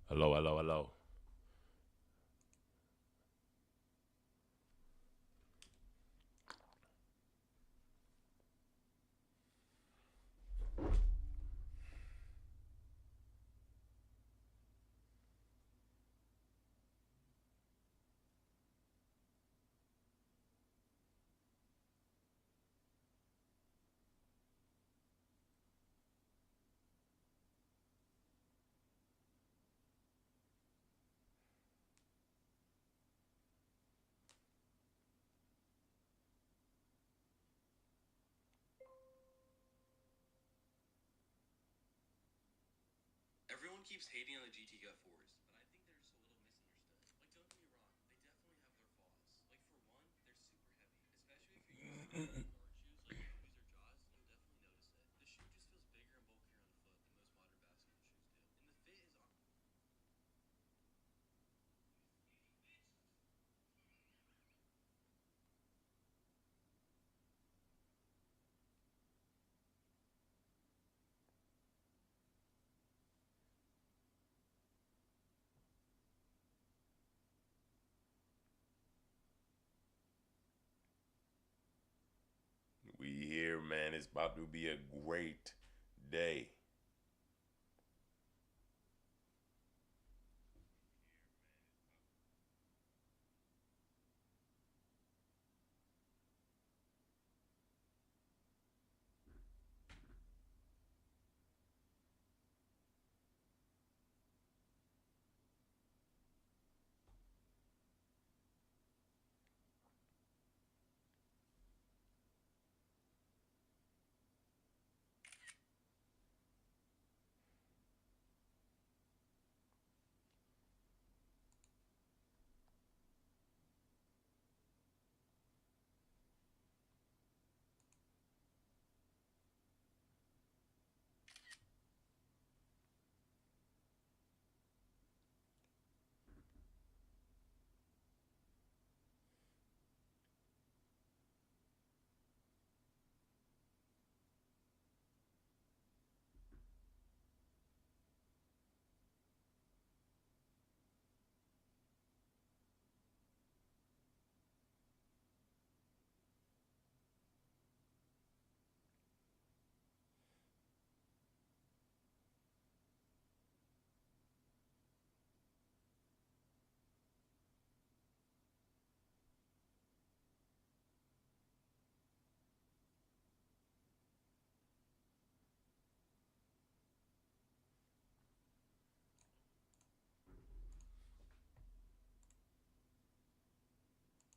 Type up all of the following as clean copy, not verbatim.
Hello, hello, hello. Everyone keeps hating on the GT Gut 4s, but I think they're just a little misunderstood. Like, don't get me wrong, they definitely have their flaws. Like, for one, they're super heavy, especially if you're using hard shoes like Kobe's or Jaws, you'll definitely notice it. The shoe just feels bigger and bulkier on the foot than most modern basketball shoes do. And the fit is on. We here, man. It's about to be a great day.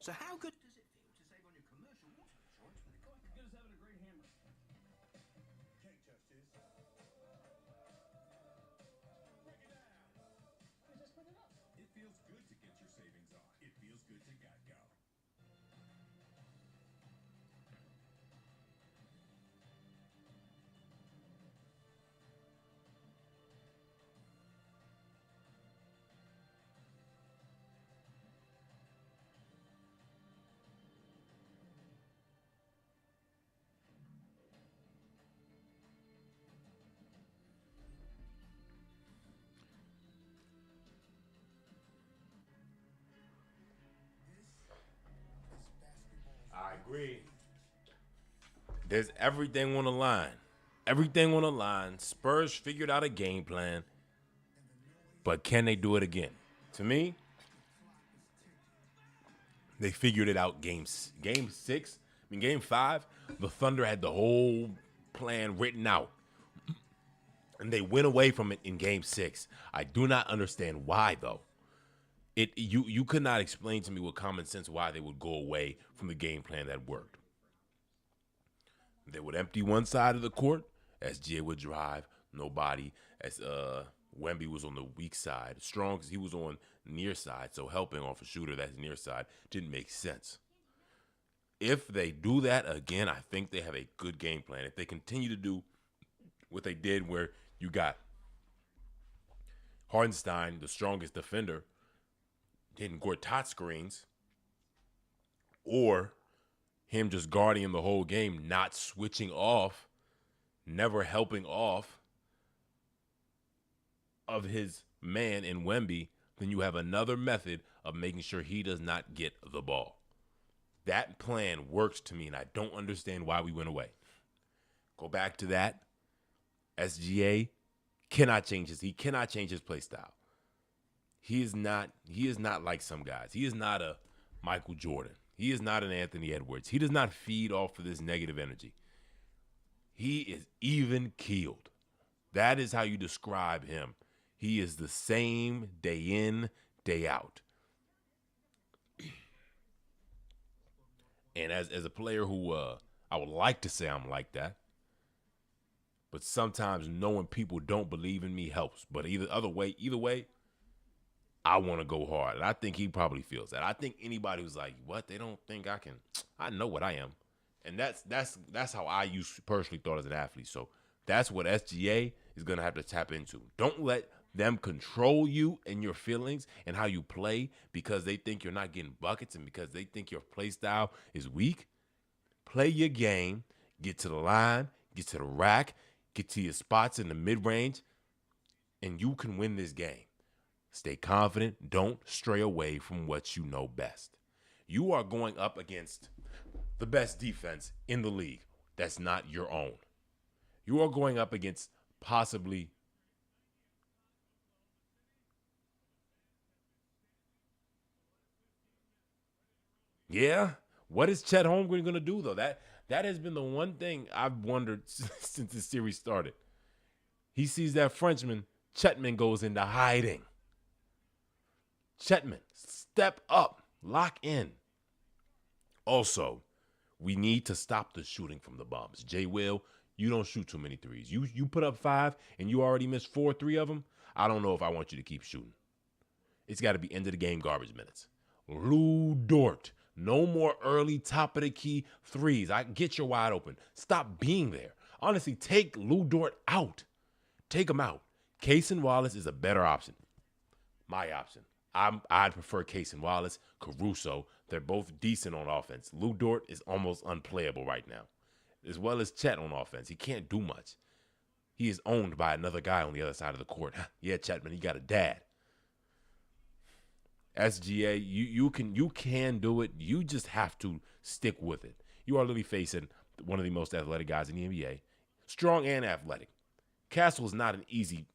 So how good does it feel to save on your commercial water insurance with a Geico? Good as having a great hammer. Can't touch this. Break it down. We just put it up. It feels good to get your savings on. It feels good to Geico. I agree. There's everything on the line. Everything on the line. Spurs figured out a game plan, but can they do it again? To me, they figured it out game 6. I mean game 5, the Thunder had the whole plan written out and they went away from it in game 6. I do not understand why though. You could not explain to me with common sense why they would go away from the game plan that worked. They would empty one side of the court. SGA would drive. Nobody. As Wemby was on the weak side. Strong because he was on near side. So helping off a shooter that's near side didn't make sense. If they do that again, I think they have a good game plan. If they continue to do what they did where you got Hardenstein, the strongest defender, hitting Gortat screens, or him just guarding the whole game, not switching off, never helping off of his man in Wemby, then you have another method of making sure he does not get the ball. That plan works to me, and I don't understand why we went away. Go back to that. SGA cannot change he cannot change his play style. He is not like some guys. He is not a Michael Jordan. He is not an Anthony Edwards. He does not feed off of this negative energy. He is even keeled. That is how you describe him. He is the same day in, day out. And as a player who I would like to say I'm like that, but sometimes knowing people don't believe in me helps. But either way, I want to go hard. And I think he probably feels that. I think anybody who's like, what, they don't think I can, I know what I am. And that's how I personally thought as an athlete. So that's what SGA is going to have to tap into. Don't let them control you and your feelings and how you play because they think you're not getting buckets and because they think your play style is weak. Play your game, get to the line, get to the rack, get to your spots in the mid-range, and you can win this game. Stay confident. Don't stray away from what you know best. You are going up against the best defense in the league that's not your own. You are going up against possibly what is Chet Holmgren going to do, though? That has been the one thing I've wondered since the series started. He sees that Frenchman, Chetman goes into hiding. Chetman, step up, lock in. Also, we need to stop the shooting from the bums. Jay Will, you don't shoot too many threes. You put up 5 and you already missed 3 of them. I don't know if I want you to keep shooting. It's got to be end of the game garbage minutes. Lou Dort, no more early top of the key threes. I get you wide open. Stop being there. Honestly, take Lou Dort out. Take him out. Case and Wallace is a better option. My option. I'd prefer Case and Wallace, Caruso. They're both decent on offense. Lou Dort is almost unplayable right now, as well as Chet on offense. He can't do much. He is owned by another guy on the other side of the court. Yeah, Chetman, he got a dad. SGA, you can do it. You just have to stick with it. You are literally facing one of the most athletic guys in the NBA, strong and athletic. Castle is not an easy.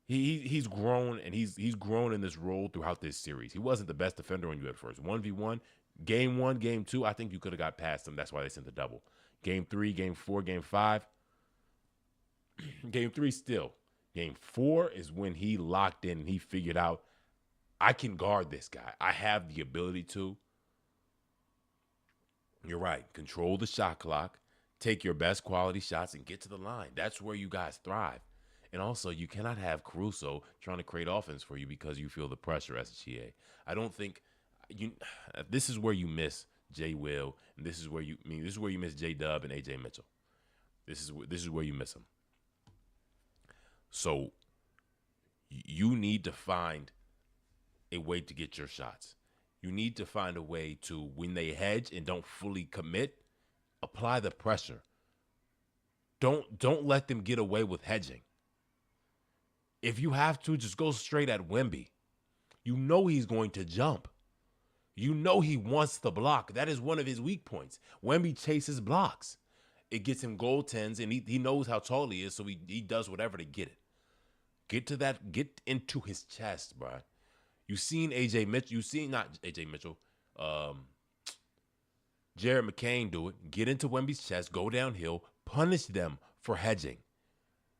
He's grown and he's grown in this role throughout this series. He wasn't the best defender on you at first. 1v1, game 1, game 2, I think you could have got past him. That's why they sent the double. Game 3, game 4, game 5. Game 3 still. Game 4 is when he locked in and he figured out, I can guard this guy. I have the ability to. You're right. Control the shot clock. Take your best quality shots and get to the line. That's where you guys thrive. And also, you cannot have Caruso trying to create offense for you because you feel the pressure as SGA. I don't think this is where you miss Jay Will, and this is where you miss J Dub and AJ Mitchell. This is where you miss them. So you need to find a way to get your shots. You need to find a way to, when they hedge and don't fully commit, apply the pressure. Don't let them get away with hedging. If you have to, just go straight at Wemby. You know he's going to jump. You know he wants the block. That is one of his weak points. Wemby chases blocks. It gets him goaltends, and he knows how tall he is, so he does whatever to get it. Get into his chest, bro. You seen AJ Mitchell. You seen not AJ Mitchell. Jared McCain do it. Get into Wemby's chest. Go downhill. Punish them for hedging.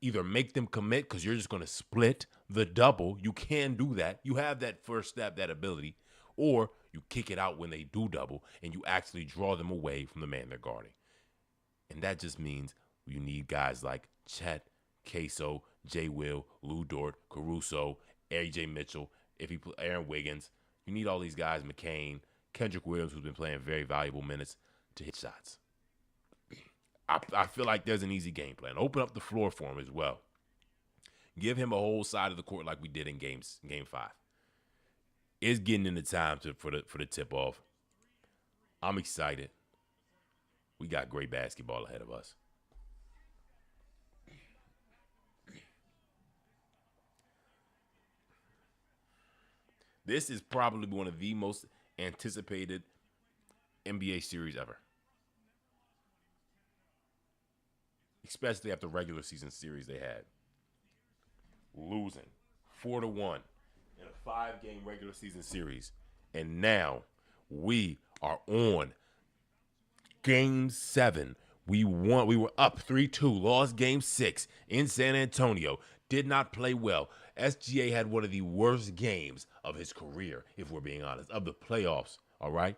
Either make them commit because you're just going to split the double. You can do that. You have that first step, that ability. Or you kick it out when they do double and you actually draw them away from the man they're guarding. And that just means you need guys like Chet, Queso, Jay Will, Lou Dort, Caruso, AJ Mitchell, Aaron Wiggins. You need all these guys, McCain, Kendrick Williams, who's been playing very valuable minutes, to hit shots. I feel like there's an easy game plan. Open up the floor for him as well. Give him a whole side of the court like we did in game 5. It's getting into time for the tip off. I'm excited. We got great basketball ahead of us. This is probably one of the most anticipated NBA series ever. Especially after regular season series they had. Losing 4-1 in a 5-game regular season series. And now we are on game 7. We won. We were up 3-2, lost game 6 in San Antonio. Did not play well. SGA had one of the worst games of his career, if we're being honest, of the playoffs. All right?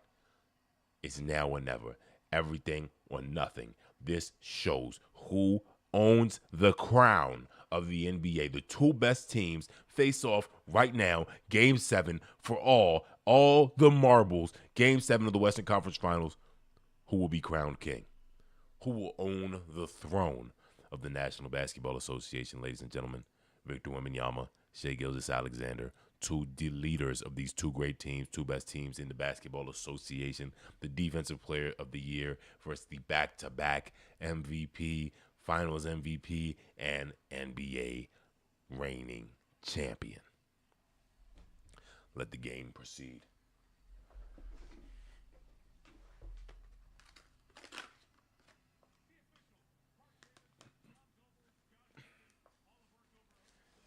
It's now or never. Everything or nothing. This shows who owns the crown of the NBA. The two best teams face off right now. Game 7 for all the marbles. Game 7 of the Western Conference Finals. Who will be crowned king? Who will own the throne of the National Basketball Association, ladies and gentlemen? Victor Wembanyama, Shai Gilgeous-Alexander, two leaders of these two great teams, two best teams in the Basketball Association, the Defensive Player of the Year versus the back-to-back MVP, Finals MVP, and NBA reigning champion. Let the game proceed.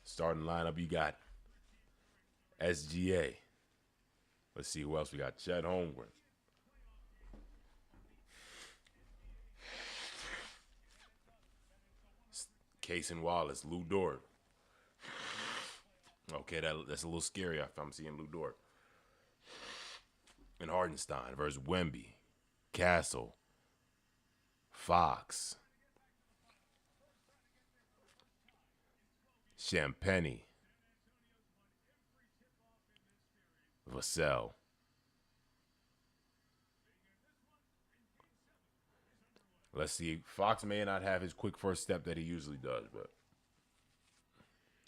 Starting lineup, you got SGA. Let's see who else we got. Chet Holmgren. Cason Wallace, Lou Dort. Okay, that's a little scary if I'm seeing Lou Dort. And Hardenstein versus Wemby, Castle, Fox, Champagny, Vassell. Let's see. Fox may not have his quick first step that he usually does, but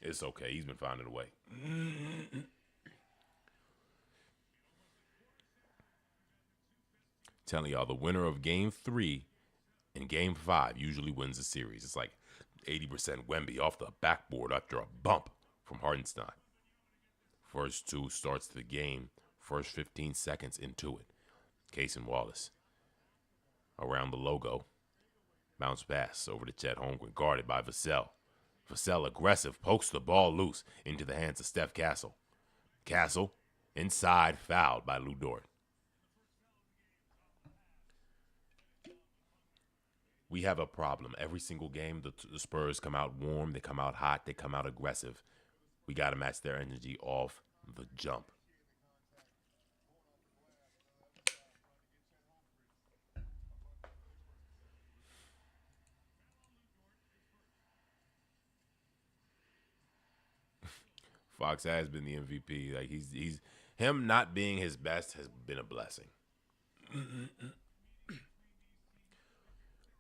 it's okay. He's been finding a way. Telling y'all, the winner of Game 3 and Game 5 usually wins the series. It's like 80% Wemby off the backboard after a bump from Hardenstein. First 2 starts the game. First 15 seconds into it. Cason Wallace around the logo. Bounce pass over to Chet Holmgren, guarded by Vassell. Vassell aggressive, pokes the ball loose into the hands of Steph Castle. Castle inside, fouled by Lou Dort. We have a problem. Every single game, the Spurs come out warm, they come out hot, they come out aggressive. We got to match their energy off the jump. Fox has been the MVP. Like he's him not being his best has been a blessing.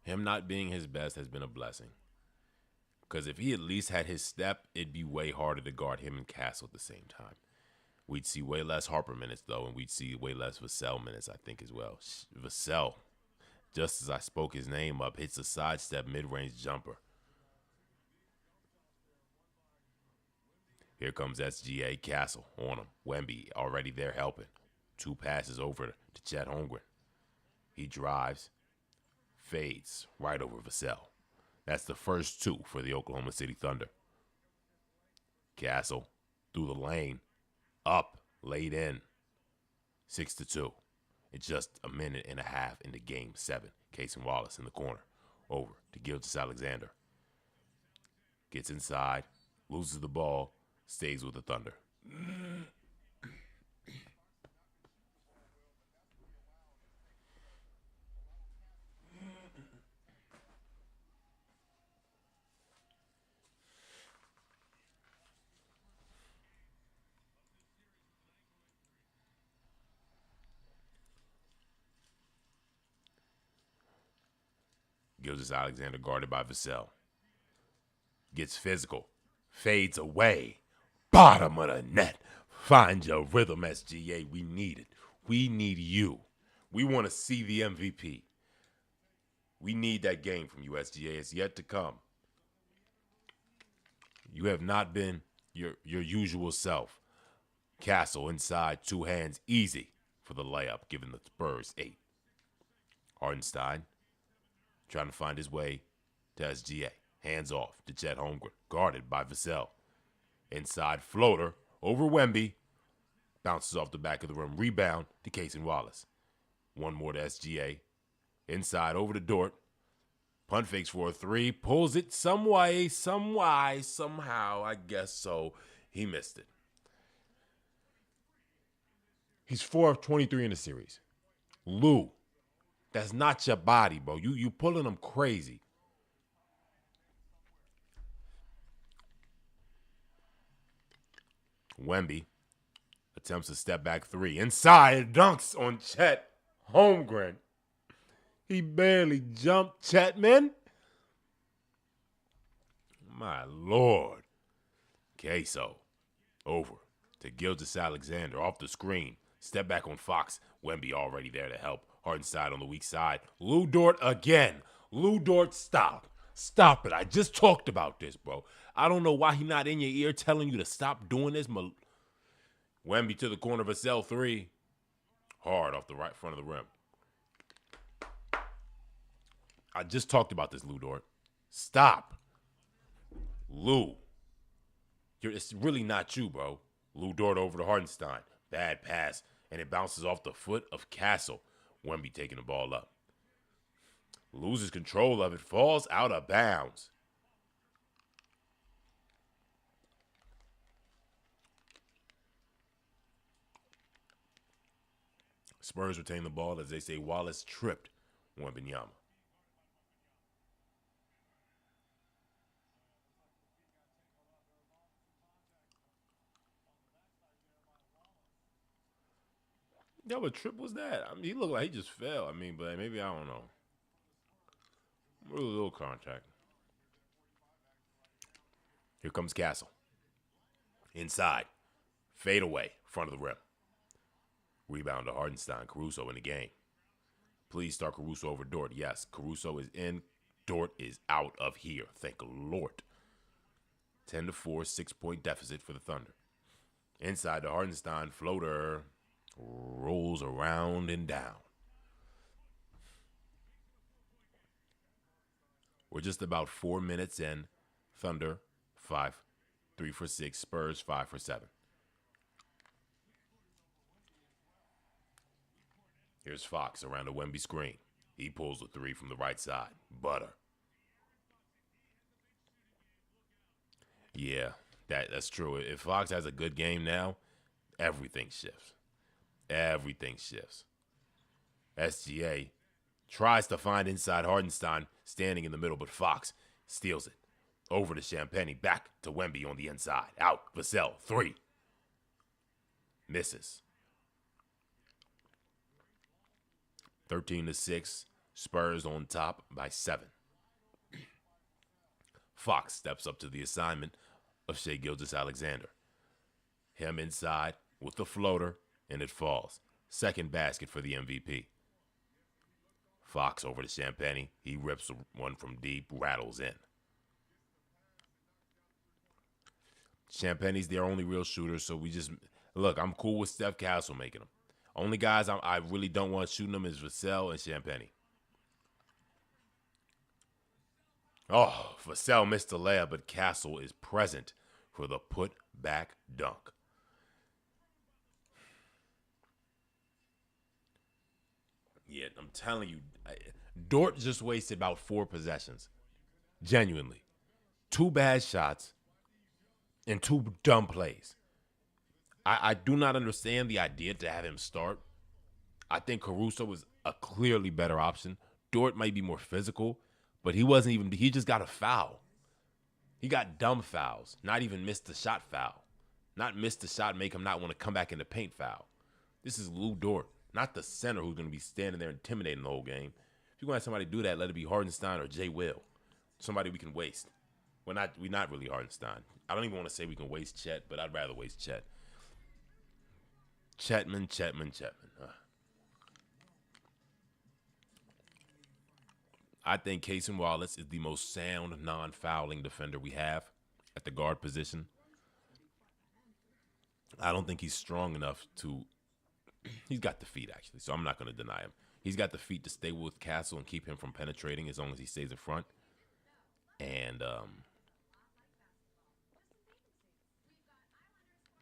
Him not being his best has been a blessing. Because if he at least had his step, it'd be way harder to guard him and Castle at the same time. We'd see way less Harper minutes, though, and we'd see way less Vassell minutes, I think, as well. Vassell, just as I spoke his name up, hits a sidestep mid-range jumper. Here comes SGA, Castle on him. Wemby already there helping. 2 passes over to Chet Holmgren. He drives, fades right over Vassell. That's the first 2 for the Oklahoma City Thunder. Castle through the lane, up, laid in, 6-2. It's just a minute and a half into Game 7. Cason Wallace in the corner, over to Gilgeous-Alexander. Gets inside, loses the ball, stays with the Thunder. Gilgeous-Alexander guarded by Vassell. Gets physical, fades away. Bottom of the net. Find your rhythm, SGA. We need it. We need you. We want to see the MVP. We need that game from you, SGA. It's yet to come. You have not been your usual self. Castle inside, two hands, easy for the layup, giving the Spurs 8. Hartenstein trying to find his way to SGA. Hands off to Chet Holmgren, guarded by Vassell. Inside floater over Wemby. Bounces off the back of the rim. Rebound to Casey Wallace. One more to SGA. Inside over to Dort. Punt fakes for a 3. Pulls it some way, somehow, I guess so. He missed it. He's 4 of 23 in the series. Lou, that's not your body, bro. You pulling him crazy. Wemby attempts a step back 3. Inside, dunks on Chet Holmgren. He barely jumped Chetman. My Lord. Queso over to Gilgeous-Alexander off the screen. Step back on Fox. Wemby already there to help. Hartenstein on the weak side. Lou Dort again. Lou Dort, stop. Stop it. I just talked about this, bro. I don't know why he not in your ear telling you to stop doing this. Wemby to the corner of a cell 3. Hard off the right front of the rim. I just talked about this, Lou Dort. Stop. Lou. It's really not you, bro. Lou Dort over to Hartenstein. Bad pass. And it bounces off the foot of Castle. Wemby taking the ball up. Loses control of it. Falls out of bounds. Spurs retain the ball as they say Wallace tripped Wembanyama. Yeah, what trip was that? I mean, he looked like he just fell. I mean, but maybe I don't know. Really little contact. Here comes Castle. Inside. Fade away. Front of the rim. Rebound to Hartenstein. Caruso in the game. Please start Caruso over Dort. Yes, Caruso is in. Dort is out of here. Thank Lord. 10-4, 6-point deficit for the Thunder. Inside to Hartenstein. Floater. Rolls around and down. We're just about 4 minutes in. Thunder, 3 for 6. Spurs, 5 for 7. Here's Fox around the Wemby screen. He pulls the 3 from the right side. Butter. Yeah, that's true. If Fox has a good game now, everything shifts. Everything shifts. SGA tries to find inside Hartenstein standing in the middle, but Fox steals it. Over to Champagny, back to Wemby on the inside. Out, Vassell, 3. Misses. 13-6, Spurs on top by 7. Fox steps up to the assignment of Shai Gilgeous-Alexander. Him inside with the floater, and it falls. Second basket for the MVP. Fox over to Champagny. He rips one from deep, rattles in. Champagny's their only real shooter, so we just look. I'm cool with Steph Castle making them. Only guys I really don't want shooting them is Vassell and Champagny. Oh, Vassell missed the layup, but Castle is present for the put-back dunk. Yeah, I'm telling you, Dort just wasted about 4 possessions. Genuinely. 2 bad shots and 2 dumb plays. I do not understand the idea to have him start. I think Caruso was a clearly better option. Dort might be more physical, but he just got a foul. He got dumb fouls, not even missed the shot foul. Not missed the shot, make him not want to come back in the paint foul. This is Lou Dort, not the center who's going to be standing there intimidating the whole game. If you're going to have somebody do that, let it be Hartenstein or Jay Will. Somebody we can waste. We're not really Hartenstein. I don't even want to say we can waste Chet, but I'd rather waste Chet. Chetman. I think Casey Wallace is the most sound, non-fouling defender we have at the guard position. I don't think he's strong enough to. He's got the feet actually, so I'm not going to deny him. He's got the feet to stay with Castle and keep him from penetrating as long as he stays in front. And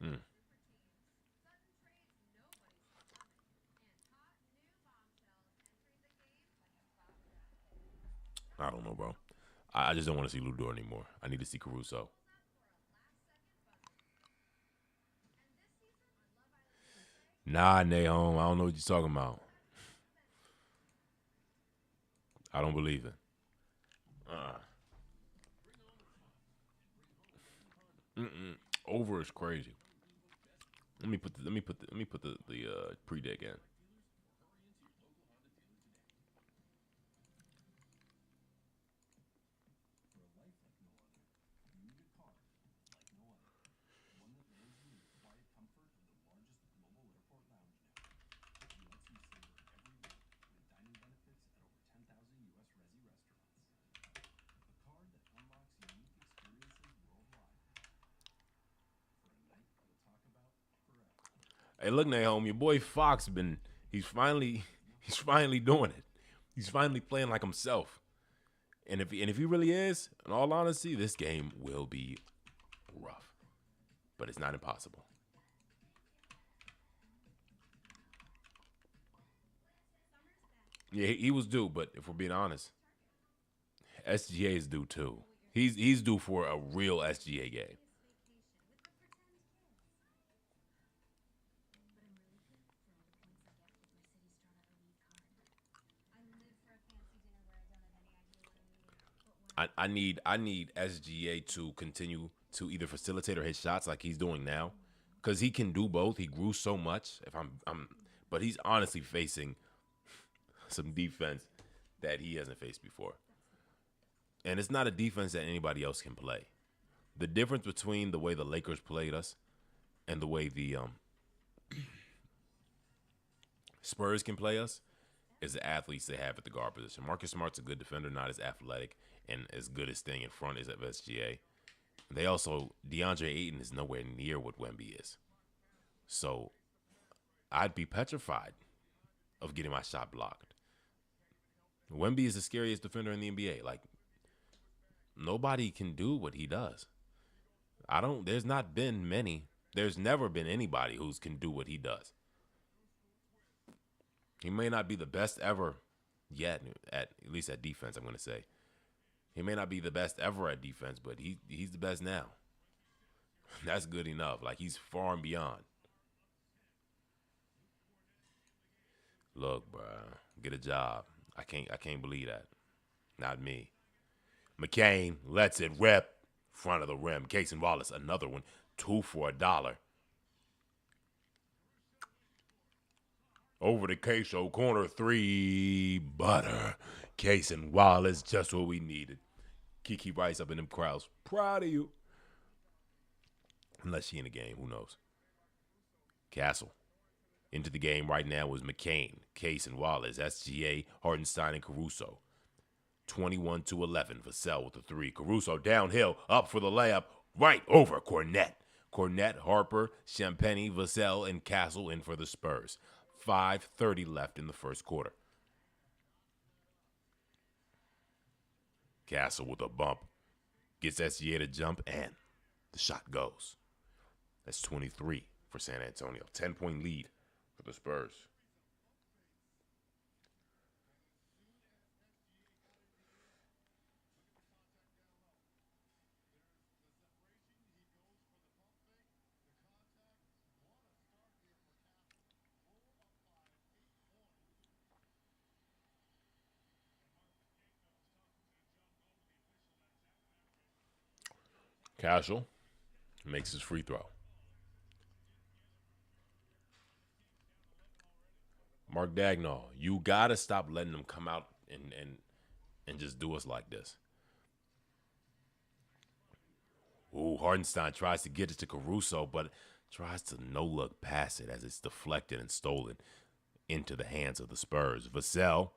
hmm, I don't know, bro. I just don't want to see Ludor anymore. I need to see Caruso. Nah, Nahom, I don't know what you're talking about. I don't believe it. Over is crazy. Let me put the pre-dig in. Hey, look, Nahom, your boy Fox he's finally he's finally doing it. He's finally playing like himself. And if he really is, in all honesty, this game will be rough. But it's not impossible. Yeah, he was due, but if we're being honest, SGA is due too. He's due for a real SGA game. I need SGA to continue to either facilitate or hit shots like he's doing now, because he can do both. He grew so much. But he's honestly facing some defense that he hasn't faced before, and it's not a defense that anybody else can play. The difference between the way the Lakers played us and the way the Spurs can play us is the athletes they have at the guard position. Marcus Smart's a good defender, not as athletic and as good as staying in front as at SGA. They also, DeAndre Ayton is nowhere near what Wemby is. So I'd be petrified of getting my shot blocked. Wemby is the scariest defender in the NBA. Like, nobody can do what he does. There's not been many. There's never been anybody who can do what he does. He may not be the best ever yet, at least at defense, I'm going to say. He may not be the best ever at defense, but he's the best now. That's good enough. Like, he's far and beyond. Look, bro, get a job. I can't believe that. Not me. McCain lets it rip. Front of the rim. Casey Wallace, another one. 2 for $1. Over to Queso, corner 3, butter. Casey Wallace, just what we needed. Kiki Rice up in them crowds. Proud of you. Unless she in the game, who knows? Castle. Into the game right now was McCain, Case and Wallace, SGA, Hardenstein, and Caruso. 21-11. Vassell with the 3. Caruso downhill, up for the layup, right over Cornette. Cornette, Harper, Champagny, Vassell, and Castle in for the Spurs. 5:30 left in the first quarter. Castle with a bump. Gets SGA to jump, and the shot goes. That's 23 for San Antonio. 10-point lead for the Spurs. Castle makes his free throw. Mark Dagnall, you gotta stop letting them come out and just do us like this. Ooh, Hardenstein tries to get it to Caruso, but tries to no-look pass it as it's deflected and stolen into the hands of the Spurs. Vassell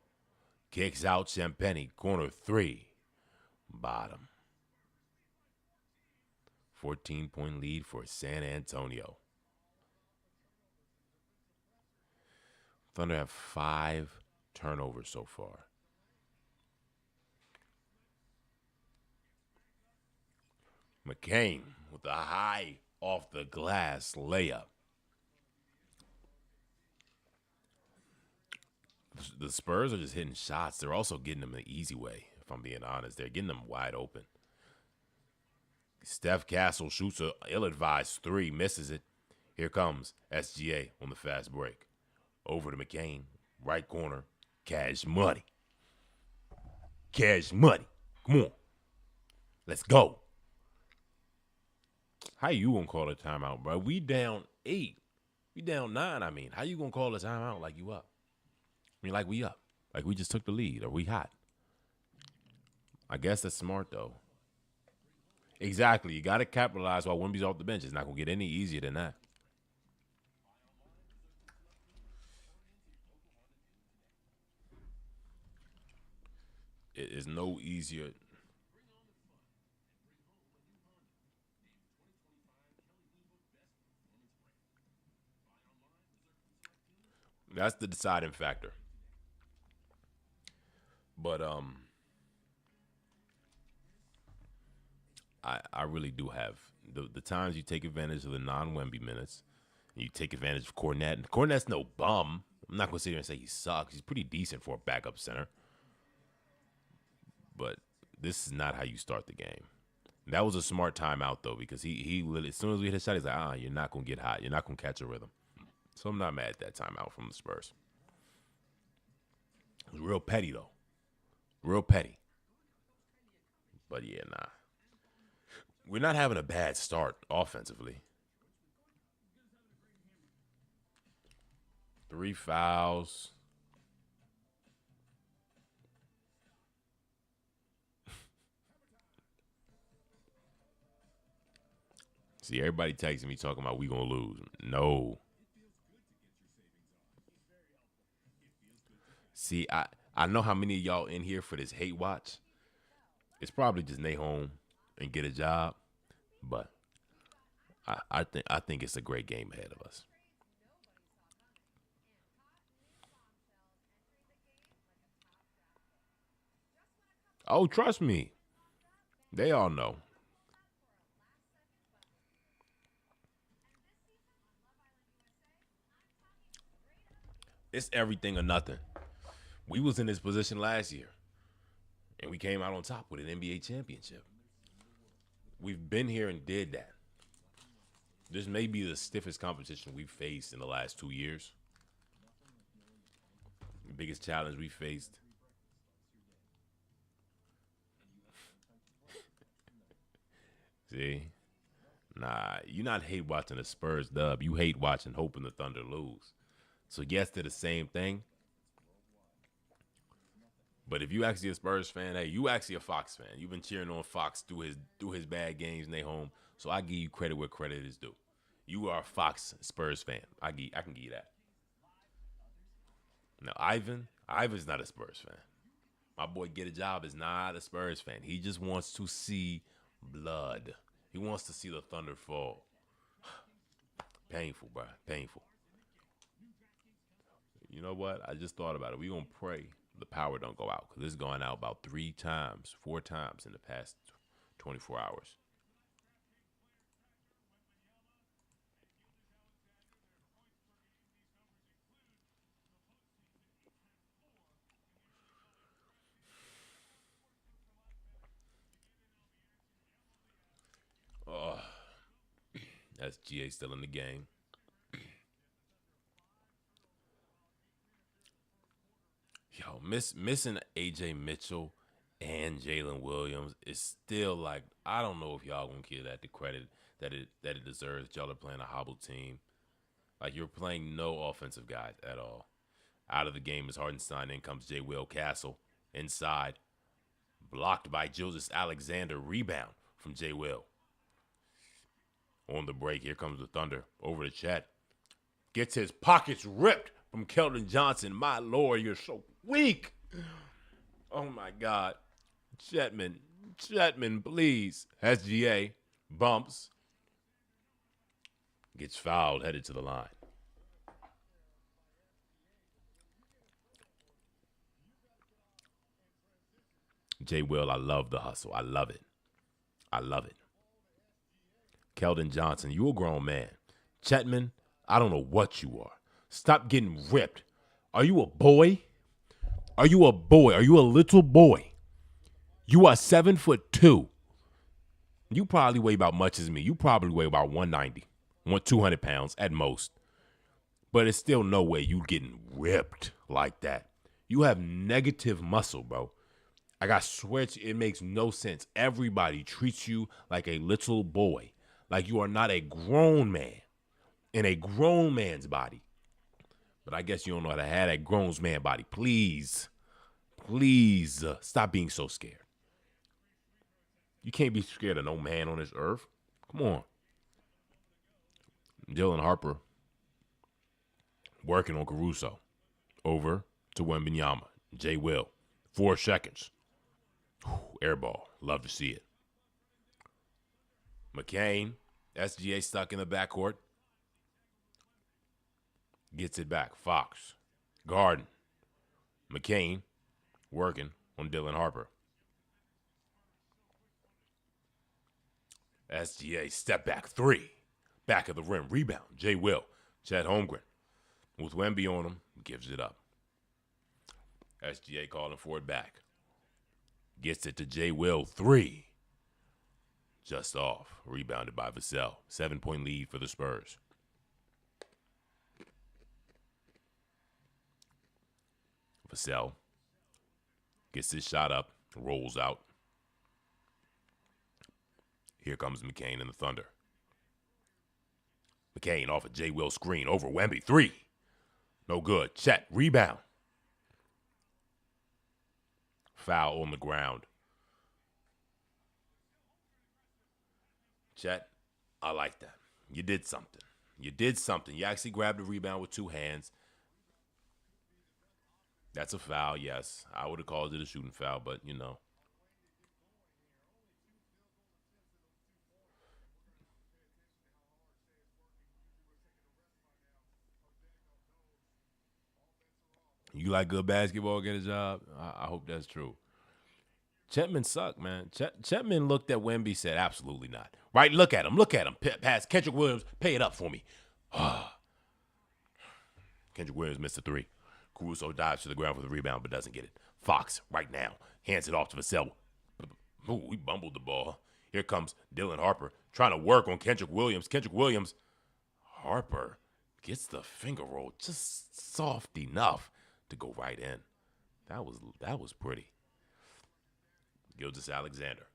kicks out Champagny, corner 3, bottom. 14-point lead for San Antonio. Thunder have 5 turnovers so far. McCain with a high off the glass layup. The Spurs are just hitting shots. They're also getting them the easy way, if I'm being honest. They're getting them wide open. Steph Castle shoots a ill-advised 3, misses it. Here comes SGA on the fast break. Over to McCain, right corner. Cash money. Cash money. Come on. Let's go. How you gonna call a timeout, bro? We down 8. We down 9, I mean. How you gonna call a timeout like you up? I mean, like we up. Like we just took the lead. Or we hot. I guess that's smart, though. Exactly. You got to capitalize while Wemby's off the bench. It's not going to get any easier than that. It is no easier. That's the deciding factor. But I really do have the times you take advantage of the non-Wemby minutes, and you take advantage of Cornette. And Cornette's no bum. I'm not gonna sit here and say he sucks. He's pretty decent for a backup center. But this is not how you start the game. That was a smart timeout though, because he as soon as we hit a shot, he's like, you're not gonna get hot. You're not gonna catch a rhythm. So I'm not mad at that timeout from the Spurs. It was real petty though. Real petty. But yeah, nah. We're not having a bad start offensively. 3 fouls. See, everybody texting me talking about we gonna lose. No. See, I know how many of y'all in here for this hate watch. It's probably just stay home and get a job, but I think it's a great game ahead of us. Oh, trust me, they all know. It's everything or nothing. We was in this position last year, and we came out on top with an NBA championship. We've been here and did that. This may be the stiffest competition we've faced in the last 2 years. The biggest challenge we faced. See? Nah, you're not hate watching the Spurs dub. You hate watching hoping the Thunder lose. So yes, they're the same thing. But if you actually a Spurs fan, hey, you actually a Fox fan. You've been cheering on Fox through his bad games in their home. So I give you credit where credit is due. You are a Fox Spurs fan. I can give you that. Now Ivan's not a Spurs fan. My boy Get a Job is not a Spurs fan. He just wants to see blood. He wants to see the Thunder fall. Painful, bro. Painful. You know what? I just thought about it. We're going to pray the power don't go out, because it's gone out about 4 times in the past 24 hours. Oh, that's GA still in the game. Yo, missing AJ Mitchell and Jalen Williams is still like, I don't know if y'all gonna give that the credit that it deserves. Y'all are playing a hobble team. Like, you're playing no offensive guys at all. Out of the game is Hardenstein. In comes J. Will Castle inside, blocked by Julius Alexander. Rebound from J. Will. On the break, here comes the Thunder over to Chet. Gets his pockets ripped from Keldon Johnson. My Lord, you're so weak. Oh, my God. Chetman, please. SGA bumps. Gets fouled, headed to the line. Jay Will, I love the hustle. I love it. I love it. Keldon Johnson, you a grown man. Chetman, I don't know what you are. Stop getting ripped. Are you a boy? Are you a boy? Are you a little boy? You are 7'2". You probably weigh about much as me. You probably weigh about 190, 200 pounds at most. But it's still no way you getting ripped like that. You have negative muscle, bro. I swear to you, it makes no sense. Everybody treats you like a little boy, like you are not a grown man in a grown man's body. But I guess you don't know how to have that grown man body. Please stop being so scared. You can't be scared of no man on this earth. Come on. Dylan Harper working on Caruso. Over to Wembanyama. Jay Will. 4 seconds. Air ball. Love to see it. McCain. SGA stuck in the backcourt. Gets it back. Fox. Garden. McCain working on Dylan Harper. SGA step back 3. Back of the rim. Rebound. Jay Will. Chet Holmgren. With Wemby on him. Gives it up. SGA calling for it back. Gets it to Jay Will. 3. Just off. Rebounded by Vassell. 7-point lead for the Spurs. Vassell gets his shot up. Rolls out. Here comes McCain and the Thunder. McCain off a Jay Will screen over Wemby. 3. No good. Chet. Rebound. Foul on the ground. Chet, I like that. You did something. You actually grabbed the rebound with 2 hands. That's a foul, yes. I would have called it a shooting foul, but you know. You like good basketball, get a job? I hope that's true. Chetman sucked, man. Chetman looked at Wemby, said, absolutely not. Right? Look at him. Pass. Kendrick Williams, pay it up for me. Kendrick Williams missed a 3. Caruso dives to the ground for the rebound, but doesn't get it. Fox, right now, hands it off to Vassell. Ooh, we bumbled the ball. Here comes Dylan Harper, trying to work on Kendrick Williams. Harper gets the finger roll just soft enough to go right in. That was pretty. Gilgeous Alexander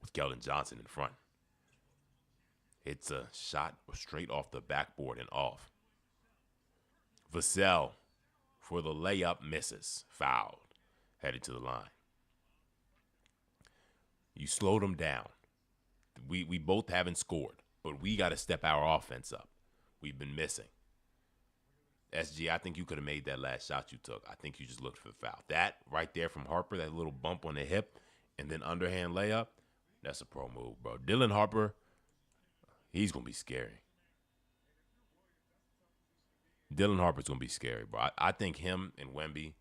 with Keldon Johnson in front. It's a shot straight off the backboard and off. Vassell for the layup misses. Fouled. Headed to the line. You slowed them down. We both haven't scored, but we got to step our offense up. We've been missing. SG, I think you could have made that last shot you took. I think you just looked for the foul. That right there from Harper, that little bump on the hip, and then underhand layup, that's a pro move, bro. Dylan Harper, he's going to be scary. Dylan Harper's going to be scary, bro. I think him and Wemby,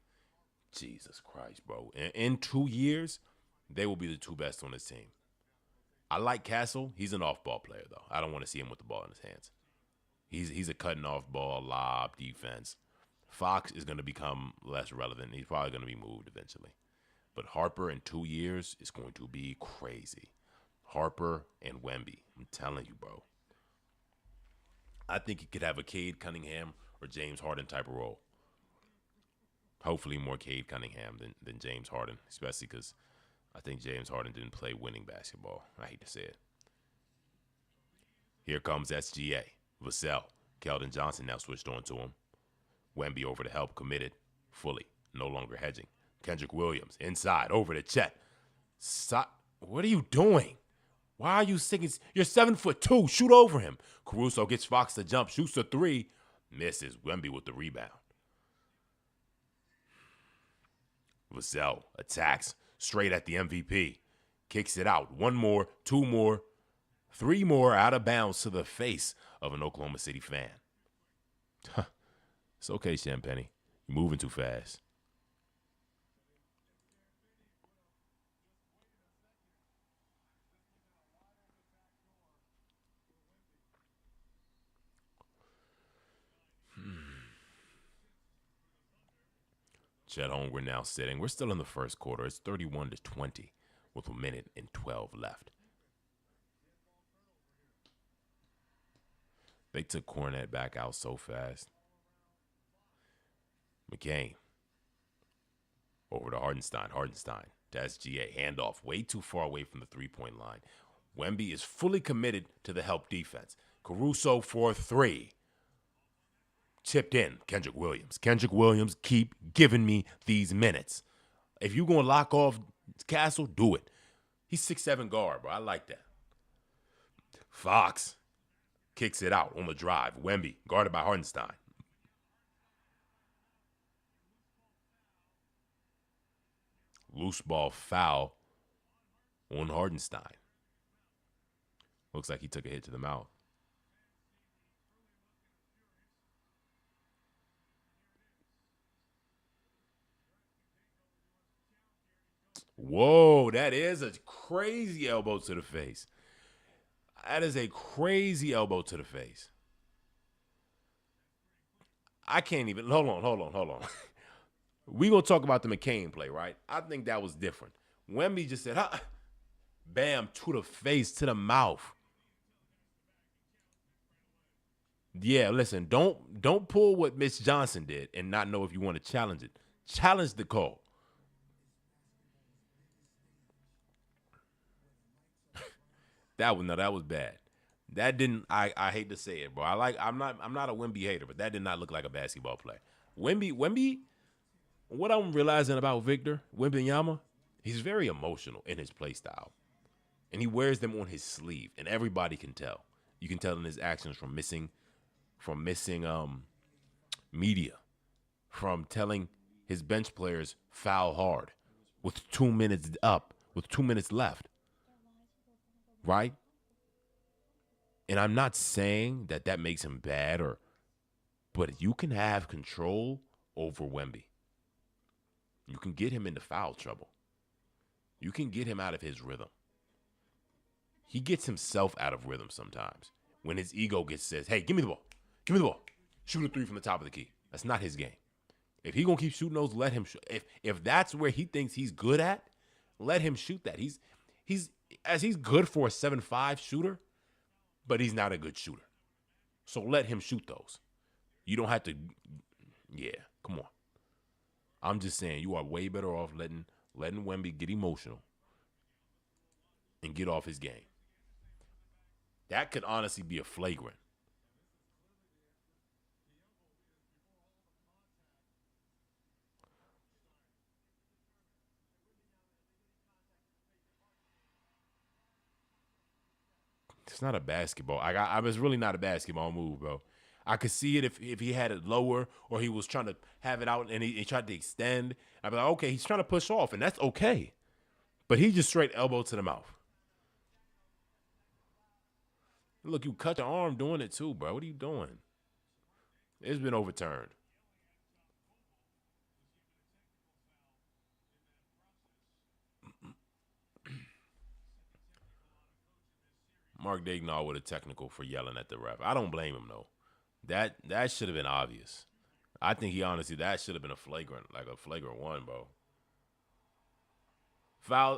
Jesus Christ, bro. In 2 years, they will be the 2 best on this team. I like Castle. He's an off-ball player, though. I don't want to see him with the ball in his hands. He's a cutting off ball, lob, defense. Fox is going to become less relevant. He's probably going to be moved eventually. But Harper in 2 years is going to be crazy. Harper and Wemby. I'm telling you, bro. I think he could have a Cade Cunningham or James Harden type of role. Hopefully more Cade Cunningham than James Harden, especially because I think James Harden didn't play winning basketball. I hate to say it. Here comes SGA. Vassell. Keldon Johnson now switched on to him. Wemby over to help, committed fully, no longer hedging. Kendrick Williams inside, over to Chet. What are you doing? Why are you singing? You're 7'2". Shoot over him. Caruso gets Fox to jump, shoots a 3, misses. Wemby with the rebound. Vassell attacks straight at the MVP. Kicks it out. 1 more, 2 more, 3 more out of bounds to the face of an Oklahoma City fan. It's okay, Champagne. You're moving too fast. Chet Holmgren now sitting. We're still in the first quarter. It's 31-20 with 1:12 left. They took Cornette back out so fast. McCain over to Hardenstein. Hardenstein to SGA. Handoff way too far away from the three-point line. Wemby is fully committed to the help defense. Caruso for 3. Tipped in. Kendrick Williams. Kendrick Williams, keep giving me these minutes. If you're going to lock off Castle, do it. He's 6'7" guard, bro. I like that. Fox kicks it out on the drive. Wemby, guarded by Hardenstein. Loose ball foul on Hardenstein. Looks like he took a hit to the mouth. Whoa, that is a crazy elbow to the face. That is a crazy elbow to the face. I can't even. Hold on. We going to talk about the McCain play, right? I think that was different. Wemby just said, bam, to the face, to the mouth. Yeah, listen, don't pull what Mitch Johnson did and not know if you want to challenge it. Challenge the call. That was bad. That didn't. I hate to say it, bro. I'm not a Wemby hater, but that did not look like a basketball play. Wemby. What I'm realizing about Victor Wembanyama, he's very emotional in his play style, and he wears them on his sleeve, and everybody can tell. You can tell in his actions from missing media, from telling his bench players foul hard with 2 minutes left. Right? And I'm not saying that makes him bad, but you can have control over Wemby. You can get him into foul trouble. You can get him out of his rhythm. He gets himself out of rhythm sometimes when his ego says, hey, give me the ball. Give me the ball. Shoot a 3 from the top of the key. That's not his game. If he's going to keep shooting those, let him shoot. If that's where he thinks he's good at, let him shoot that. He's good for a 7'5" shooter, but he's not a good shooter. So let him shoot those. You don't have to, come on. I'm just saying you are way better off letting Wemby get emotional and get off his game. That could honestly be a flagrant. It's not a basketball. It's really not a basketball move, bro. I could see it if he had it lower or he was trying to have it out and he tried to extend. I'd be like, okay, he's trying to push off, and that's okay. But he just straight elbow to the mouth. Look, you cut your arm doing it too, bro. What are you doing? It's been overturned. Mark Daigneault with a technical for yelling at the ref. I don't blame him, though. That should have been obvious. I think that should have been a flagrant one, bro.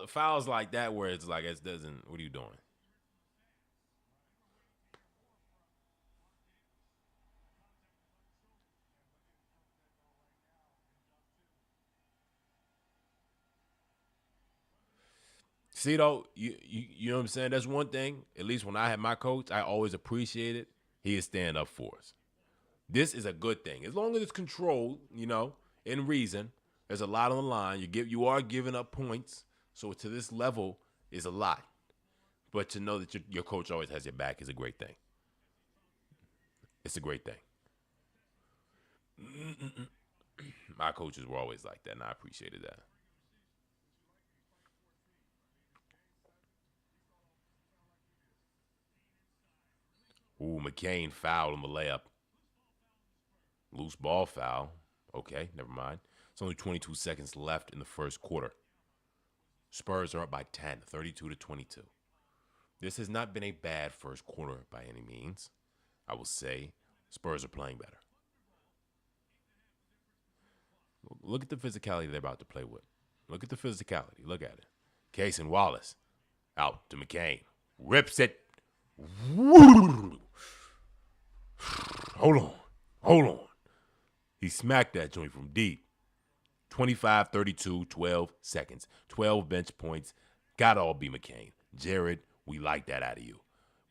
Fouls like that where it's like it doesn't. What are you doing? See, though, you know what I'm saying? That's one thing. At least when I had my coach, I always appreciated he would stand up for us. This is a good thing. As long as it's controlled, in reason, there's a lot on the line. You are giving up points. So to this level is a lot. But to know that your coach always has your back is a great thing. It's a great thing. My coaches were always like that, and I appreciated that. Ooh, McCain fouled on the layup. Loose ball foul. Okay, never mind. It's only 22 seconds left in the first quarter. Spurs are up by 10, 32-22. This has not been a bad first quarter by any means. I will say Spurs are playing better. Look at the physicality they're about to play with. Look at the physicality. Look at it. Case and Wallace out to McCain. Rips it. Hold on. Hold on. He smacked that joint from deep. 25, 32, 12 seconds. 12 bench points. Gotta all be McCain. Jared, we like that out of you.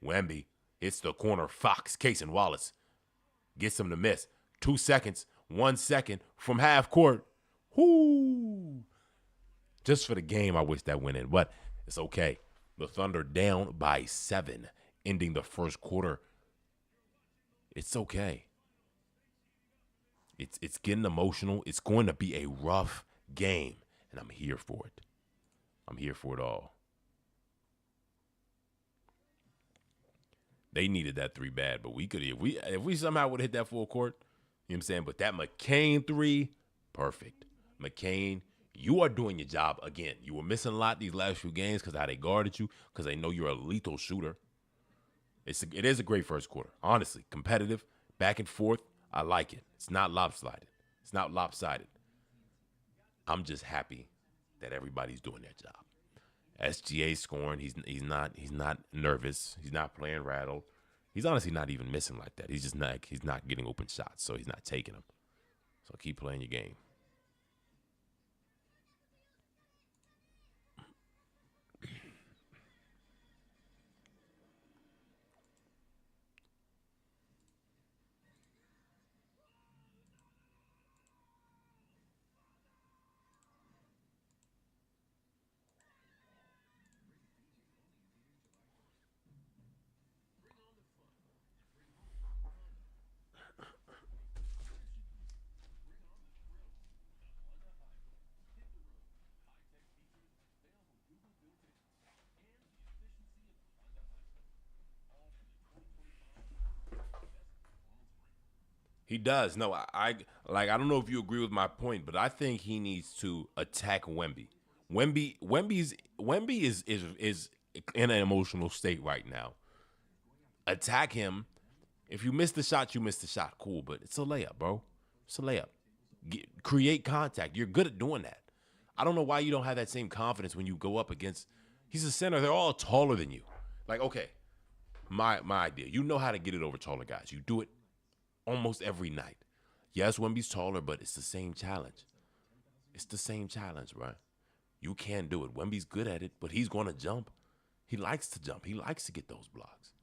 Wemby hits the corner. Fox, Case and Wallace gets him to miss. 2 seconds. 1 second from half court. Whoo! Just for the game, I wish that went in, but it's okay. The Thunder down by 7, ending the first quarter. It's okay. It's getting emotional. It's going to be a rough game, and I'm here for it. I'm here for it all. They needed that 3 bad, but we could if we somehow would have hit that full court, you know what I'm saying? But that McCain 3, perfect. McCain, you are doing your job again. You were missing a lot these last few games because how they guarded you, because they know you're a lethal shooter. It is a great first quarter. Honestly, competitive, back and forth. I like it. It's not lopsided. It's not lopsided. I'm just happy that everybody's doing their job. SGA scoring. He's not nervous. He's not playing rattled. He's honestly not even missing like that. He's not getting open shots, so he's not taking them. So keep playing your game. He does. No, I don't know if you agree with my point, but I think he needs to attack Wemby. Wemby is in an emotional state right now. Attack him. If you miss the shot, you miss the shot. Cool, but it's a layup, bro. It's a layup. Create contact. You're good at doing that. I don't know why you don't have that same confidence when you go up against. He's a center. They're all taller than you. Like, okay, my idea. You know how to get it over taller guys. You do it almost every night. Yes, Wemby's taller, but it's the same challenge. It's the same challenge, right? You can do it. Wemby's good at it, but he's going to jump. He likes to jump. He likes to get those blocks.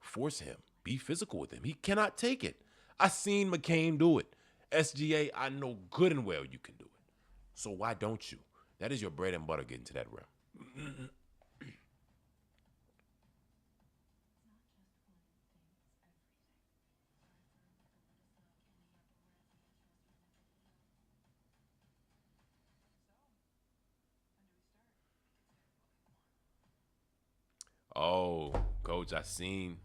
Force him. Be physical with him. He cannot take it. I seen McCain do it. SGA, I know good and well you can do it. So why don't you? That is your bread and butter getting to that rim. Oh, Coach, I seen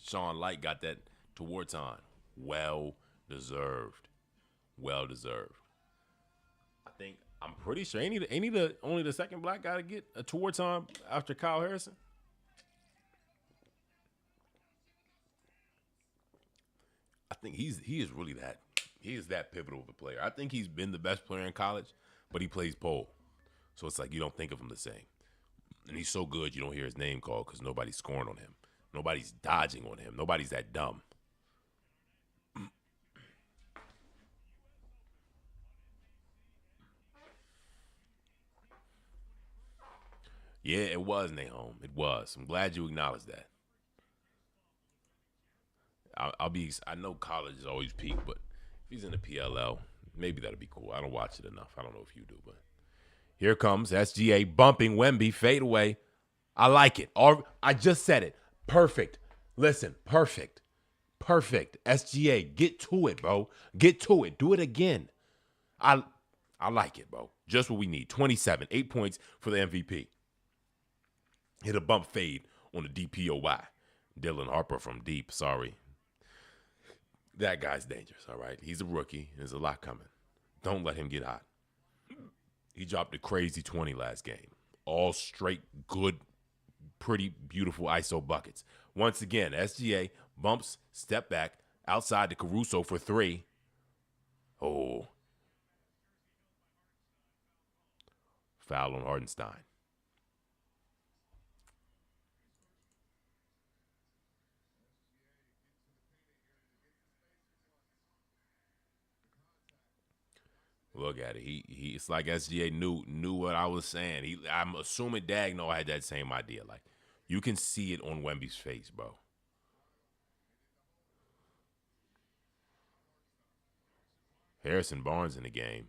Sean Light got that towards on. Well deserved. Well deserved. I'm pretty sure ain't he only the second black guy to get a towards on after Kyle Harrison? I think he is really that. He is that pivotal of a player. I think he's been the best player in college, but he plays pole. So it's like you don't think of him the same. And he's so good you don't hear his name called because nobody's scoring on him. Nobody's dodging on him. Nobody's that dumb. Yeah, it was, Nahom. It was. I'm glad you acknowledged that. I know college is always peak, but if he's in the PLL, maybe that'll be cool. I don't watch it enough. I don't know if you do, but here comes SGA bumping Wemby, fade away. I like it. I just said it. Perfect. Listen, perfect. Perfect. SGA, get to it, bro. Get to it. Do it again. I like it, bro. Just what we need. 27, 8 points for the MVP. Hit a bump fade on the DPOY. Dylan Harper from deep. Sorry. That guy's dangerous, all right? He's a rookie. There's a lot coming. Don't let him get hot. He dropped a crazy 20 last game. All straight, good, pretty, beautiful ISO buckets. Once again, SGA bumps, step back, Outside to Caruso for 3. Oh. Foul on Hardenstein. Look at it. He. It's like SGA knew what I was saying. I'm assuming Dagno had that same idea. Like, you can see it on Wemby's face, bro. Harrison Barnes in the game.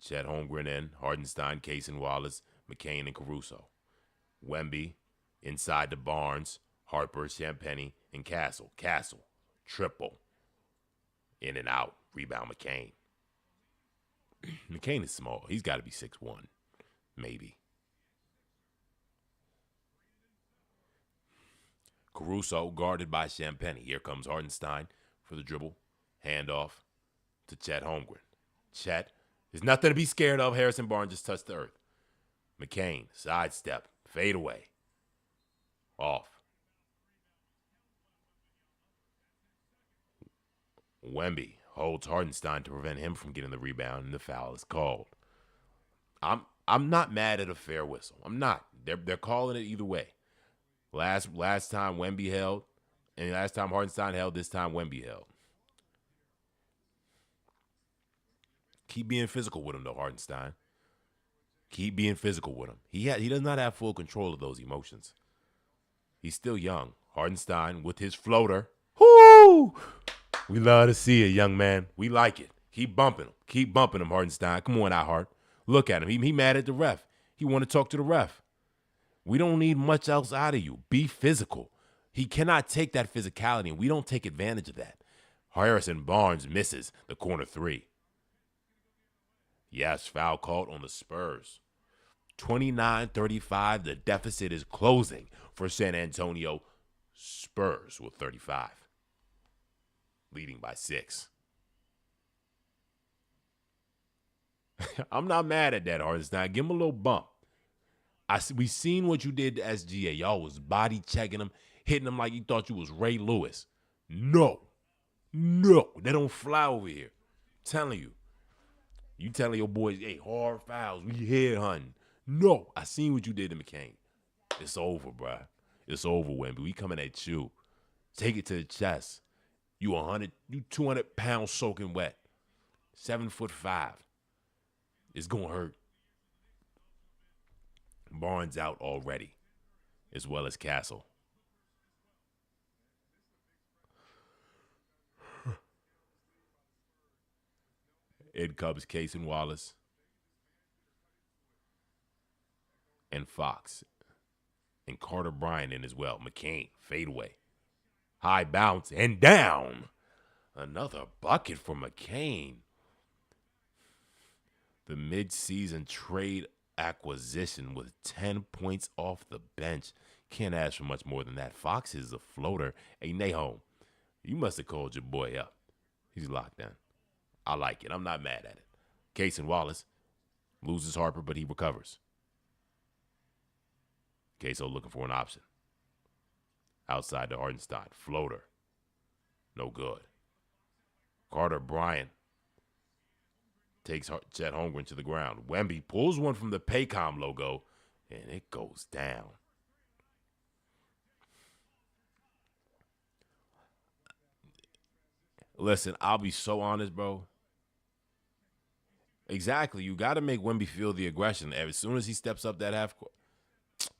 Chet Holmgren in. Hardenstein, Case and Wallace, McCain, and Caruso. Wemby inside to Barnes, Harper, Champagnie, and Castle. Castle, triple. In and out. Rebound McCain. McCain is small. He's got to be 6'1", maybe. Caruso guarded by Champagnie. Here comes Hardenstein for the dribble. Handoff to Chet Holmgren. Chet, there's nothing to be scared of. Harrison Barnes just touched the earth. McCain, sidestep, fade away. Off. Wemby holds Hardenstein to prevent him from getting the rebound, and the foul is called. I'm not mad at a fair whistle. I'm not. They're calling it either way. Last time Wemby held, and last time Hardenstein held, this time Wemby held. Keep being physical with him, though, Hardenstein. Keep being physical with him. He does not have full control of those emotions. He's still young. Hardenstein with his floater. Whoo! We love to see it, young man. We like it. Keep bumping him. Keep bumping him, Hardenstein. Come on out, Hart. Look at him. He mad at the ref. He want to talk to the ref. We don't need much else out of you. Be physical. He cannot take that physicality, and we don't take advantage of that. Harrison Barnes misses the corner 3. Yes, foul called on the Spurs. 29-35. The deficit is closing for San Antonio Spurs with 35. Leading by 6. I'm not mad at that, Hardenstein. Give him a little bump. We seen what you did to SGA. Y'all was body checking him, hitting him like you thought you was Ray Lewis. No. They don't fly over here. I'm telling you. You telling your boys, hey, hard fouls. We head hunting. No. I seen what you did to McCain. It's over, bruh. It's over, Wemby. We coming at you. Take it to the chest. You 200 pounds soaking wet. 7'5". It's gonna hurt. Barnes out already, as well as Castle. In comes Case and Wallace and Fox and Carter Bryant in as well. McCain, fade away. High bounce and down. Another bucket for McCain. The mid-season trade acquisition with 10 points off the bench. Can't ask for much more than that. Fox is a floater. Hey, Nahom, you must have called your boy up. He's locked down. I like it. I'm not mad at it. Case and Wallace loses Harper, but he recovers. Queso looking for an option. Outside to Hardenstein. Floater. No good. Carter Bryant takes Chet Holmgren to the ground. Wemby pulls one from the Paycom logo, and it goes down. Listen, I'll be so honest, bro. Exactly. You got to make Wemby feel the aggression. As soon as he steps up that half court.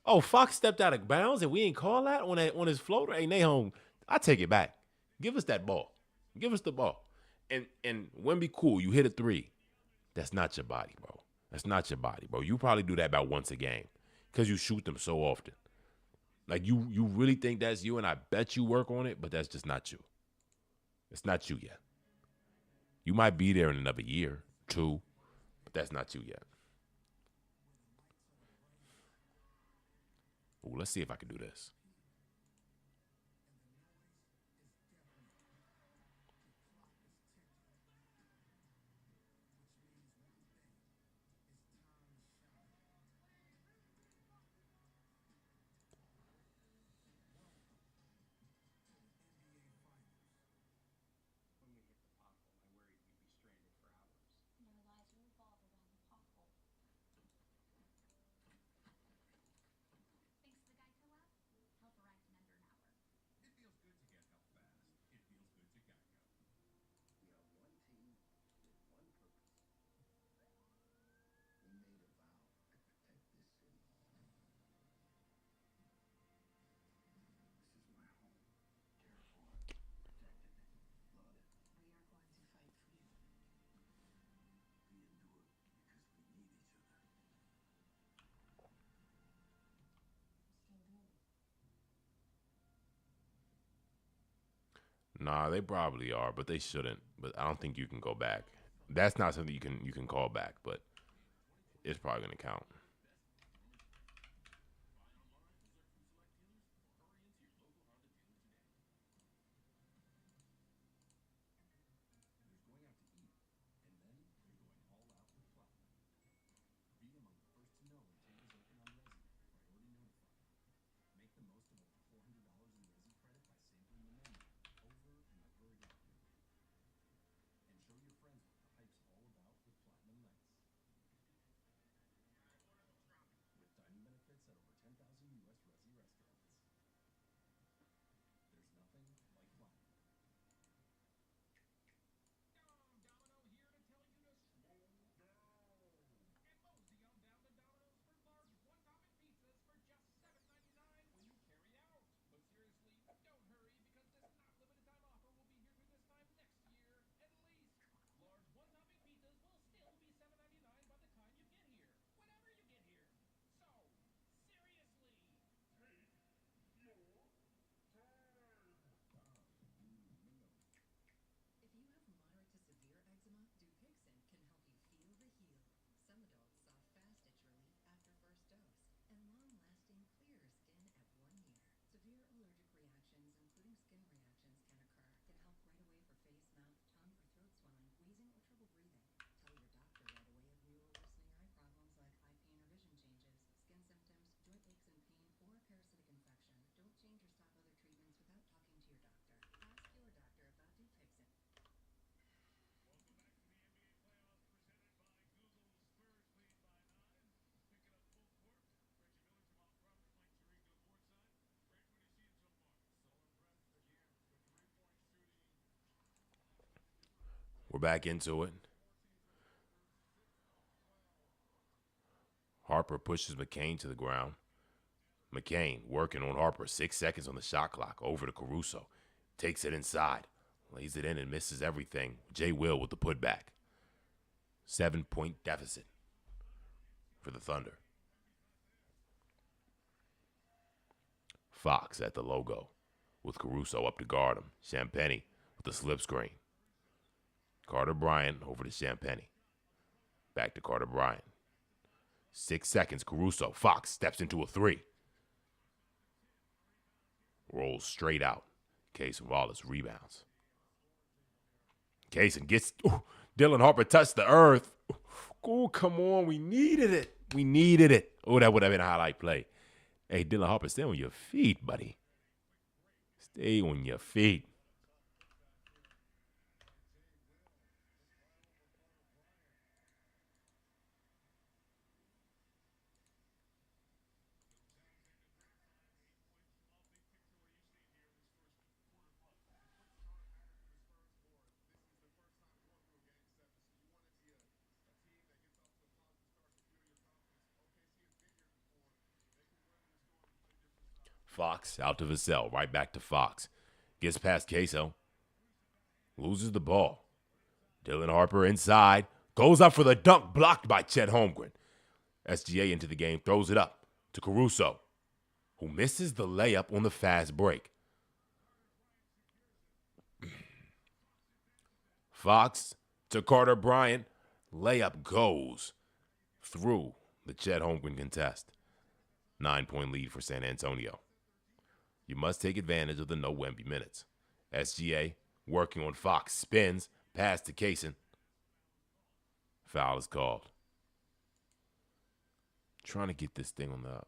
Oh, Fox stepped out of bounds, and we ain't call that on his floater. Hey, Nahom, I take it back. Give us that ball. Give us the ball. And Wemby, cool. You hit a 3. That's not your body, bro. That's not your body, bro. You probably do that about once a game because you shoot them so often. Like, you really think that's you, and I bet you work on it, but that's just not you. It's not you yet. You might be there in another year, 2, but that's not you yet. Ooh, let's see if I can do this. Nah, they probably are, but they shouldn't. But I don't think you can go back. That's not something you can call back, but it's probably gonna count. There's going out to eat, and then they're going all out with Platinum. Be among the first to know when tables open on Resi. Priority notified. Make the most of up to $400 in Resi credit by sampling the menu over and over again. And show your friends what the hype's all about with Platinum Nights. With dining benefits at over 10,000 U.S. Resi restaurants. There's nothing like Platinum. Domino here to tell you to slow down and mosey on down to Domino's for large one-topping pizzas for just $7.99 when you carry out. But seriously, don't hurry because this not limited time offer will be here through this time next year at least. Large one-topping pizzas will still be $7.99 by the time you get here, whenever you get here. So, seriously. If you have moderate to severe eczema, Dupixent can help you feel the heal. Some adults saw fast itch relief after first dose, and long-lasting clear skin at 1 year. Severe allergic reactions, including skin reactions, can occur. Can help right away for face, mouth, tongue, or throat swelling, wheezing, or trouble breathing. Tell your doctor right away of new or worsening eye problems like eye pain or vision changes, skin symptoms, joint aches and pain, or a parasitic infection. Don't change or stop other treatments without talking to your doctor. Ask your doctor about Dupixent. We're back into it. Harper pushes McCain to the ground. McCain working on Harper. 6 seconds on the shot clock. Over to Caruso. Takes it inside. Lays it in and misses everything. Jay Will with the putback. 7-point deficit for the Thunder. Fox at the logo with Caruso up to guard him. Champagnie with the slip screen. Carter Bryant over to Champagnie. Back to Carter Bryant. 6 seconds. Caruso. Fox steps into a three. Rolls straight out. Case Wallace rebounds. Case gets. Dylan Harper touched the earth. Oh, come on. We needed it. We needed it. Oh, that would have been a highlight play. Hey, Dylan Harper, stay on your feet, buddy. Stay on your feet. Fox out to Vassell. Right back to Fox. Gets past Queso. Loses the ball. Dylan Harper inside. Goes up for the dunk. Blocked by Chet Holmgren. SGA into the game. Throws it up to Caruso, who misses the layup on the fast break. Fox to Carter Bryant. Layup goes through the Chet Holmgren contest. 9-point lead for San Antonio. You must take advantage of the no Wemby minutes. SGA working on Fox. Spins. Pass to Kaysen. Foul is called. Trying to get this thing on the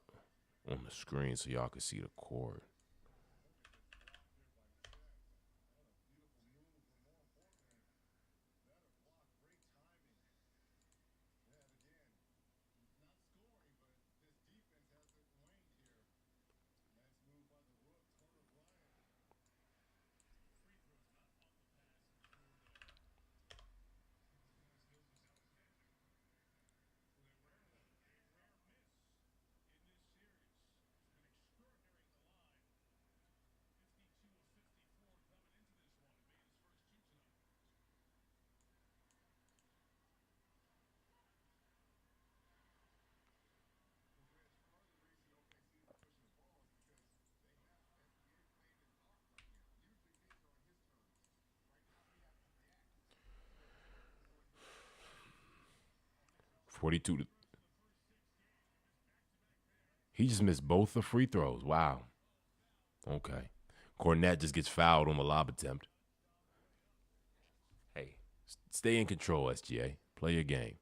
screen so y'all can see the court. 42 to. He just missed both the free throws. Wow. Okay. Cornette just gets fouled on the lob attempt. Hey, stay in control, SGA. Play your game.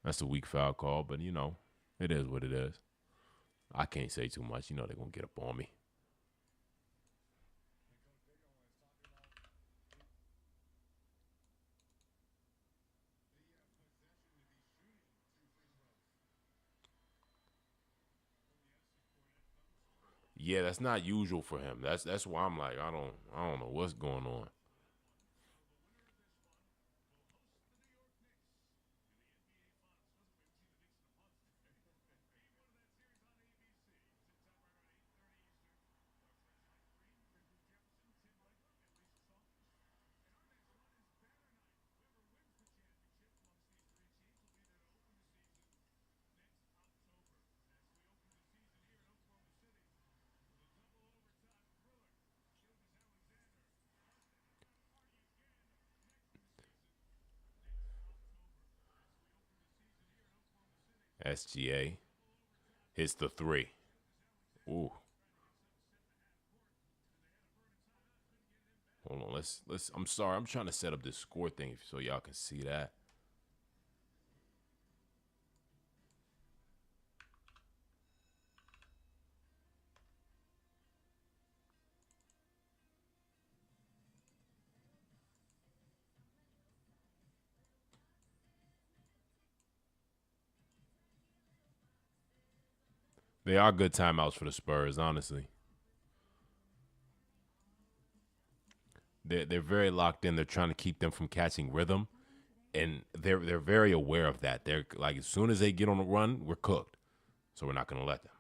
That's a weak foul call, but you know, it is what it is. I can't say too much. You know they're going to get up on me. Yeah, that's not usual for him. That's why I'm like, I don't know what's going on. SGA hits the three. Ooh. Hold on. Let's I'm sorry. I'm trying to set up this score thing so y'all can see that. They are good timeouts for the Spurs, honestly. They're very locked in. They're trying to keep them from catching rhythm, and they're very aware of that. They're like, as soon as they get on a run, we're cooked, so we're not going to let them.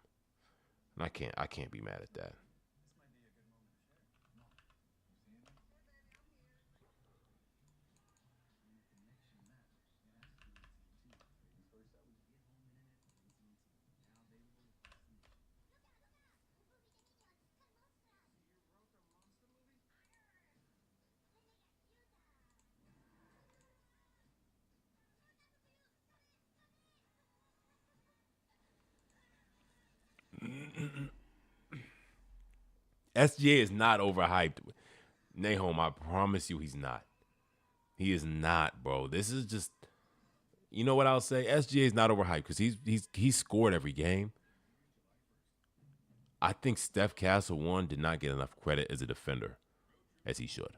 And I can't be mad at that. SGA is not overhyped. Nahom, I promise you he's not. He is not, bro. This is just, you know what I'll say? SGA is not overhyped because he's scored every game. I think Steph Castle, one, did not get enough credit as a defender as he should.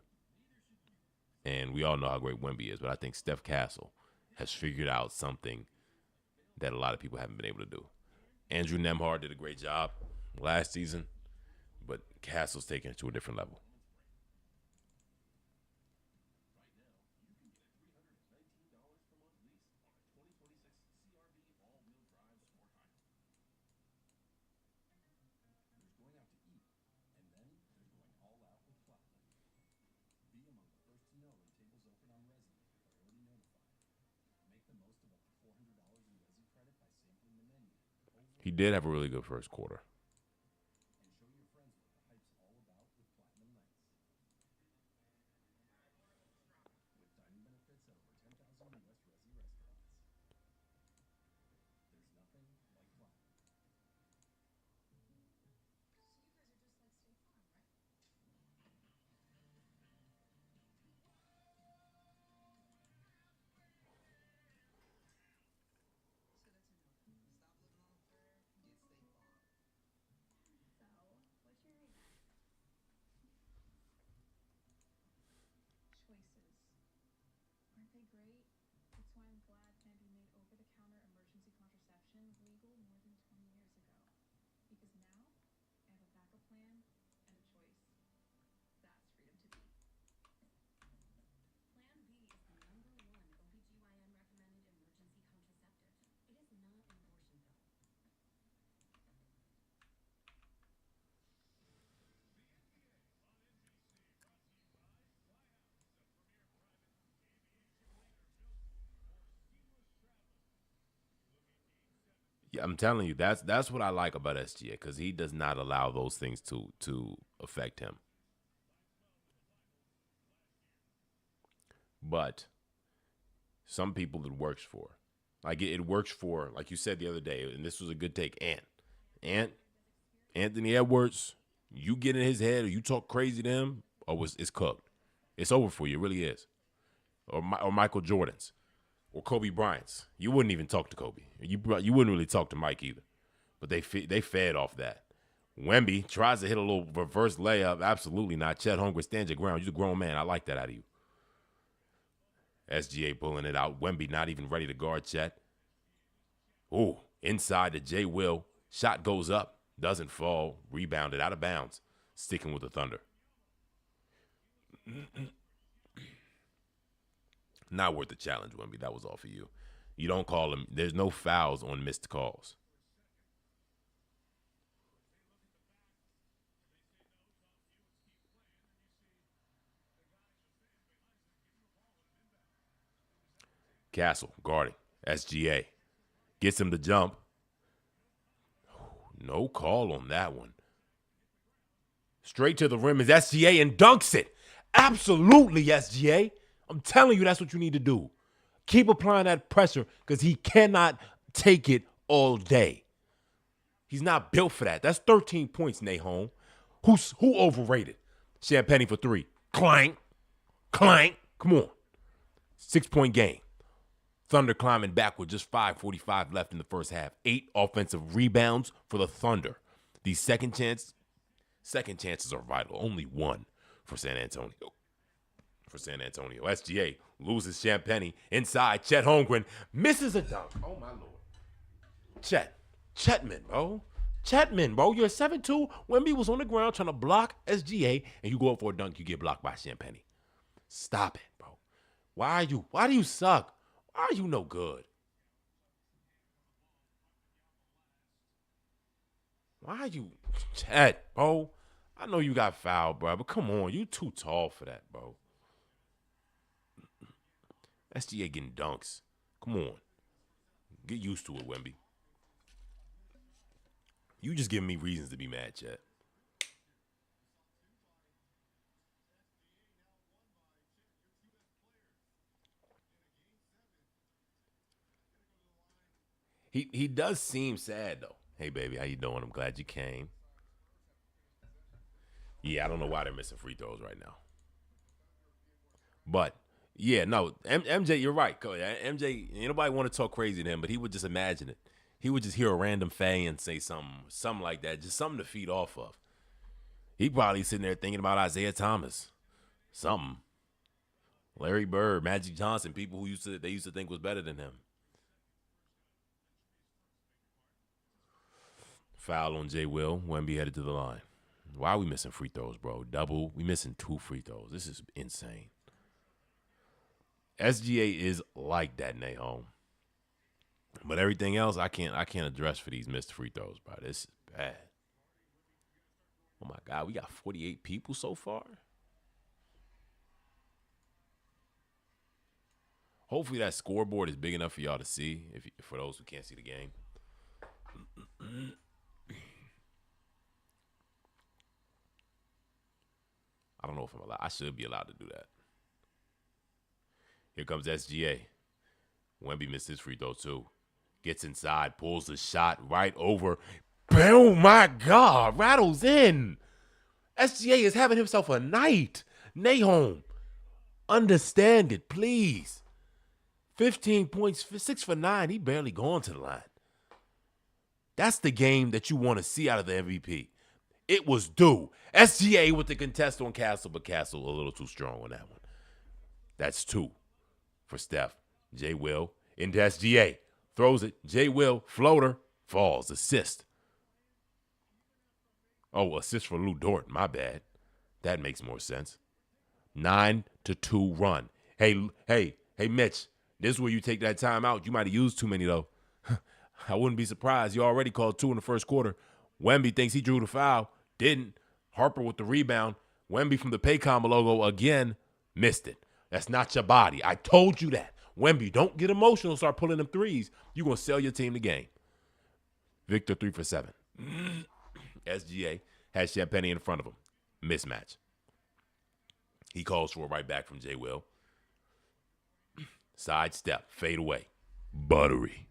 And we all know how great Wemby is, but I think Steph Castle has figured out something that a lot of people haven't been able to do. Andrew Nemhard did a great job last season, but Castle's taking it to a different level. There's going out to eat, and then there's going all out with Platinum. Be among the first to know when tables open on Resi, priority notified. Make the most of up to $400 in Resi credit by sampling the menu. He did have a really good first quarter. And show your friends what the hype's all about with Platinum Nights. With dining benefits at over 10,000 U.S. Resi restaurants. There's nothing like Platinum. Choices. Aren't they great? That's why I'm glad Plan B made over-the-counter emergency contraception legal more than 20 years ago. Because now, I have a backup plan and a choice. That's freedom to be. Plan B is the #1 OBGYN recommended emergency contraceptive. It is not an abortion pill. Yeah, I'm telling you, that's what I like about SGA because he does not allow those things to affect him. But some people it works for. Like it works for, like you said the other day, and this was a good take, Anthony Edwards, you get in his head or you talk crazy to him, or it's cooked. It's over for you. It really is. Or Michael Jordan's. Or Kobe Bryant's. You wouldn't even talk to Kobe. You wouldn't really talk to Mike either. But they fed off that. Wemby tries to hit a little reverse layup. Absolutely not. Chet Holmgren, stand your ground. You're a grown man. I like that out of you. SGA pulling it out. Wemby not even ready to guard Chet. Ooh, inside to Jay Will. Shot goes up. Doesn't fall. Rebounded out of bounds. Sticking with the Thunder. Not worth the challenge, Wemby. That was all for you. You don't call him. There's no fouls on missed calls. Castle guarding. SGA. Gets him to jump. No call on that one. Straight to the rim is SGA and dunks it. Absolutely, SGA. I'm telling you, that's what you need to do. Keep applying that pressure because he cannot take it all day. He's not built for that. That's 13 points, Nahom. Who overrated? Champagne for 3. Clank. Clank. Come on. 6-point game. Thunder climbing back with just 5:45 left in the first half. 8 offensive rebounds for the Thunder. These second chances are vital. Only 1 for San Antonio. SGA loses Champagne inside. Chet Holmgren misses a dunk. Oh, my Lord. Chetman, bro. You're a 7'2". Wemby was on the ground trying to block SGA, and you go up for a dunk, you get blocked by Champagne. Stop it, bro. Why do you suck? Why are you no good? Why are you Chet, bro? I know you got fouled, bro, but come on. You too tall for that, bro. SGA getting dunks. Come on. Get used to it, Wemby. You just giving me reasons to be mad, Chet. He does seem sad, though. Hey, baby, how you doing? I'm glad you came. Yeah, I don't know why they're missing free throws right now. But, yeah, no, MJ, you're right. MJ, ain't nobody want to talk crazy to him, but he would just imagine it. He would just hear a random fan say something like that, just something to feed off of. He probably sitting there thinking about Isaiah Thomas, something. Larry Bird, Magic Johnson, people who they used to think was better than him. Foul on Jay Will. Wemby headed to the line. Why are we missing free throws, bro? Double. We missing 2 free throws. This is insane. SGA is like that, Nahom. But everything else, I can't address for these missed free throws, bro. This is bad. Oh my God, we got 48 people so far. Hopefully that scoreboard is big enough for y'all to see. For those who can't see the game. I don't know if I'm allowed. I should be allowed to do that. Here comes SGA. Wemby missed his free throw too. Gets inside, pulls the shot right over. Oh my God, rattles in. SGA is having himself a night. Nahom, understand it, please. 15 points, 6 for 9. He barely gone to the line. That's the game that you want to see out of the MVP. It was due. SGA with the contest on Castle, but Castle a little too strong on that one. That's 2 for Steph. Jay Will into SGA. Throws it. Jay Will, floater, falls. Assist. Oh, assist for Lou Dort. My bad. That makes more sense. 9-2 run. Hey, Mitch. This is where you take that time out. You might have used too many, though. I wouldn't be surprised. You already called 2 in the first quarter. Wemby thinks he drew the foul. Didn't. Harper with the rebound. Wemby from the Paycom logo again. Missed it. That's not your body. I told you that. Wemby, don't get emotional. Start pulling them threes. You're going to sell your team the game. Victor 3 for 7. SGA has Champagne in front of him. Mismatch. He calls for it right back from Jay Will. Sidestep, fade away. Buttery.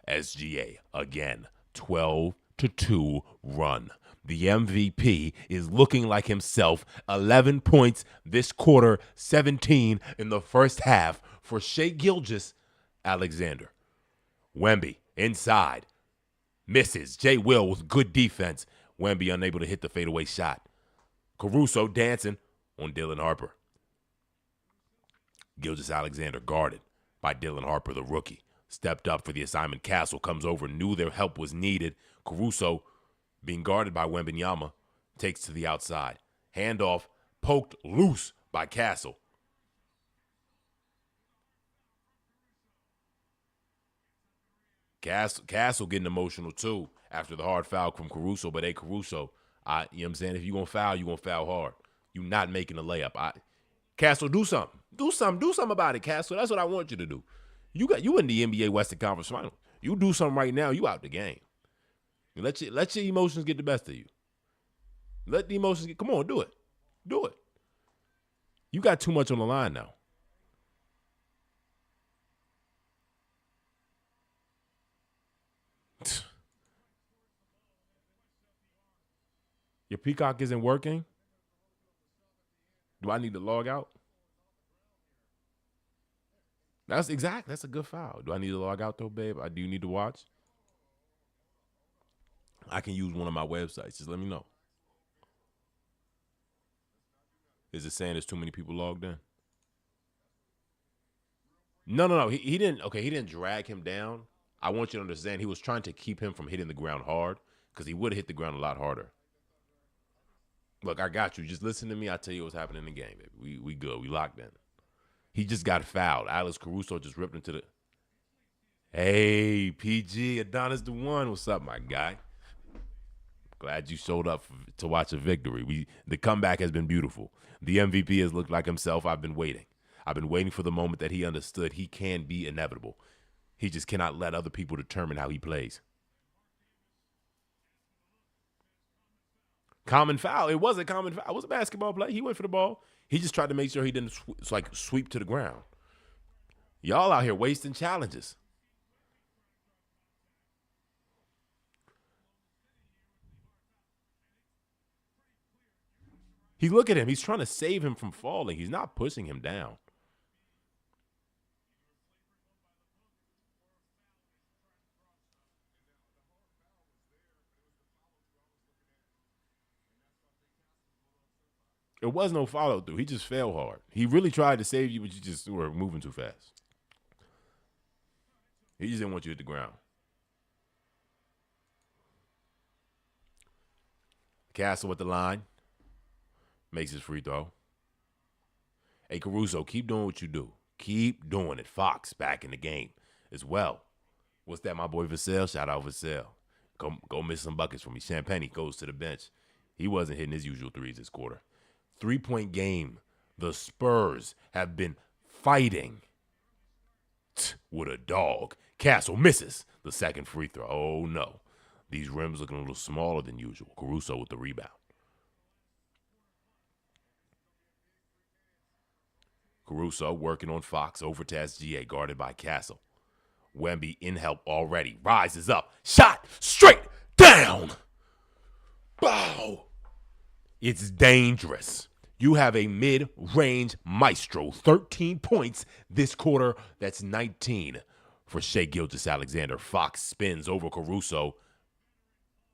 SGA again, 12-2 run. The MVP is looking like himself. 11 points this quarter, 17 in the first half for Shai Gilgeous-Alexander. Wemby inside. Misses. Jay Will with good defense. Wemby unable to hit the fadeaway shot. Caruso dancing on Dylan Harper. Gilgeous-Alexander guarded by Dylan Harper, the rookie. Stepped up for the assignment. Castle comes over, knew their help was needed. Caruso, being guarded by Wembanyama, takes to the outside. Handoff poked loose by Castle. Castle getting emotional too after the hard foul from Caruso. But hey, Caruso, you know what I'm saying? If you're going to foul hard. You're not making a layup. Castle, do something. Do something about it, Castle. That's what I want you to do. You in the NBA Western Conference Final. You do something right now, you out the game. Let your emotions get the best of you. Let the emotions come on, do it. Do it. You got too much on the line now. Your Peacock isn't working? Do I need to log out? That's a good foul. Do I need to log out though, babe? Do you need to watch? I can use one of my websites. Just let me know. Is it saying there's too many people logged in? No. He didn't. Okay, he didn't drag him down. I want you to understand he was trying to keep him from hitting the ground hard because he would have hit the ground a lot harder. Look, I got you. Just listen to me. I'll tell you what's happening in the game, baby. We good. We locked in. He just got fouled. Alex Caruso just ripped into the. Hey, PG, Adonis the One. What's up, my guy? Glad you showed up to watch a victory. The comeback has been beautiful. The MVP has looked like himself. I've been waiting. I've been waiting for the moment that he understood he can be inevitable. He just cannot let other people determine how he plays. Common foul. It was a common foul. It was a basketball play. He went for the ball. He just tried to make sure he didn't sweep to the ground. Y'all out here wasting challenges. Look at him. He's trying to save him from falling. He's not pushing him down. It was no follow through. He just fell hard. He really tried to save you, but you just were moving too fast. He just didn't want you at the ground. Castle with the line. Makes his free throw. Hey, Caruso, keep doing what you do. Keep doing it. Fox back in the game as well. What's that, my boy Vassell? Shout out Vassell. Go miss some buckets for me. Champagne goes to the bench. He wasn't hitting his usual threes this quarter. 3-point game. The Spurs have been fighting with a dog. Castle misses the second free throw. Oh, no. These rims looking a little smaller than usual. Caruso with the rebound. Caruso working on Fox over to SGA, guarded by Castle. Wemby in help already. Rises up. Shot straight down. Bow. It's dangerous. You have a mid-range maestro. 13 points this quarter. That's 19 for Shai Gilgeous-Alexander. Fox spins over Caruso.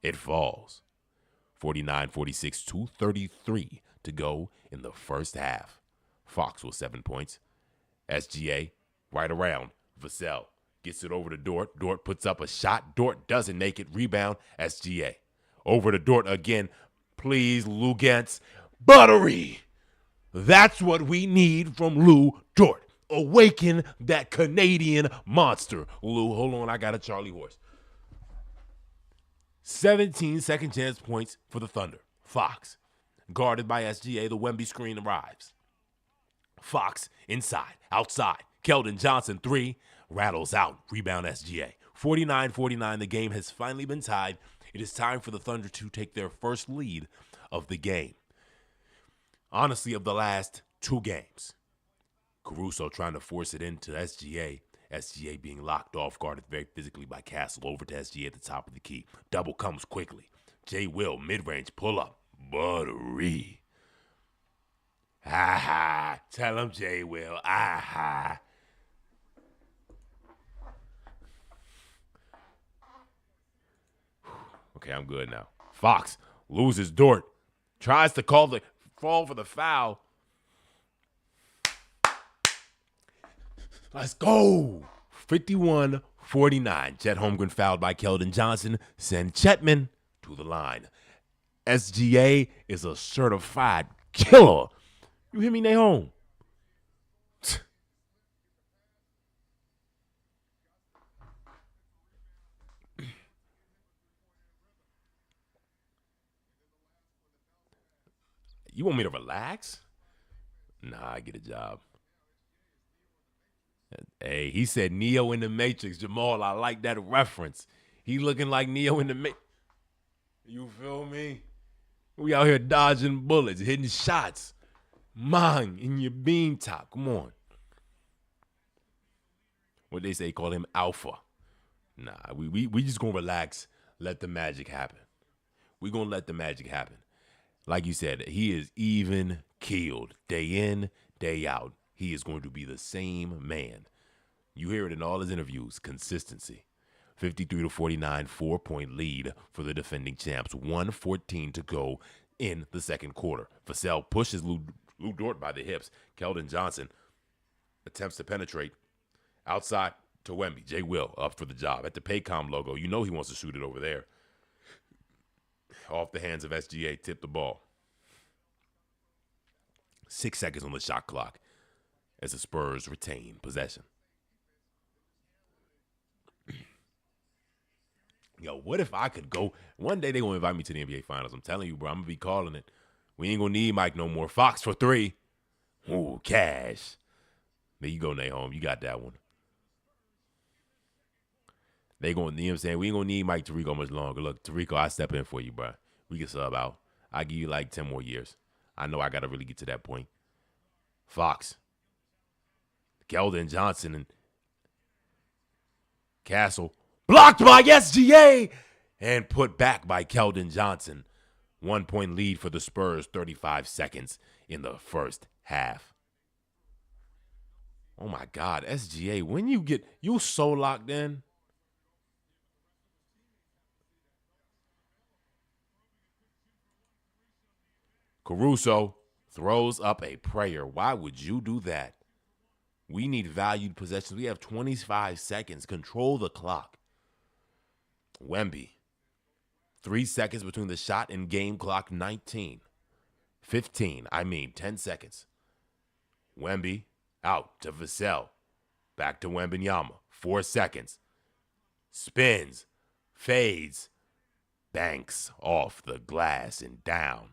It falls. 49-46, 2:33 to go in the first half. Fox with 7 points. SGA right around. Vassell gets it over to Dort. Dort puts up a shot. Dort doesn't make it. Rebound. SGA. Over to Dort again. Please, Luguentz. Buttery. That's what we need from Lou Dort. Awaken that Canadian monster. Lou, hold on. I got a Charlie horse. 17 second chance points for the Thunder. Fox. Guarded by SGA. The Wemby screen arrives. Fox inside, outside. Keldon Johnson, 3, rattles out. Rebound SGA. 49-49, the game has finally been tied. It is time for the Thunder to take their first lead of the game. Honestly, of the last 2 games. Caruso trying to force it into SGA. SGA being locked off, guarded very physically by Castle. Over to SGA at the top of the key. Double comes quickly. J. Will, mid-range, pull up. Buttery. Ha. Tell him, J. Will. Ha. Okay, I'm good now. Fox loses Dort. Tries to call the fall for the foul. Let's go. 51-49. Chet Holmgren fouled by Keldon Johnson. Send Chetman to the line. SGA is a certified killer. You hear me, Nahom? You want me to relax? Nah, I get a job. Hey, he said Neo in the Matrix. Jamal, I like that reference. He looking like Neo in the Matrix. You feel me? We out here dodging bullets, hitting shots. Mang in your bean top. Come on. What they say, call him Alpha. Nah, we just gonna relax, let the magic happen. We gonna let the magic happen. Like you said, he is even keeled. Day in, day out. He is going to be the same man. You hear it in all his interviews. Consistency. 53-49, 4-point lead for the defending champs. 1:14 to go in the second quarter. Vassell pushes Lou Dort by the hips. Keldon Johnson attempts to penetrate outside to Wemby. J. Will up for the job. At the Paycom logo, you know he wants to shoot it over there. Off the hands of SGA, tip the ball. 6 seconds on the shot clock as the Spurs retain possession. Yo, what if I could go? One day they gonna invite me to the NBA Finals. I'm telling you, bro, I'm gonna be calling it. We ain't gonna need Mike no more. Fox for 3. Ooh, cash. There you go, Nahom. You got that one. They going, you know what I'm saying? We ain't gonna need Mike Tirico much longer. Look, Tirico, I step in for you, bro. We can sub out. I give you like 10 more years. I know I gotta really get to that point. Fox, Keldon Johnson, and Castle blocked by SGA and put back by Keldon Johnson. 1-point lead for the Spurs. 35 seconds in the first half. Oh my God, SGA, when you so locked in. Caruso throws up a prayer. Why would you do that? We need valued possessions. We have 25 seconds. Control the clock. Wemby. 3 seconds between the shot and game clock. 19. 15. 10 seconds. Wemby out to Vassell. Back to Wembanyama. 4 seconds. Spins. Fades. Banks off the glass and down.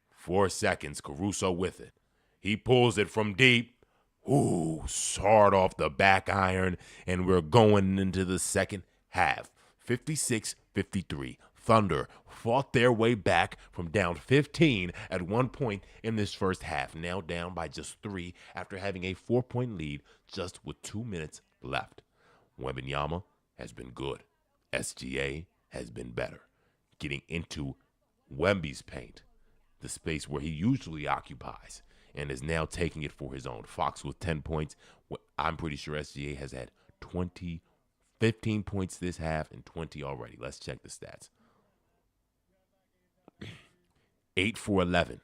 4 seconds. Caruso with it. He pulls it from deep. Ooh, hard off the back iron. And we're going into the second half. 56-53. Thunder fought their way back from down 15 at one point in this first half. Now down by just 3 after having a 4-point lead just with 2 minutes left. Wembanyama has been good. SGA has been better. Getting into Wemby's paint, the space where he usually occupies, and is now taking it for his own. Fox with 10 points. I'm pretty sure SGA has had 15 points this half and 20 already. Let's check the stats. 8 for 11.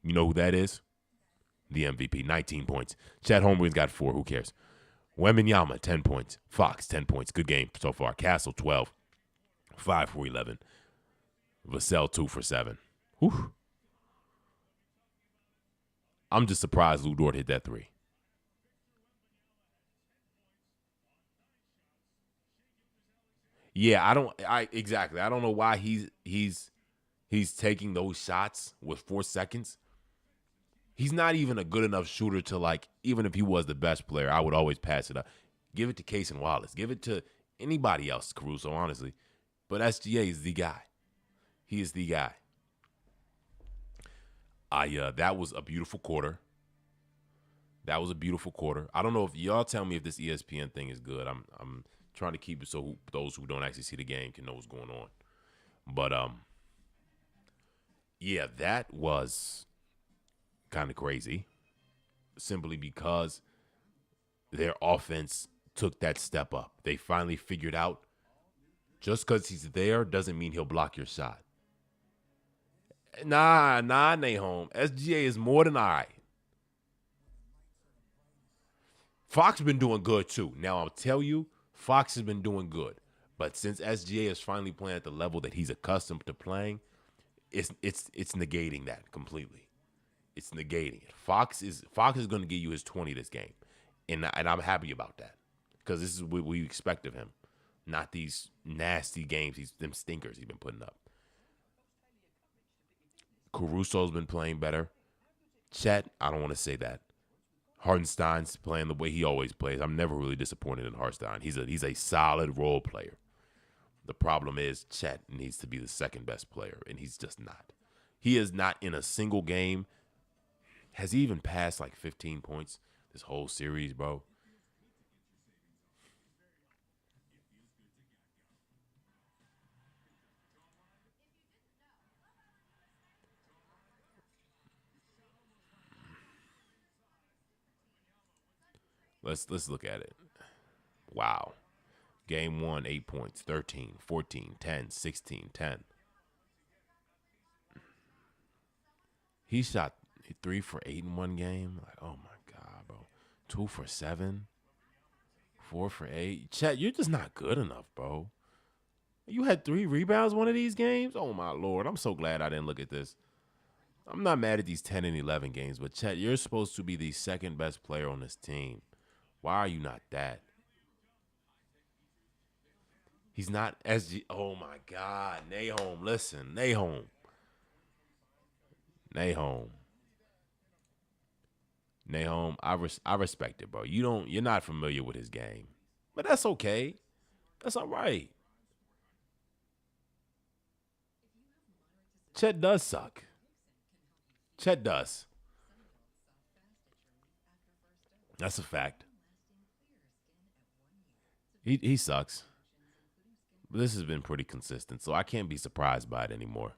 You know who that is? The MVP, 19 points. Chet Holmgren's got 4. Who cares? Wembanyama, 10 points. Fox, 10 points. Good game so far. Castle, 12. 5 for 11. Vassell, 2 for 7. Whew. I'm just surprised Lou Dort hit that 3. Yeah, I don't know why he's taking those shots with 4 seconds. He's not even a good enough shooter to, even if he was the best player, I would always pass it up. Give it to Case and Wallace. Give it to anybody else, Caruso, honestly. But SGA is the guy. He is the guy. That was a beautiful quarter. That was a beautiful quarter. I don't know if y'all tell me if this ESPN thing is good. I'm trying to keep it so those who don't actually see the game can know what's going on. But yeah, that was kind of crazy. Simply because their offense took that step up. They finally figured out just because he's there doesn't mean he'll block your shot. Nah, Nahom. SGA is more than all right. Fox been doing good too. Now I'll tell you, Fox has been doing good. But since SGA is finally playing at the level that he's accustomed to playing, it's negating that completely. It's negating it. Fox is going to give you his 20 this game, and I'm happy about that because this is what we expect of him, not these nasty games, them stinkers he's been putting up. Caruso's been playing better. Chet, I don't want to say that. Hartenstein's playing the way he always plays. I'm never really disappointed in Hartenstein. He's a solid role player. The problem is Chet needs to be the second best player, and he's just not. He is not in a single game. Has he even passed like 15 points this whole series, bro? Let's look at it. Wow. Game 1, 8 points, 13, 14, 10, 16, 10. He shot 3 for 8 in one game. Like, oh my God, bro. 2 for 7. 4 for 8. Chet, you're just not good enough, bro. You had 3 rebounds one of these games? Oh my Lord. I'm so glad I didn't look at this. I'm not mad at these 10 and 11 games, but Chet, you're supposed to be the second best player on this team. Why are you not that? He's not SG. Oh my God, Nahom, listen, Nahom. I respect it, bro. You're not familiar with his game, but that's okay. That's all right. Chet does suck. Chet does. That's a fact. He sucks. But this has been pretty consistent, so I can't be surprised by it anymore.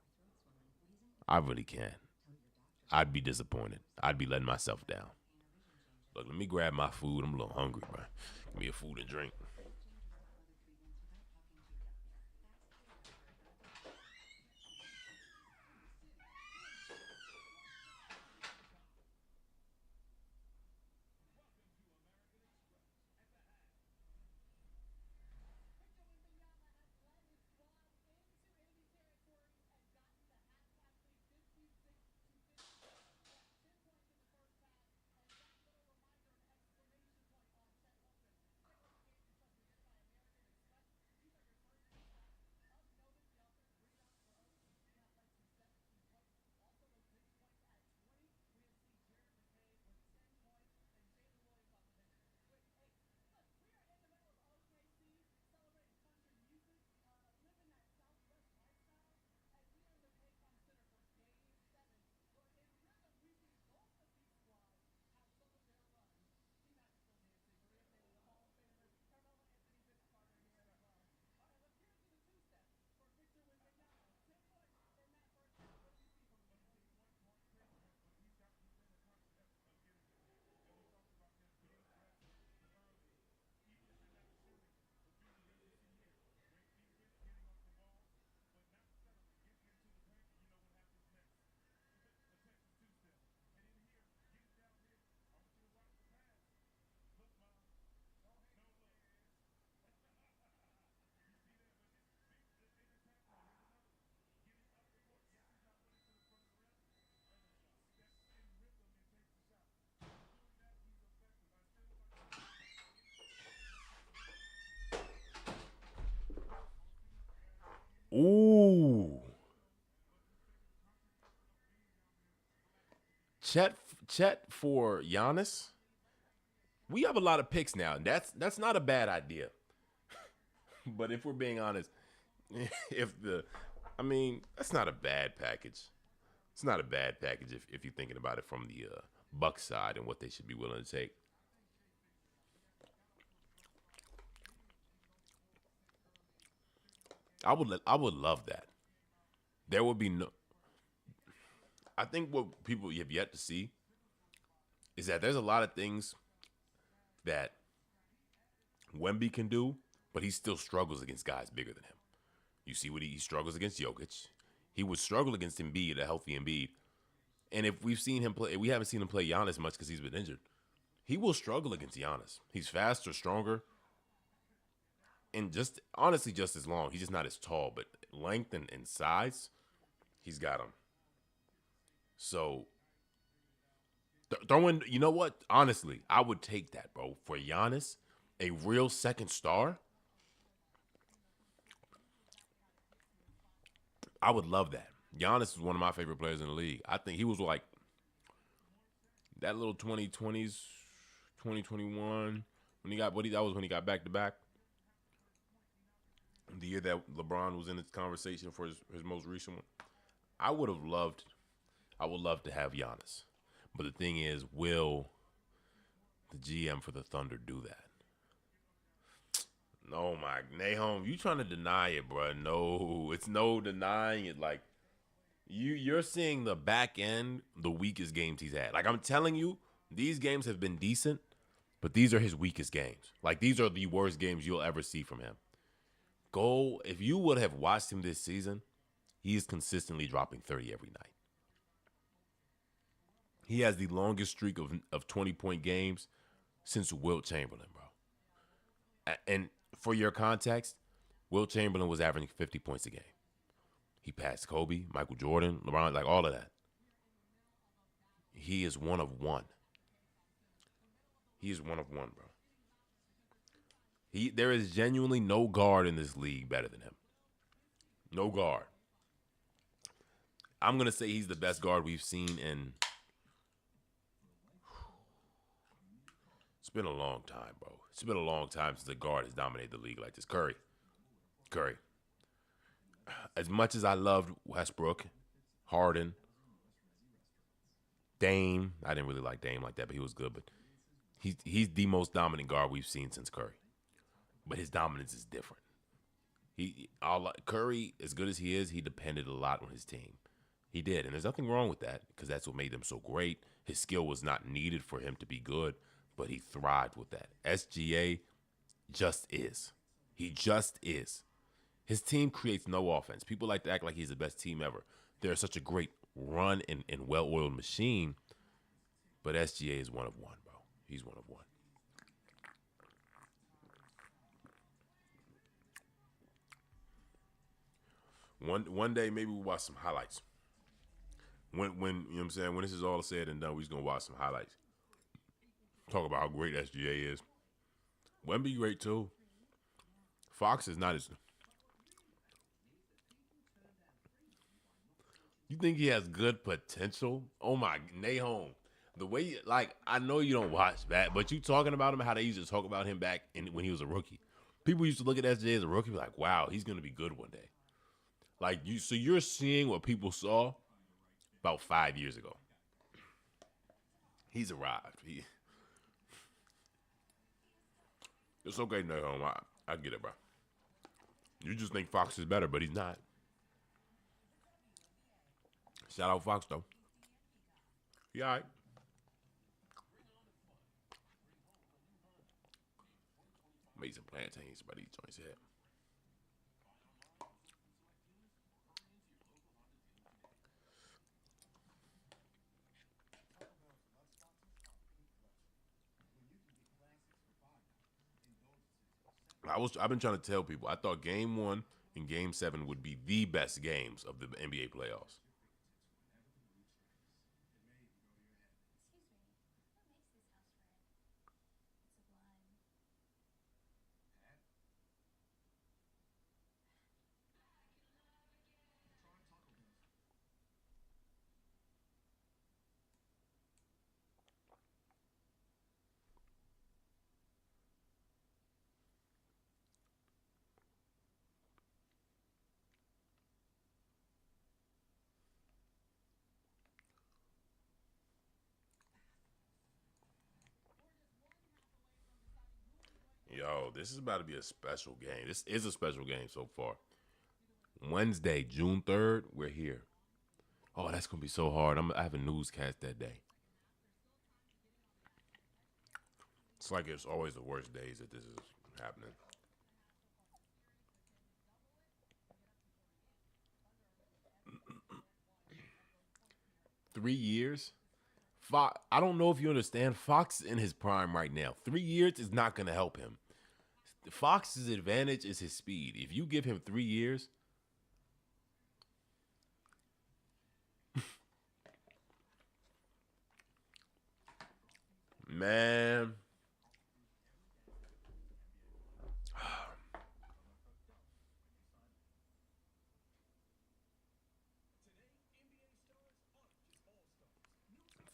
I really can't. I'd be disappointed. I'd be letting myself down. Look, let me grab my food. I'm a little hungry, bro. Give me a food and drink. Ooh. Chet for Giannis. We have a lot of picks now. That's not a bad idea. But if we're being honest, that's not a bad package. It's not a bad package if you're thinking about it from the Bucks side and what they should be willing to take. I would love that. There would be no. I think what people have yet to see is that there's a lot of things that Wemby can do, but he still struggles against guys bigger than him. You see what he struggles against Jokic. He would struggle against Embiid, a healthy Embiid. And if we've seen him play, we haven't seen him play Giannis much because he's been injured. He will struggle against Giannis. He's faster, stronger, and just honestly just as long. He's just not as tall, but length and size, he's got him. So throwing, you know what? Honestly, I would take that, bro. For Giannis, a real second star, I would love that. Giannis is one of my favorite players in the league. I think he was like that little 2020s, 2021 when he got that was when he got back to back. The year that LeBron was in this conversation for his most recent one. I would love to have Giannis. But the thing is, will the GM for the Thunder do that? No, my Nahom, you trying to deny it, bro? No, it's no denying it. Like you're seeing the back end, the weakest games he's had. Like I'm telling you, these games have been decent, but these are his weakest games. Like these are the worst games you'll ever see from him. If you would have watched him this season, he is consistently dropping 30 every night. He has the longest streak of 20-point games since Wilt Chamberlain, bro. And for your context, Wilt Chamberlain was averaging 50 points a game. He passed Kobe, Michael Jordan, LeBron, like all of that. He is one of one. He is one of one, bro. There is genuinely no guard in this league better than him. No guard. I'm going to say he's the best guard we've seen in. It's been a long time, bro. It's been a long time since a guard has dominated the league like this. Curry. As much as I loved Westbrook, Harden, Dame, I didn't really like Dame like that, but he was good. But he's the most dominant guard we've seen since Curry. But his dominance is different. Curry, as good as he is, he depended a lot on his team. He did, and there's nothing wrong with that because that's what made them so great. His skill was not needed for him to be good, but he thrived with that. SGA just is. He just is. His team creates no offense. People like to act like he's the best team ever. They're such a great run and well-oiled machine, but SGA is one of one, bro. He's one of one. One day maybe we'll watch some highlights. When you know what I'm saying, when this is all said and done, we're just gonna watch some highlights. Talk about how great SGA is. Wemby great too. Fox is not as. You think he has good potential? Oh my, Nahom. The way I know you don't watch that, but you talking about him how they used to talk about him back when he was a rookie. People used to look at SGA as a rookie, like, wow, he's gonna be good one day. So you're seeing what people saw about 5 years ago. He's arrived. It's okay, Nahom. I get it, bro. You just think Fox is better, but he's not. Shout out Fox, though. He all right. Made some plantains, but these joints here. I've been trying to tell people. I thought Game 1 and Game 7 would be the best games of the NBA playoffs. Yo, this is about to be a special game. This is a special game so far. Wednesday, June 3rd, we're here. Oh, that's going to be so hard. I have a newscast that day. It's like it's always the worst days that this is happening. Three years? Fox, I don't know if you understand. Fox is in his prime right now. 3 years is not going to help him. Fox's advantage is his speed. If you give him 3 years, man.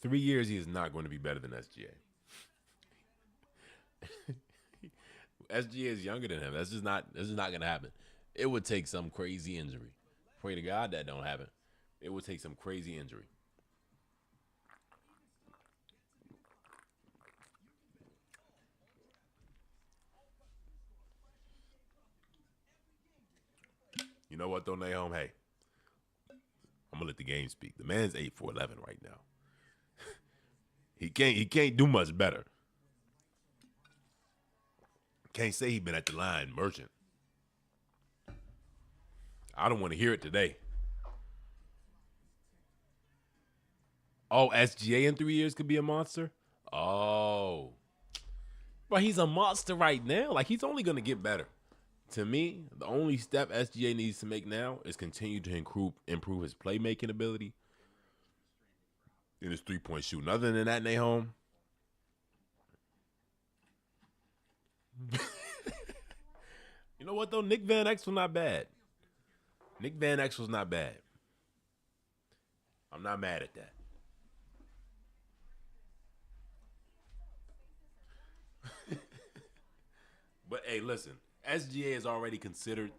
Three years, he is not going to be better than SGA. SGA is younger than him. That's just not. This is not going to happen. It would take some crazy injury. Pray to God that don't happen. It would take some crazy injury. You know what though, Nahom? Hey, I'm gonna let the game speak. The man's 8 for 11 right now. He can't do much better. Can't say he been at the line merchant. I don't want to hear it today. Oh, SGA in 3 years could be a monster? Oh. But he's a monster right now. Like, he's only going to get better. To me, the only step SGA needs to make now is continue to improve his playmaking ability and his three-point shooting. Other than that, Nahom, you know what, though? Nick Van Exel was not bad. Nick Van Exel was not bad. I'm not mad at that. But, hey, listen. SGA is already considered.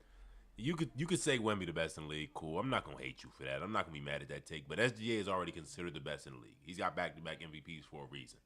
You could say Wemby the best in the league. Cool. I'm not going to hate you for that. I'm not going to be mad at that take. But SGA is already considered the best in the league. He's got back-to-back MVPs for a reason.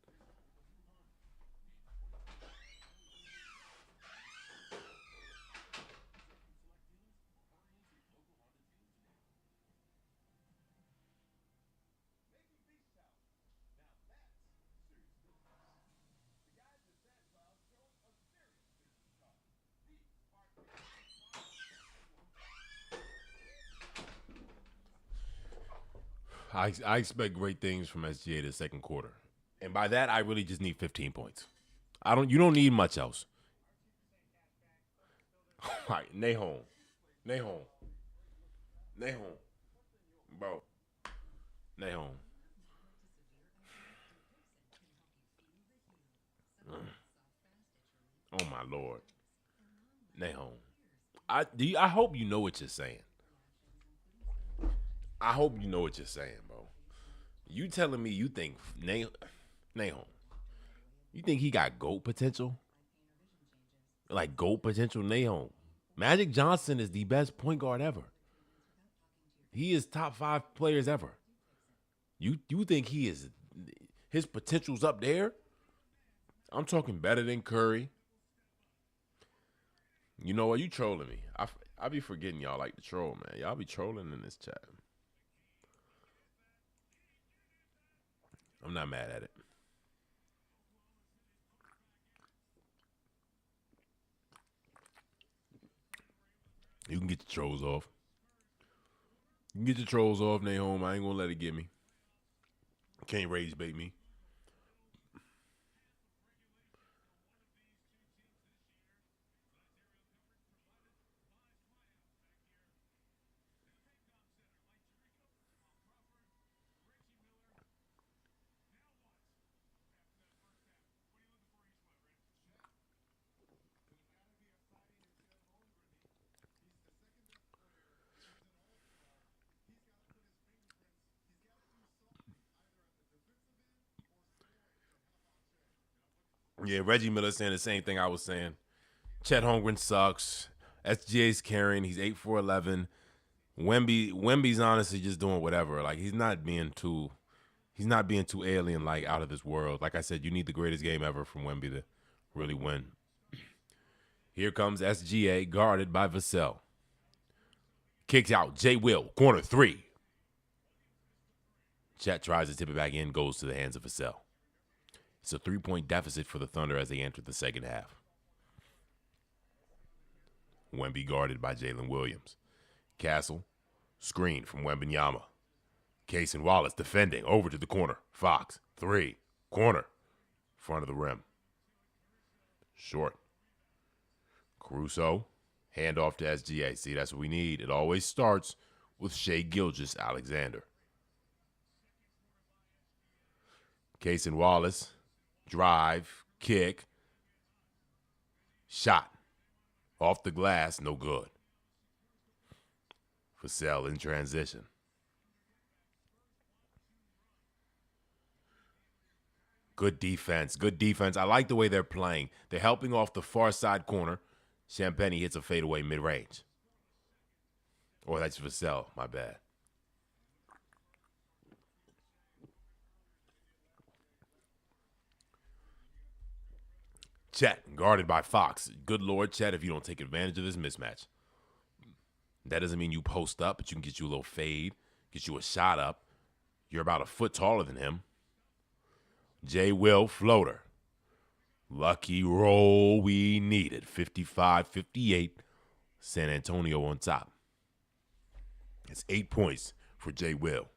I expect great things from SGA the second quarter. And by that, I really just need 15 points. You don't need much else. All right, Nahom. Bro. Nahom. Oh my Lord. Nahom. I hope you know what you're saying. I hope you know what you're saying, bro. You telling me you think Nahom, you think he got GOAT potential? Like GOAT potential, Nahom. Magic Johnson is the best point guard ever. He is top 5 players ever. You think his potential's up there? I'm talking better than Curry. You know what? You trolling me. I be forgetting y'all like to troll, man. Y'all be trolling in this chat. I'm not mad at it. You can get the trolls off. You can get the trolls off, Nahom. I ain't gonna let it get me. Can't rage bait me. Yeah, Reggie Miller saying the same thing I was saying. Chet Holmgren sucks. SGA's carrying. He's 8 for 11. Wemby's honestly just doing whatever. Like he's not being too alien like out of this world. Like I said, you need the greatest game ever from Wemby to really win. Here comes SGA, guarded by Vassell. Kicks out. Jay Will, corner 3. Chet tries to tip it back in, goes to the hands of Vassell. It's a 3-point deficit for the Thunder as they enter the second half. Wemby guarded by Jalen Williams. Castle, screen from Wembanyama. Case and Wallace defending, over to the corner. Fox, 3, corner, front of the rim. Short. Caruso, handoff to SGA. See, that's what we need. It always starts with Shai Gilgeous-Alexander. Case and Wallace, drive, kick, shot. Off the glass, no good. Vassell in transition. Good defense, good defense. I like the way they're playing. They're helping off the far side corner. Champagny hits a fadeaway mid-range. Or that's Vassell, my bad. Chet, guarded by Fox. Good Lord, Chet, if you don't take advantage of this mismatch. That doesn't mean you post up, but you can get you a little fade, get you a shot up. You're about a foot taller than him. Jay Will, floater. Lucky roll we needed. 55-58. San Antonio on top. It's 8 points for Jay Will.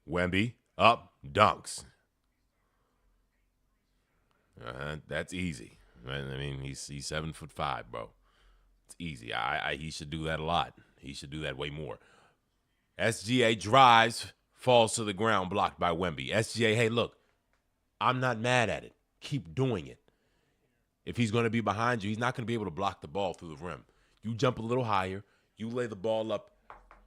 Wemby, up, dunks. That's easy. I mean, he's 7'5", bro. It's easy. He should do that a lot. He should do that way more. SGA drives, falls to the ground, blocked by Wemby. SGA, hey, look, I'm not mad at it. Keep doing it. If he's going to be behind you, he's not going to be able to block the ball through the rim. You jump a little higher. You lay the ball up,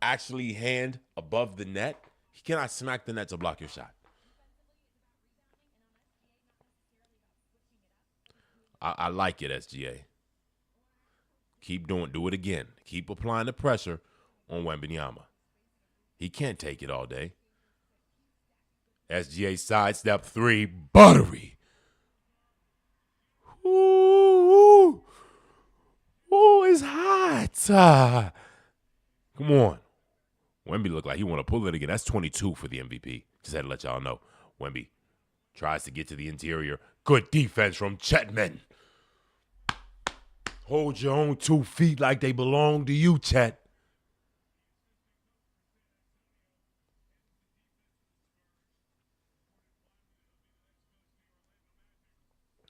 actually hand above the net. He cannot smack the net to block your shot. I like it, SGA. Keep do it again. Keep applying the pressure on Wembanyama. He can't take it all day. SGA sidestep 3, buttery. Ooh, it's hot. Come on. Wemby looked like he want to pull it again. That's 22 for the MVP. Just had to let y'all know. Wemby tries to get to the interior. Good defense from Chetman. Hold your own 2 feet like they belong to you, Chet.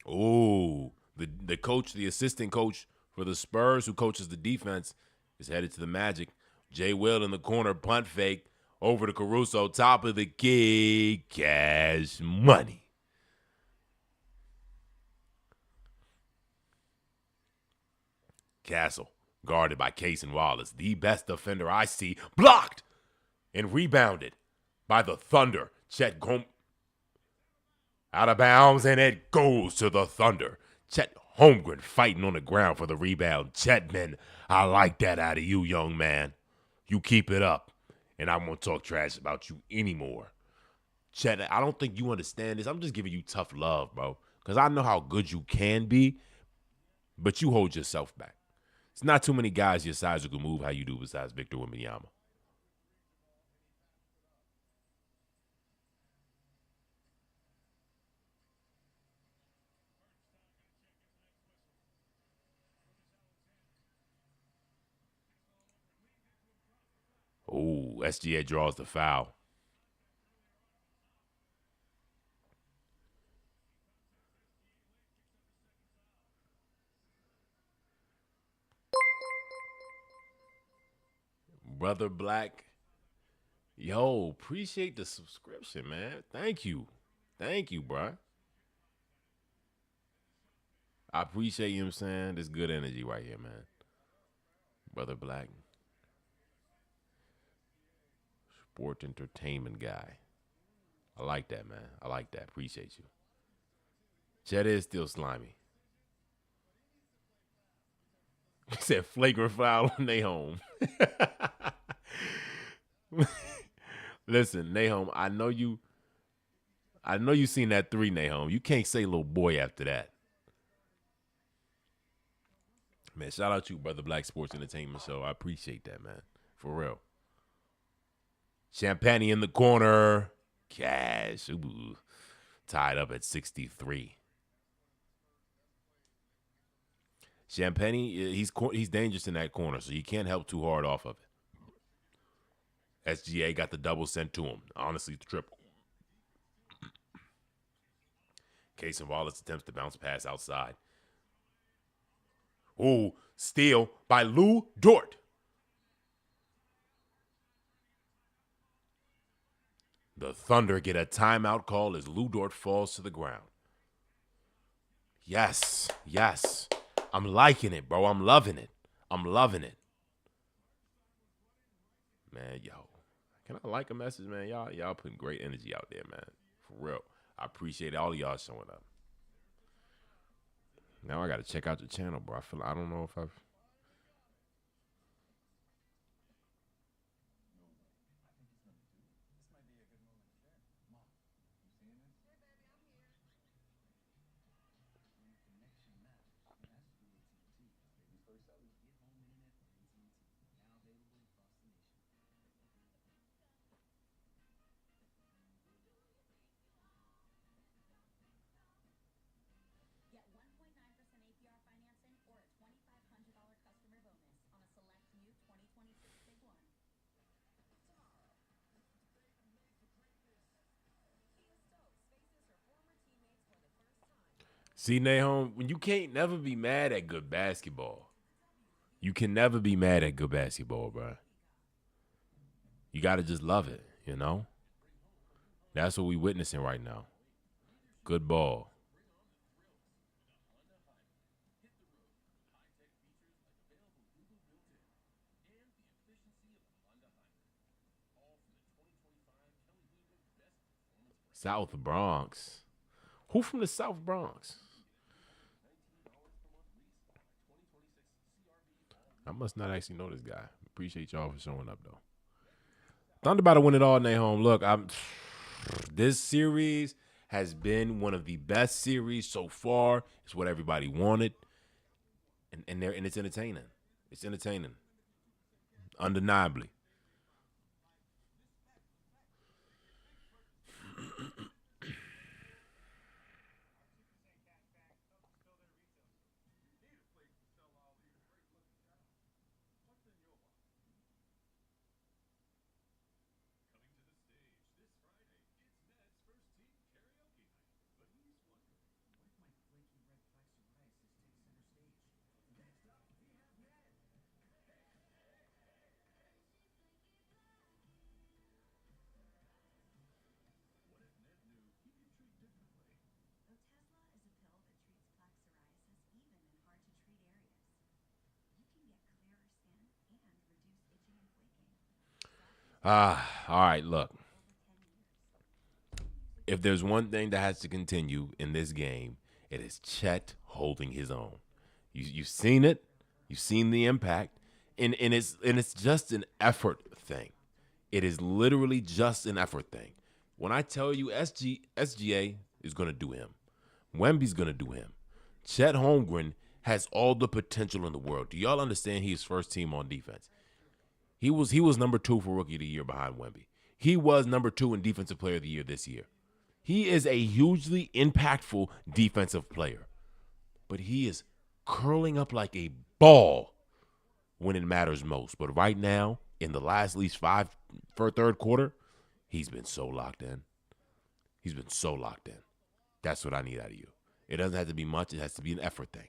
Oh, the coach, the assistant coach for the Spurs who coaches the defense is headed to the Magic. Jay Will in the corner, punt fake, over to Caruso, top of the key, cash money. Castle, guarded by Case and Wallace, the best defender I see, blocked and rebounded by the Thunder. Chet out of bounds, and it goes to the Thunder. Chet Holmgren fighting on the ground for the rebound. Chetman, I like that out of you, young man. You keep it up, and I won't talk trash about you anymore. Chet, I don't think you understand this. I'm just giving you tough love, bro, because I know how good you can be, but you hold yourself back. It's not too many guys your size who can move how you do besides Victor Wembanyama. Oh, SGA draws the foul. Brother Black, yo, appreciate the subscription, man. Thank you, bro. I appreciate you. Know what I'm saying, this good energy right here, man. Brother Black, sport entertainment guy. I like that, man. I like that. Appreciate you. Chet is still slimy. He said flagrant foul on Nahum. Listen, Nahum, I know you I know you seen that 3, Nahom. You can't say little boy after that. Man, shout out to you, Brother Black Sports Entertainment Show. I appreciate that, man. For real. Champagne in the corner. Cash. Ooh. Tied up at 63. Champagne, he's dangerous in that corner, so you can't help too hard off of it. SGA got the double sent to him. Honestly, the triple. Case and Wallace attempts to bounce pass outside. Ooh, steal by Lou Dort. The Thunder get a timeout call as Lou Dort falls to the ground. Yes, yes. I'm liking it, bro. I'm loving it. I'm loving it. Man, yo. Can I like a message, man? Y'all putting great energy out there, man. For real. I appreciate all of y'all showing up. Now I gotta check out the channel, bro. I don't know if I've. Get 1.9% APR financing or a $2,500 customer bonus on a select new 2026 Big One. Kia Stokes faces her former teammates for the first time. See, Nahom, when you can't never be mad at good basketball. You can never be mad at good basketball, bro. You gotta just love it, you know? That's what we witnessing right now. Good ball. South Bronx. Who from the South Bronx? I must not actually know this guy. Appreciate y'all for showing up, though. Thunder about to win it all, Nahom. Look, this series has been one of the best series so far. It's what everybody wanted. And it's entertaining. It's entertaining. Undeniably. Otezla is a pill that treats plaque psoriasis even in hard-to-treat areas. You can get clearer skin and reduce itching and flaking. All right, look. If there's one thing that has to continue in this game, it is Chet holding his own. You've seen it. You've seen the impact. And it's just an effort thing. It is literally just an effort thing. When I tell you SGA is going to do him. Wemby's going to do him. Chet Holmgren has all the potential in the world. Do y'all understand he is first team on defense? He was number 2 for Rookie of the Year behind Wemby. He was number 2 in Defensive Player of the Year this year. He is a hugely impactful defensive player. But he is curling up like a ball when it matters most. But right now, in the last at least 5 for third quarter, he's been so locked in. He's been so locked in. That's what I need out of you. It doesn't have to be much. It has to be an effort thing.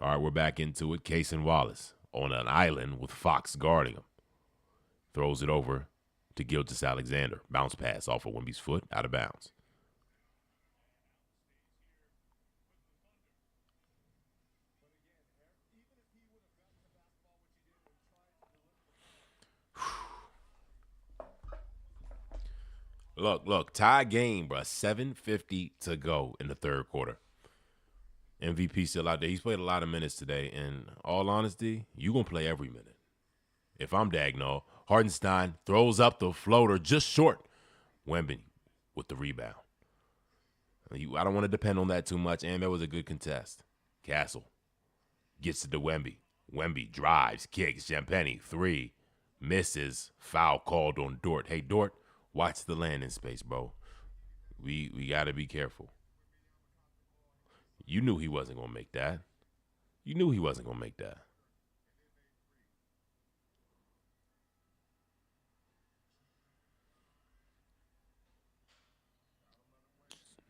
All right, we're back into it. Case and Wallace on an island with Fox guarding him. Throws it over to Gilgeous Alexander. Bounce pass off of Wemby's foot, out of bounds. Look, tie game, bro. 7:50 to go in the third quarter. MVP still out there. He's played a lot of minutes today. And all honesty, you going to play every minute. If I'm Dagnall, Hartenstein throws up the floater just short. Wemby with the rebound. I don't want to depend on that too much. And that was a good contest. Castle gets it to Wemby. Wemby drives, kicks. Champagny, 3. Misses. Foul called on Dort. Hey, Dort, watch the landing space, bro. We got to be careful. You knew he wasn't going to make that. You knew he wasn't going to make that.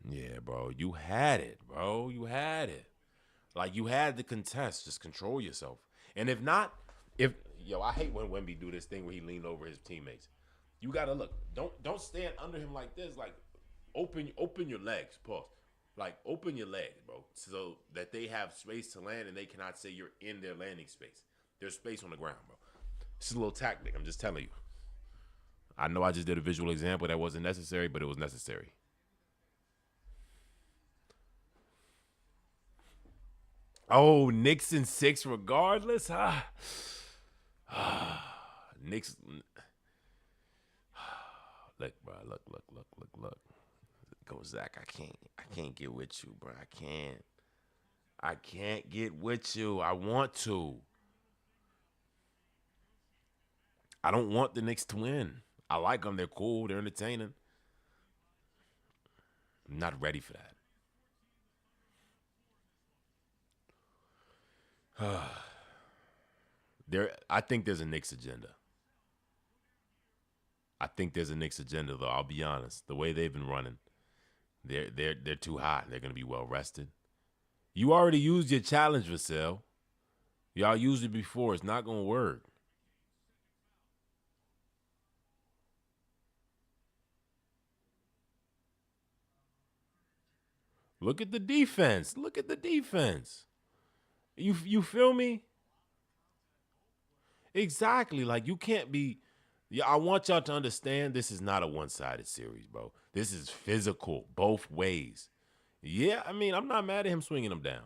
Yeah, bro. You had it, bro. You had it. Like, you had the contest. Just control yourself. And if not, I hate when Wemby do this thing where he leaned over his teammates. You gotta look. Don't stand under him like this. Like, open your legs. Pause. Like, open your legs, bro, so that they have space to land and they cannot say you're in their landing space. There's space on the ground, bro. It's a little tactic. I'm just telling you. I know I just did a visual example that wasn't necessary, but it was necessary. Oh, Knicks in 6 regardless? Knicks. Look, bro. Look. Go, Zach. I can't get with you, bro. I can't get with you. I want to. I don't want the Knicks to win. I like them. They're cool. They're entertaining. I'm not ready for that. I think there's a Knicks agenda. I think there's a Knicks agenda, though. I'll be honest. The way they've been running, they're too hot. They're gonna be well rested. You already used your challenge, Vassell. Y'all used it before. It's not gonna work. Look at the defense. Look at the defense. You feel me? Exactly. Like, you can't be. Yeah, I want y'all to understand this is not a one-sided series, bro. This is physical both ways. Yeah, I mean, I'm not mad at him swinging them down.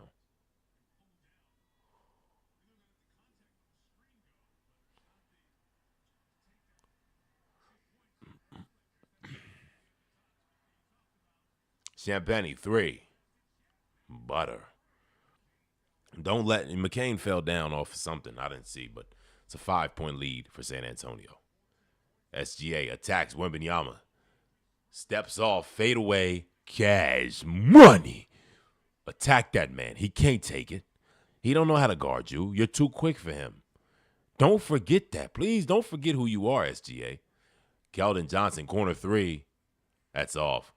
Champagny, 3. Butter. Don't let McCain fell down off of something I didn't see, but it's a 5-point lead for San Antonio. SGA attacks Wembanyama. Steps off, fade away, cash money. Attack that man. He can't take it. He don't know how to guard you. You're too quick for him. Don't forget that. Please don't forget who you are, SGA. Keldon Johnson, corner 3. That's off.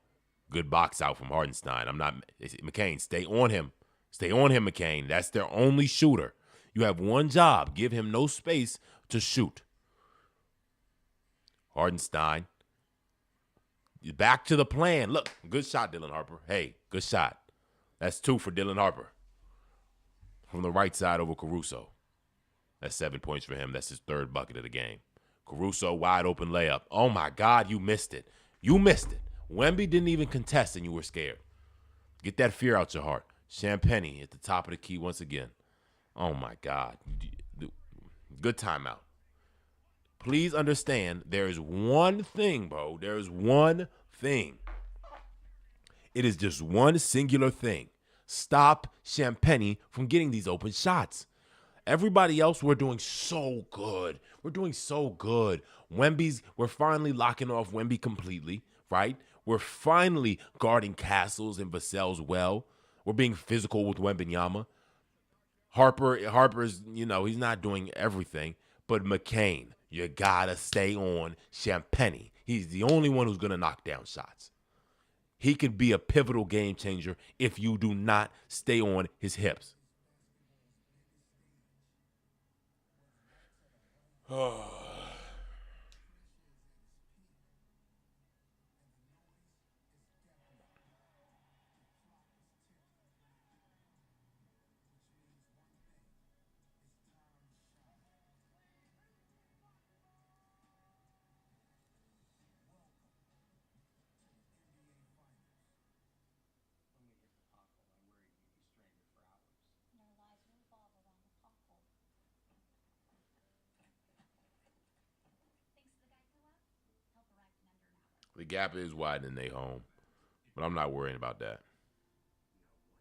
Good box out from Hartenstein. McCain, stay on him. Stay on him, McCain. That's their only shooter. You have one job. Give him no space to shoot. Hartenstein. Back to the plan. Look, good shot, Dylan Harper. Hey, good shot. That's 2 for Dylan Harper. From the right side over Caruso. That's 7 points for him. That's his 3rd bucket of the game. Caruso, wide open layup. Oh, my God, you missed it. You missed it. Wemby didn't even contest and you were scared. Get that fear out your heart. Champagny at the top of the key once again. Oh, my God. Good timeout. Please understand, there is one thing, bro. There is one thing. It is just one singular thing. Stop Champagny from getting these open shots. Everybody else, we're doing so good. We're doing so good. We're finally locking off Wemby completely, right? We're finally guarding Castles and Vassell's well. We're being physical with Wembanyama. Harper's, he's not doing everything. But McCain, you gotta stay on Champagny. He's the only one who's gonna knock down shots. He could be a pivotal game changer if you do not stay on his hips. The gap is widening they home, but I'm not worrying about that.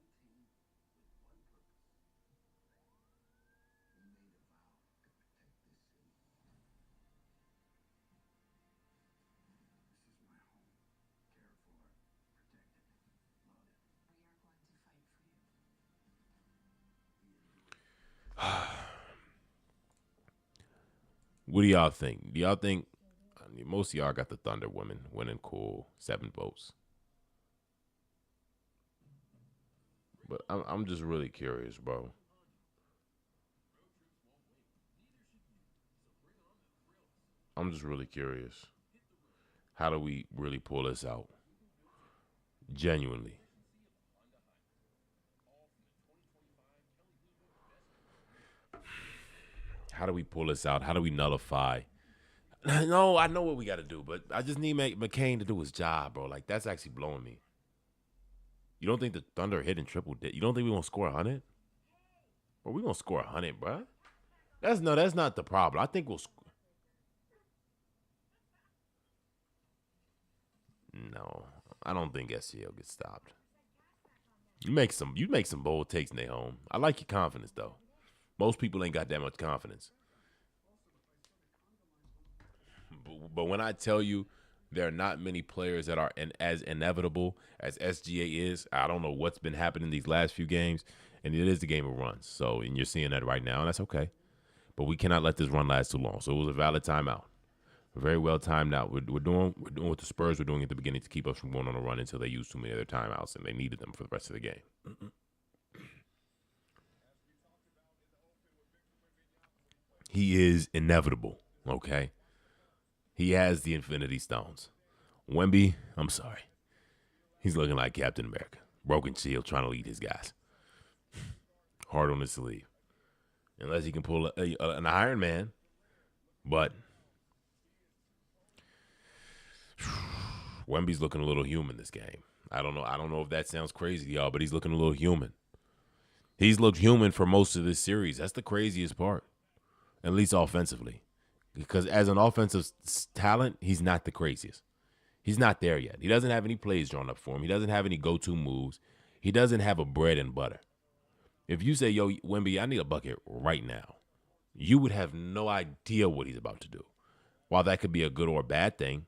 This is my home. Care for it, protect it, love it. We are going to fight for you. What do y'all think? Do y'all think? I mean, most of y'all got the Thunder women winning cool 7 votes. But I'm just really curious, bro. I'm just really curious. How do we really pull this out? Genuinely. How do we pull this out? How do we nullify? No, I know what we got to do, but I just need McCain to do his job, bro. Like, that's actually blowing me. You don't think the Thunder hitting triple digit? You don't think we gonna score 100? Bro, we gonna score 100, bro. That's not the problem. I think we'll. No, I don't think SCL gets stopped. You make some bold takes, Nahom. I like your confidence though. Most people ain't got that much confidence. But when I tell you there are not many players that are as inevitable as SGA is, I don't know what's been happening these last few games, and it is the game of runs. So, and you're seeing that right now, and that's okay. But we cannot let this run last too long. So it was a valid timeout. Very well timed out. We're doing what the Spurs were doing at the beginning to keep us from going on a run until they used too many of their timeouts, and they needed them for the rest of the game. He is inevitable, okay? He has the Infinity Stones. Wemby, I'm sorry. He's looking like Captain America. Broken shield trying to lead his guys. Hard on his sleeve. Unless he can pull an Iron Man. But Wemby's looking a little human this game. I don't know if that sounds crazy to y'all, but he's looking a little human. He's looked human for most of this series. That's the craziest part. At least offensively. Because as an offensive talent, he's not the craziest. He's not there yet. He doesn't have any plays drawn up for him. He doesn't have any go-to moves. He doesn't have a bread and butter. If you say, yo, Wemby, I need a bucket right now, you would have no idea what he's about to do. While that could be a good or bad thing,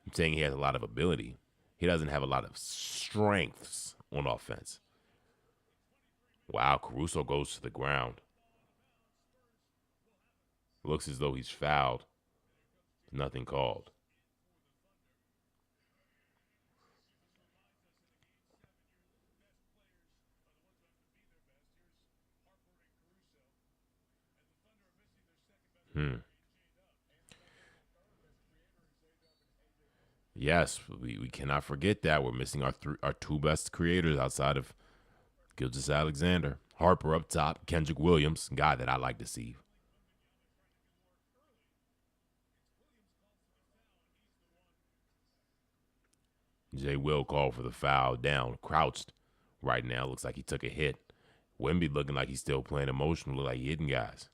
I'm saying he has a lot of ability. He doesn't have a lot of strengths on offense. Wow, Caruso goes to the ground. Looks as though he's fouled. Nothing called. Yes, we cannot forget that. We're missing our two best creators outside of Gilgeous-Alexander. Harper up top, Kendrick Williams, guy that I like to see. Jay Will called for the foul down, crouched right now. Looks like he took a hit. Wemby looking like he's still playing emotional, look like he hitting guys.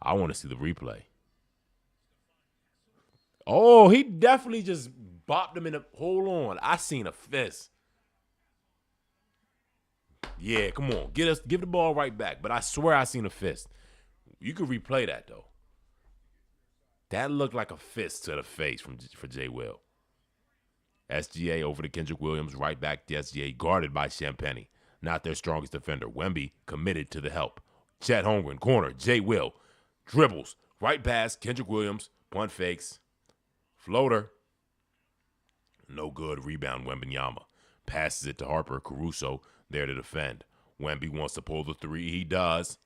I want to see the replay. Oh, he definitely just bopped him in the. Hold on, I seen a fist. Yeah, come on, give the ball right back. But I swear I seen a fist. You could replay that though. That looked like a fist to the face for Jay Will. SGA over to Kendrick Williams, right back to SGA, guarded by Champagnie. Not their strongest defender. Wemby committed to the help. Chet Holmgren, corner. Jay Will dribbles right past Kendrick Williams. Punt fakes. Floater. No good. Rebound, Wembanyama. Passes it to Harper. Caruso there to defend. Wemby wants to pull the three. He does.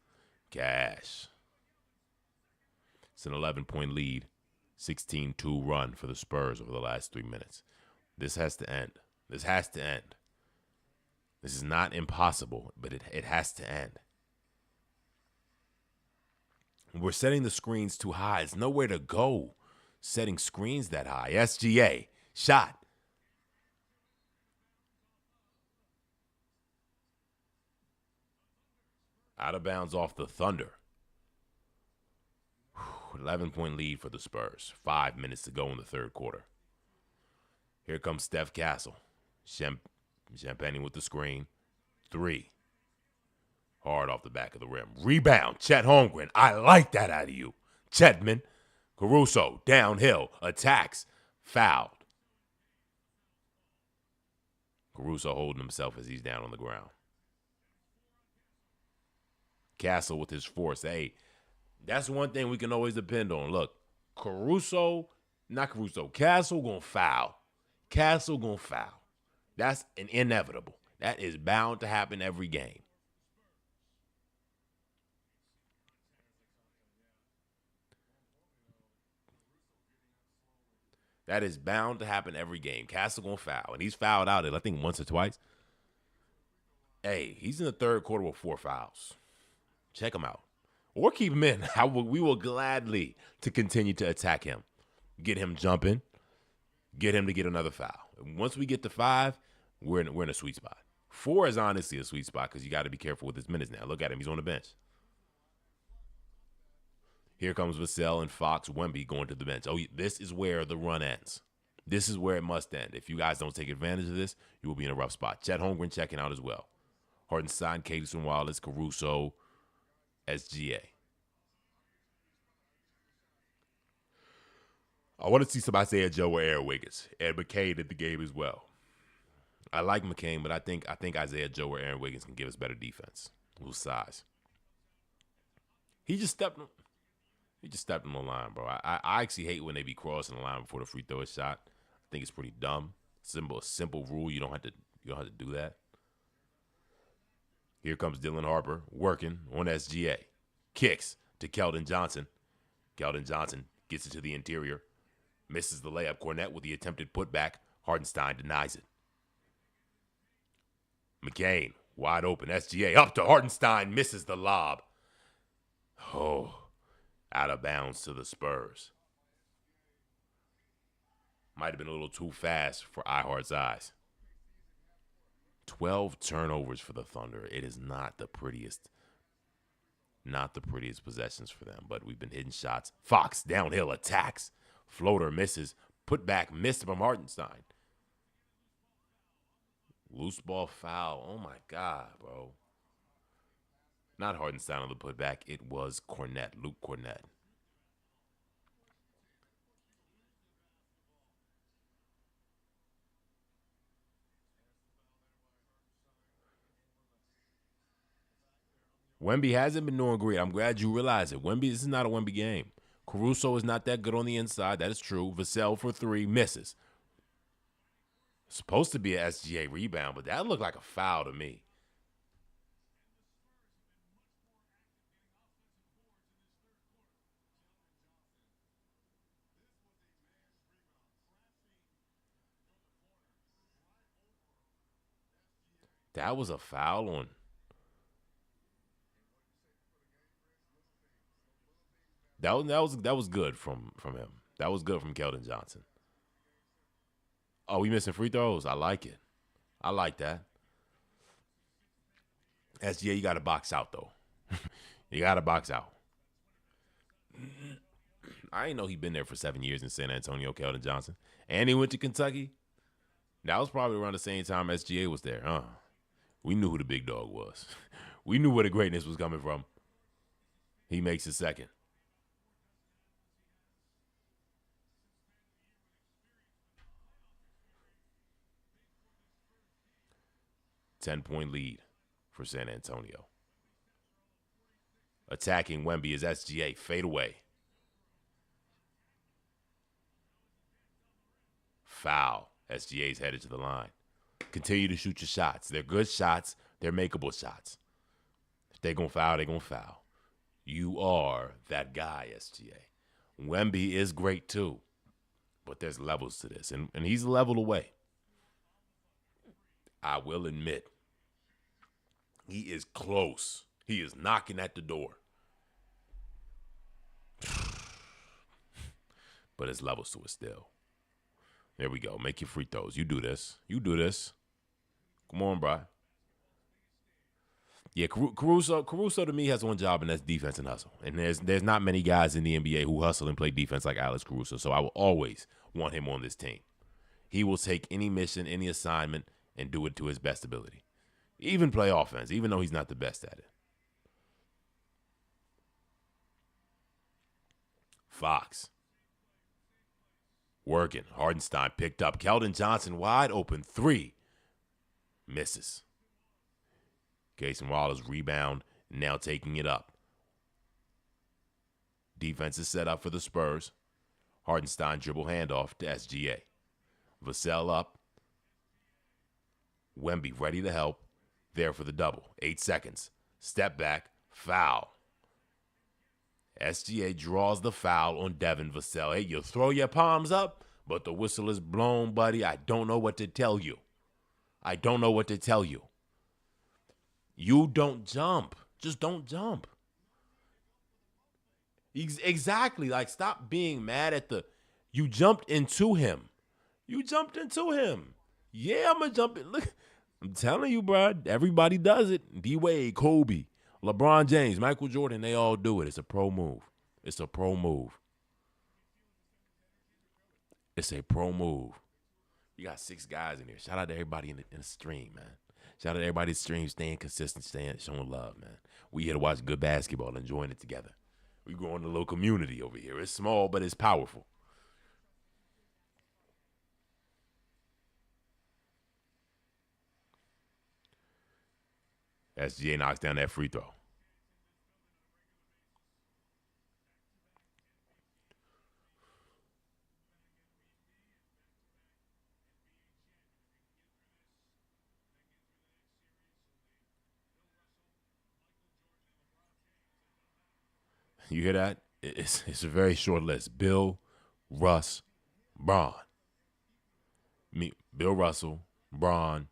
Cash. It's an 11-point lead. 16-2 run for the Spurs over the last 3 minutes. This has to end. This has to end. This is not impossible, but it has to end. We're setting the screens too high. It's nowhere to go setting screens that high. SGA, shot. Out of bounds off the Thunder. 11-point lead for the Spurs. 5 minutes to go in the third quarter. Here comes Steph Castle. Champagne with the screen. 3. Hard off the back of the rim. Rebound. Chet Holmgren. I like that out of you. Chetman. Caruso. Downhill. Attacks. Fouled. Caruso holding himself as he's down on the ground. Castle with his force. Hey, that's one thing we can always depend on. Look, Castle gonna foul. Castle gonna foul. That's an inevitable. That is bound to happen every game. That is bound to happen every game. Castle gonna foul, and he's fouled out I think once or twice. Hey, he's in the third quarter with 4 fouls. Check him out, or keep him in. We will gladly to continue to attack him, get him jumping, get him to get another foul. And once we get to 5, we're in a sweet spot. 4 is honestly a sweet spot because you got to be careful with his minutes now. Look at him; he's on the bench. Here comes Vassell and Fox. Wemby going to the bench. Oh, this is where the run ends. This is where it must end. If you guys don't take advantage of this, you will be in a rough spot. Chet Holmgren checking out as well. Hartenstein, Cason Wallace, Caruso, SGA. I want to see some Isaiah Joe or Aaron Wiggins. And McCain at the game as well. I like McCain, but I think Isaiah Joe or Aaron Wiggins can give us better defense. A little size. He just stepped on the line, bro. I actually hate when they be crossing the line before the free throw is shot. I think it's pretty dumb. Simple rule. You don't have to do that. Here comes Dylan Harper working on SGA. Kicks to Keldon Johnson. Keldon Johnson gets it to the interior. Misses the layup. Cornette with the attempted putback. Hartenstein denies it. McCain wide open. SGA up to Hartenstein. Misses the lob. Oh. Out of bounds to the Spurs. Might have been a little too fast for iHeart's eyes. 12 turnovers for the Thunder. It is not the prettiest possessions for them, but we've been hitting shots. Fox downhill attacks. Floater misses. Put back missed from Hartenstein. Loose ball foul. Oh my God, bro. Not Hartenstein on the putback. It was Cornette, Luke Cornette. Wemby hasn't been doing great. I'm glad you realize it. This is not a Wemby game. Caruso is not that good on the inside. That is true. Vassell for 3 misses. Supposed to be an SGA rebound, but that looked like a foul to me. That was a foul on. That was good from him. That was good from Keldon Johnson. Oh, we missing free throws? I like it. I like that. SGA, you got to box out, though. You got to box out. I didn't know he'd been there for 7 years in San Antonio, Keldon Johnson. And he went to Kentucky. That was probably around the same time SGA was there, huh? We knew who the big dog was. We knew where the greatness was coming from. He makes his second. Ten-point lead for San Antonio. Attacking Wemby is SGA. Fade away. Foul. SGA's headed to the line. Continue to shoot your shots. They're good shots. They're makeable shots. If they're going to foul, they're going to foul. You are that guy, SGA. Wemby is great too. But there's levels to this. And he's a level away. I will admit, he is close. He is knocking at the door. But there's levels to it still. There we go. Make your free throws. You do this. You do this. Come on, bro. Yeah, Caruso to me has one job, and that's defense and hustle. And there's not many guys in the NBA who hustle and play defense like Alex Caruso, so I will always want him on this team. He will take any mission, any assignment, and do it to his best ability. Even play offense, even though he's not the best at it. Fox. Working. Hardenstein picked up. Keldon Johnson wide open 3. Misses. Cason Wallace rebound, now taking it up. Defense is set up for the Spurs. Hardenstein dribble handoff to SGA. Vassell up. Wemby ready to help. There for the double. 8 seconds. Step back. Foul. SGA draws the foul on Devin Vassell. Hey, you throw your palms up, but the whistle is blown, buddy. I don't know what to tell you. I don't know what to tell you. You don't jump. Just don't jump. Exactly. Like, stop being mad at you jumped into him. You jumped into him. Yeah, I'm going to jump in. Look, I'm telling you, bro. Everybody does it. D-Wade, Kobe, LeBron James, Michael Jordan, they all do it. It's a pro move. It's a pro move. It's a pro move. You got 6 guys in here. Shout out to everybody in the stream, man. Shout out to everybody in the stream, staying consistent, showing love, man. We here to watch good basketball, enjoying it together. We growing a little community over here. It's small, but it's powerful. SGA knocks down that free throw. You hear that? It's a very short list. Bill, Russ, Bron. Bill Russell, Bron,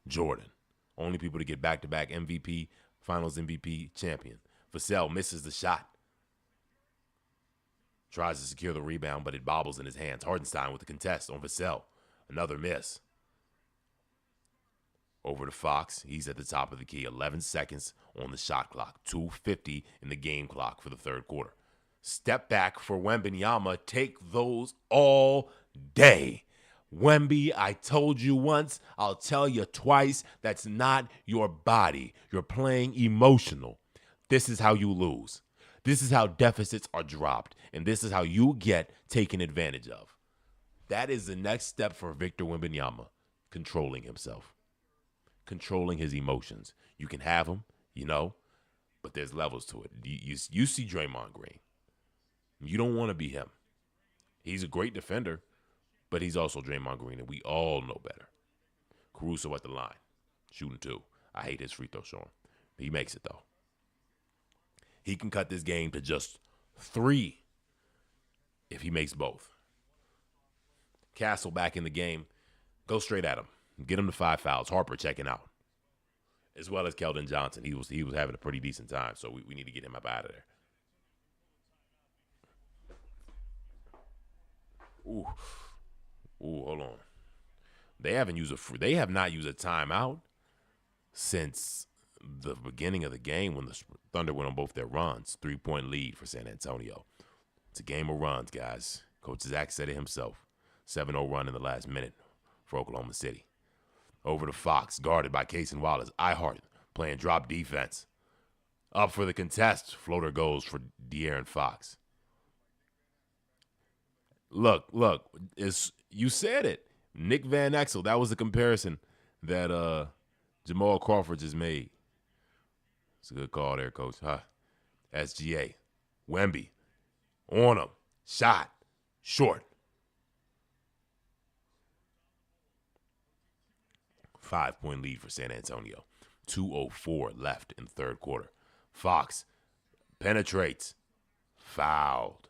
Jordan. Only people to get back-to-back MVP, Finals MVP champion. Vassell misses the shot. Tries to secure the rebound, but it bobbles in his hands. Hardenstein with the contest on Vassell. Another miss. Over to Fox. He's at the top of the key. 11 seconds on the shot clock. 2:50 in the game clock for the third quarter. Step back for Wembanyama. Take those all day. Wemby, I told you once, I'll tell you twice, that's not your body. You're playing emotional. This is how you lose. This is how deficits are dropped. And this is how you get taken advantage of. That is the next step for Victor Wembanyama, controlling himself. Controlling his emotions. You can have them, but there's levels to it. You see Draymond Green. You don't want to be him. He's a great defender, but he's also Draymond Green, and we all know better. Caruso at the line, shooting 2. I hate his free throw, Sean. He makes it, though. He can cut this game to just 3 if he makes both. Castle back in the game. Go straight at him. Get him to 5 fouls. Harper checking out. As well as Keldon Johnson. He was having a pretty decent time, so we need to get him up out of there. Ooh, hold on. They have not used a timeout since the beginning of the game when the Thunder went on both their runs. 3-point lead for San Antonio. It's a game of runs, guys. Coach Zach said it himself. 7-0 run in the last minute for Oklahoma City. Over to Fox, guarded by Cason Wallace. Ihart playing drop defense. Up for the contest. Floater goes for De'Aaron Fox. Look, you said it. Nick Van Exel, that was the comparison that Jamal Crawford just made. It's a good call there, Coach. SGA. Wemby. On him. Shot. Short. 5-point lead for San Antonio. 2:04 left in third quarter. Fox penetrates. Fouled.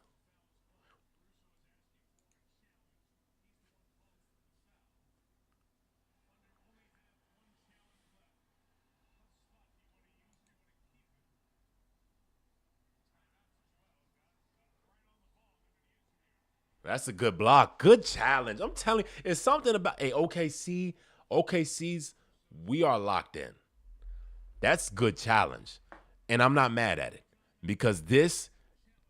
That's a good block. Good challenge. I'm telling you, it's something about OKC's, we are locked in. That's good challenge. And I'm not mad at it because this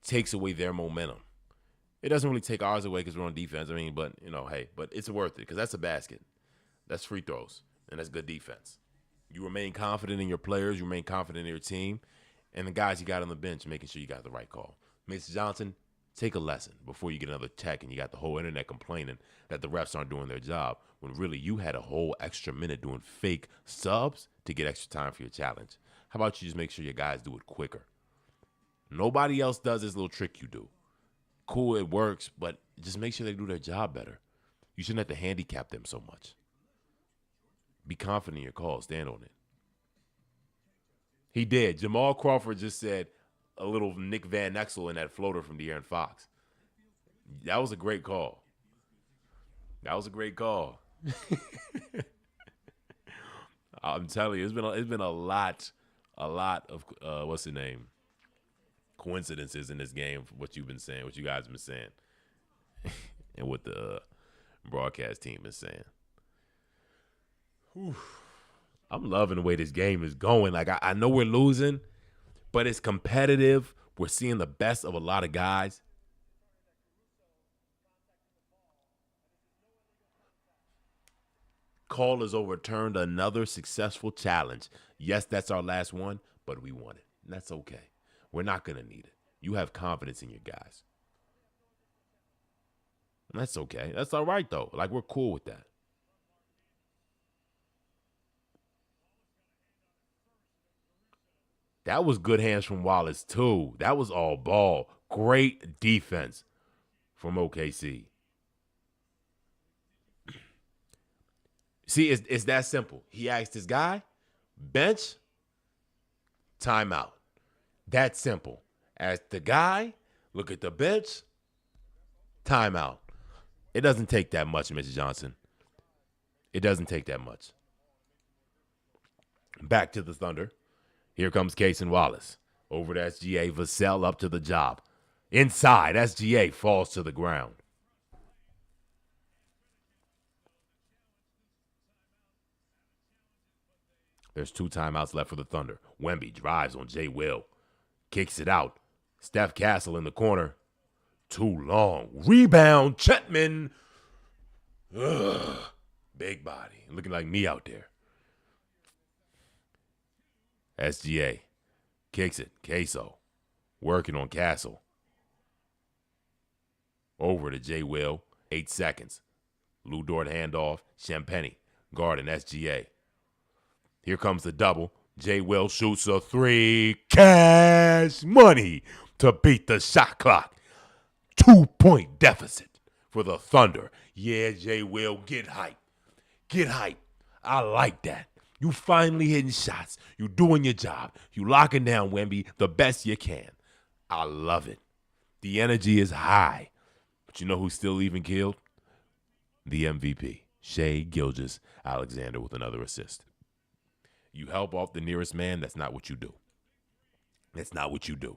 takes away their momentum. It doesn't really take ours away because we're on defense. I mean, but, hey, but it's worth it because that's a basket. That's free throws, and that's good defense. You remain confident in your players. You remain confident in your team. And the guys you got on the bench, making sure you got the right call. Mr. Johnson, take a lesson before you get another tech and you got the whole internet complaining that the refs aren't doing their job when really you had a whole extra minute doing fake subs to get extra time for your challenge. How about you just make sure your guys do it quicker? Nobody else does this little trick you do. Cool, it works, but just make sure they do their job better. You shouldn't have to handicap them so much. Be confident in your call. Stand on it. He did. Jamal Crawford just said a little Nick Van Exel in that floater from De'Aaron Fox. That was a great call. I'm telling you, it's been a lot of what's the name? Coincidences in this game for what you've been saying, what you guys have been saying, and what the broadcast team is saying. Whew. I'm loving the way this game is going. Like, I know we're losing, but it's competitive. We're seeing the best of a lot of guys. Call has overturned another successful challenge. Yes, that's our last one, but we won it. And that's okay. We're not going to need it. You have confidence in your guys. And that's okay. That's all right, though. Like, we're cool with that. That was good hands from Wallace, too. That was all ball. Great defense from OKC. See, it's that simple. He asked his guy, bench, timeout. That simple. As the guy, look at the bench, timeout. It doesn't take that much, Mr. Johnson. It doesn't take that much. Back to the Thunder. Here comes Cason Wallace. Over to SGA. Vassell up to the job. Inside, SGA falls to the ground. There's 2 timeouts left for the Thunder. Wemby drives on Jay Will. Kicks it out. Steph Castle in the corner. Too long. Rebound, Chetman. Ugh. Big body. Looking like me out there. SGA. Kicks it. Queso. Working on Castle. Over to Jay Will. 8 seconds. Lou Dort handoff. Champagny. Guarding SGA. Here comes the double. Jay Will shoots a 3. Cash money to beat the shot clock. 2-point deficit for the Thunder. Yeah, Jay Will, get hype. Get hype. I like that. You finally hitting shots. You doing your job. You locking down Wemby the best you can. I love it. The energy is high. But you know who's still even killed? The MVP, Shai Gilgeous-Alexander with another assist. You help off the nearest man, that's not what you do. That's not what you do.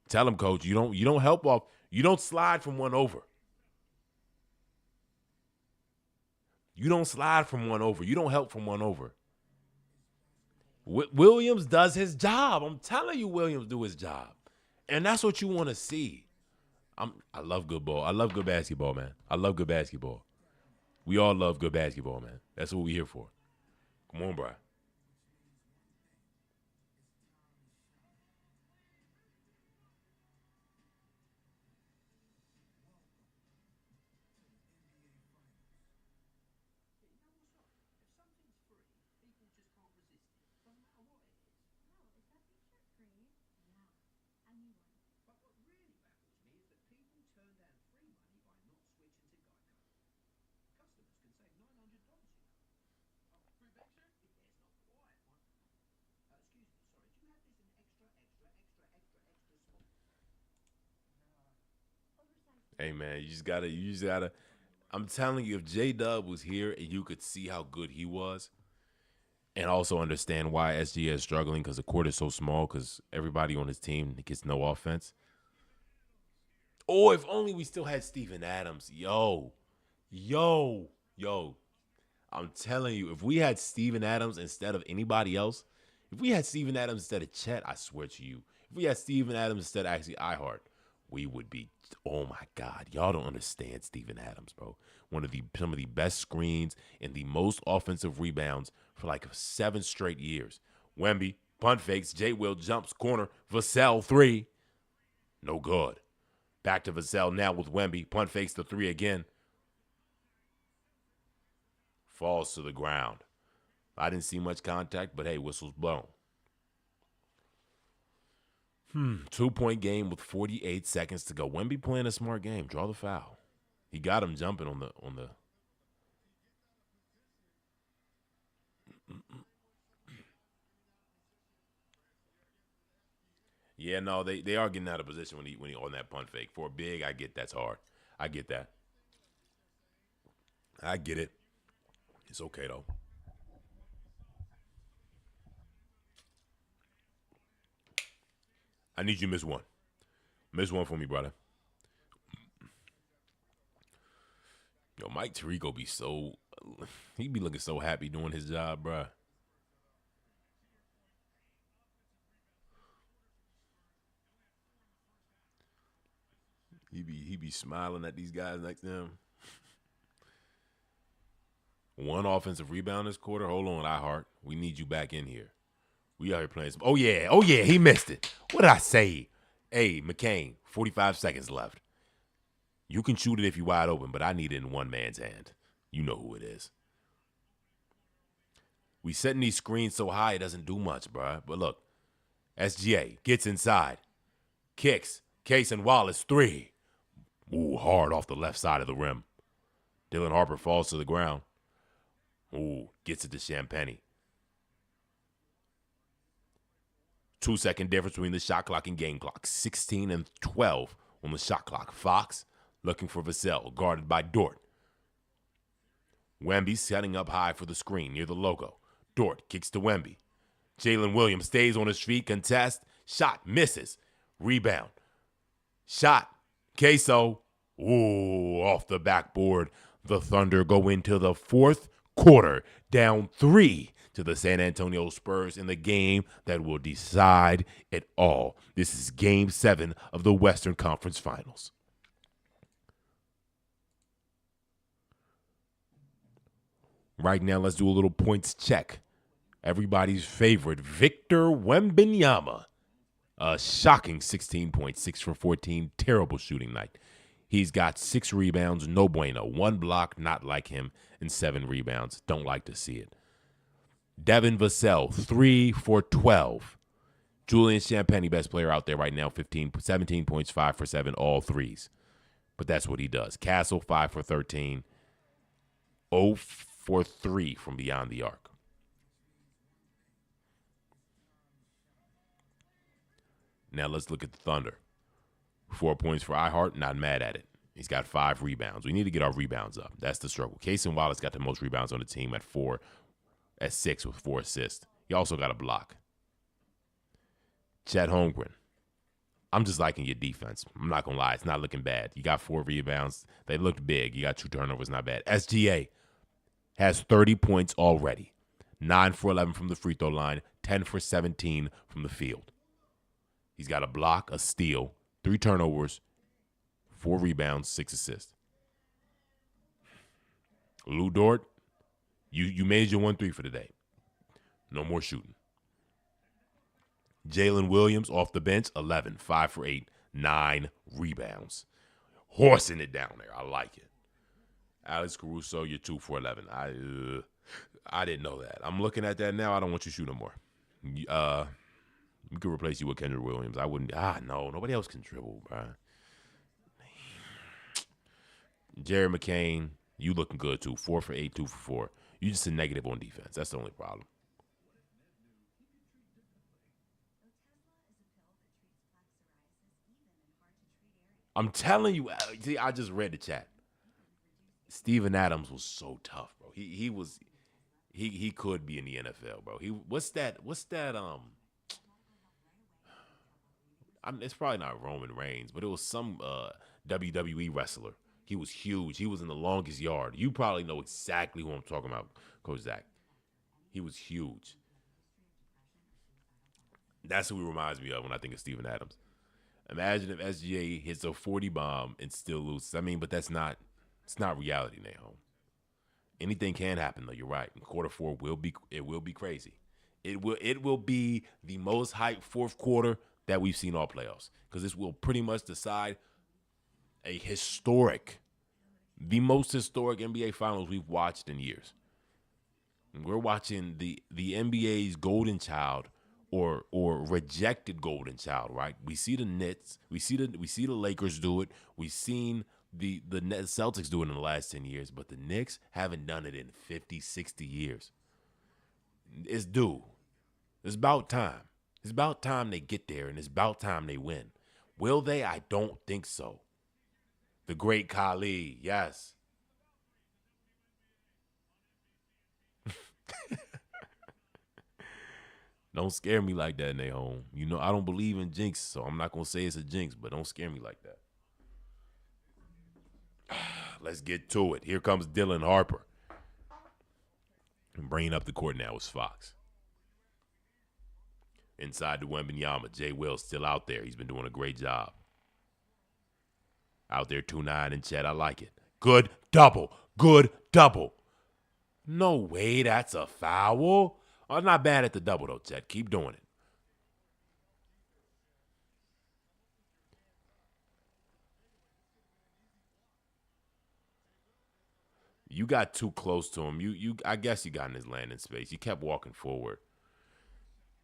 Tell him, coach, you don't help off. You don't slide from one over. You don't slide from one over. You don't help from one over. Williams does his job. I'm telling you, Williams do his job. And that's what you want to see. I love good ball. I love good basketball, man. I love good basketball. We all love good basketball, man. That's what we're here for. Come on, bro. Hey, man, you just gotta. I'm telling you, if J-Dub was here and you could see how good he was, and also understand why SGA is struggling because the court is so small because everybody on his team gets no offense. Oh, if only we still had Steven Adams. Yo. I'm telling you, if we had Steven Adams instead of anybody else, if we had Steven Adams instead of Chet, I swear to you, if we had Steven Adams instead of actually iHeart, we would be, oh my God, y'all don't understand Steven Adams, bro. Some of the best screens and the most offensive rebounds for like 7 straight years. Wemby, punt fakes, J. Will jumps, corner, Vassell, 3. No good. Back to Vassell now with Wemby, punt fakes the 3 again. Falls to the ground. I didn't see much contact, but hey, whistle's blown. 2-point game with 48 seconds to go. Wemby playing a smart game. Draw the foul. He got him jumping on the. Yeah, no, they are getting out of position when he on that punt fake. For a big, I get that's hard. I get that. I get it. It's okay though. I need you to miss one. Miss one for me, brother. Yo, Mike Tirico be so, he be looking so happy doing his job, bruh. He be smiling at these guys next to him. One offensive rebound this quarter. Hold on, iHeart. We need you back in here. We out here playing some. Oh yeah, he missed it. What did I say? Hey, McCain, 45 seconds left. You can shoot it if you're wide open, but I need it in one man's hand. You know who it is. We setting these screens so high it doesn't do much, bruh. But look, SGA gets inside, kicks, Case and Wallace 3. Ooh, hard off the left side of the rim. Dylan Harper falls to the ground. Ooh, gets it to Champagnie. 2-second difference between the shot clock and game clock. 16 and 12 on the shot clock. Fox looking for Vassell, guarded by Dort. Wemby setting up high for the screen near the logo. Dort kicks to Wemby. Jalen Williams stays on his feet, contest, shot, misses. Rebound. Shot. Queso. Ooh, off the backboard. The Thunder go into the fourth quarter, down 3 to the San Antonio Spurs in the game that will decide it all. This is Game 7 of the Western Conference Finals. Right now, let's do a little points check. Everybody's favorite, Victor Wembanyama. A shocking 16.6 for 14. Terrible shooting night. He's got 6 rebounds, no bueno. 1 block, not like him, and 7 rebounds. Don't like to see it. Devin Vassell, 3 for 12. Julian Champagnie, best player out there right now, 17 points, 5 for 7, all threes. But that's what he does. Castle, 5 for 13. 0 for 3 from beyond the arc. Now let's look at the Thunder. 4 points for iHeart, not mad at it. He's got 5 rebounds. We need to get our rebounds up. That's the struggle. Case and Wallace got the most rebounds on the team at 6 with 4 assists. He also got a block. Chet Holmgren. I'm just liking your defense. I'm not going to lie. It's not looking bad. You got 4 rebounds. They looked big. You got 2 turnovers. Not bad. SGA has 30 points already. 9 for 11 from the free throw line. 10 for 17 from the field. He's got a block, a steal, 3 turnovers, 4 rebounds, 6 assists. Lou Dort, you made your 1-3 for the day. No more shooting. Jalen Williams off the bench, 11, 5 for 8, 9 rebounds. Horsing it down there. I like it. Alex Caruso, you're 2 for 11. I didn't know that. I'm looking at that now. I don't want you to shoot no more. We could replace you with Kendrick Williams. I wouldn't. No. Nobody else can dribble, bro. Jerry McCain, you looking good, too. 4 for 8, 2 for 4. You just a negative on defense. That's the only problem. I'm telling you. See, I just read the chat. Steven Adams was so tough, bro. He was. He could be in the NFL, bro. What's that? It's probably not Roman Reigns, but it was some WWE wrestler. He was huge. He was in the longest yard. You probably know exactly who I'm talking about, Coach Zach. He was huge. That's who he reminds me of when I think of Steven Adams. Imagine if SGA hits a 40 bomb and still loses. I mean, but it's not reality, Nahom. Anything can happen though. You're right. And quarter four will be crazy. It will be the most hyped fourth quarter that we've seen all playoffs, because this will pretty much decide the most historic NBA Finals we've watched in years. We're watching the NBA's golden child or rejected golden child, right? We see the Nets, we see the Lakers do it. We've seen the Celtics do it in the last 10 years, but the Knicks haven't done it in 50, 60 years. It's due. It's about time. It's about time they get there, and it's about time they win. Will they? I don't think so. The great Khali, yes. Don't scare me like that, Nahom. You know I don't believe in jinx, so I'm not gonna say it's a jinx, but don't scare me like that. Let's get to it. Here comes Dylan Harper. And bringing up the court now is Fox. Inside the Wembanyama, Jay Will still out there. He's been doing a great job. Out there 2-9 and Chet, I like it. Good double. Good double. No way, that's a foul. Oh, not bad at the double though, Chet. Keep doing it. You got too close to him. I guess you got in his landing space. You kept walking forward.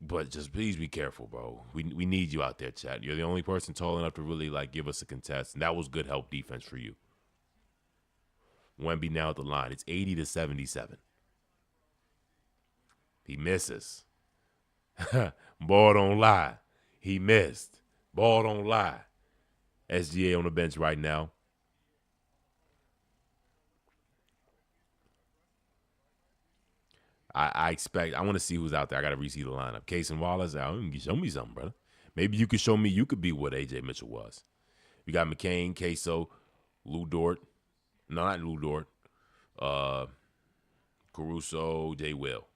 But just please be careful, bro. We need you out there, Chet. You're the only person tall enough to really give us a contest, and that was good help defense for you. Wemby now at the line. It's 80-77. He misses. Ball don't lie. He missed. Ball don't lie. SGA on the bench right now. I want to see who's out there. I got to re-see the lineup. Case and Wallace, show me something, brother. Maybe you could show me you could be what AJ Mitchell was. We got McCain, Queso, Lou Dort. No, not Lou Dort. Caruso, Jay Will.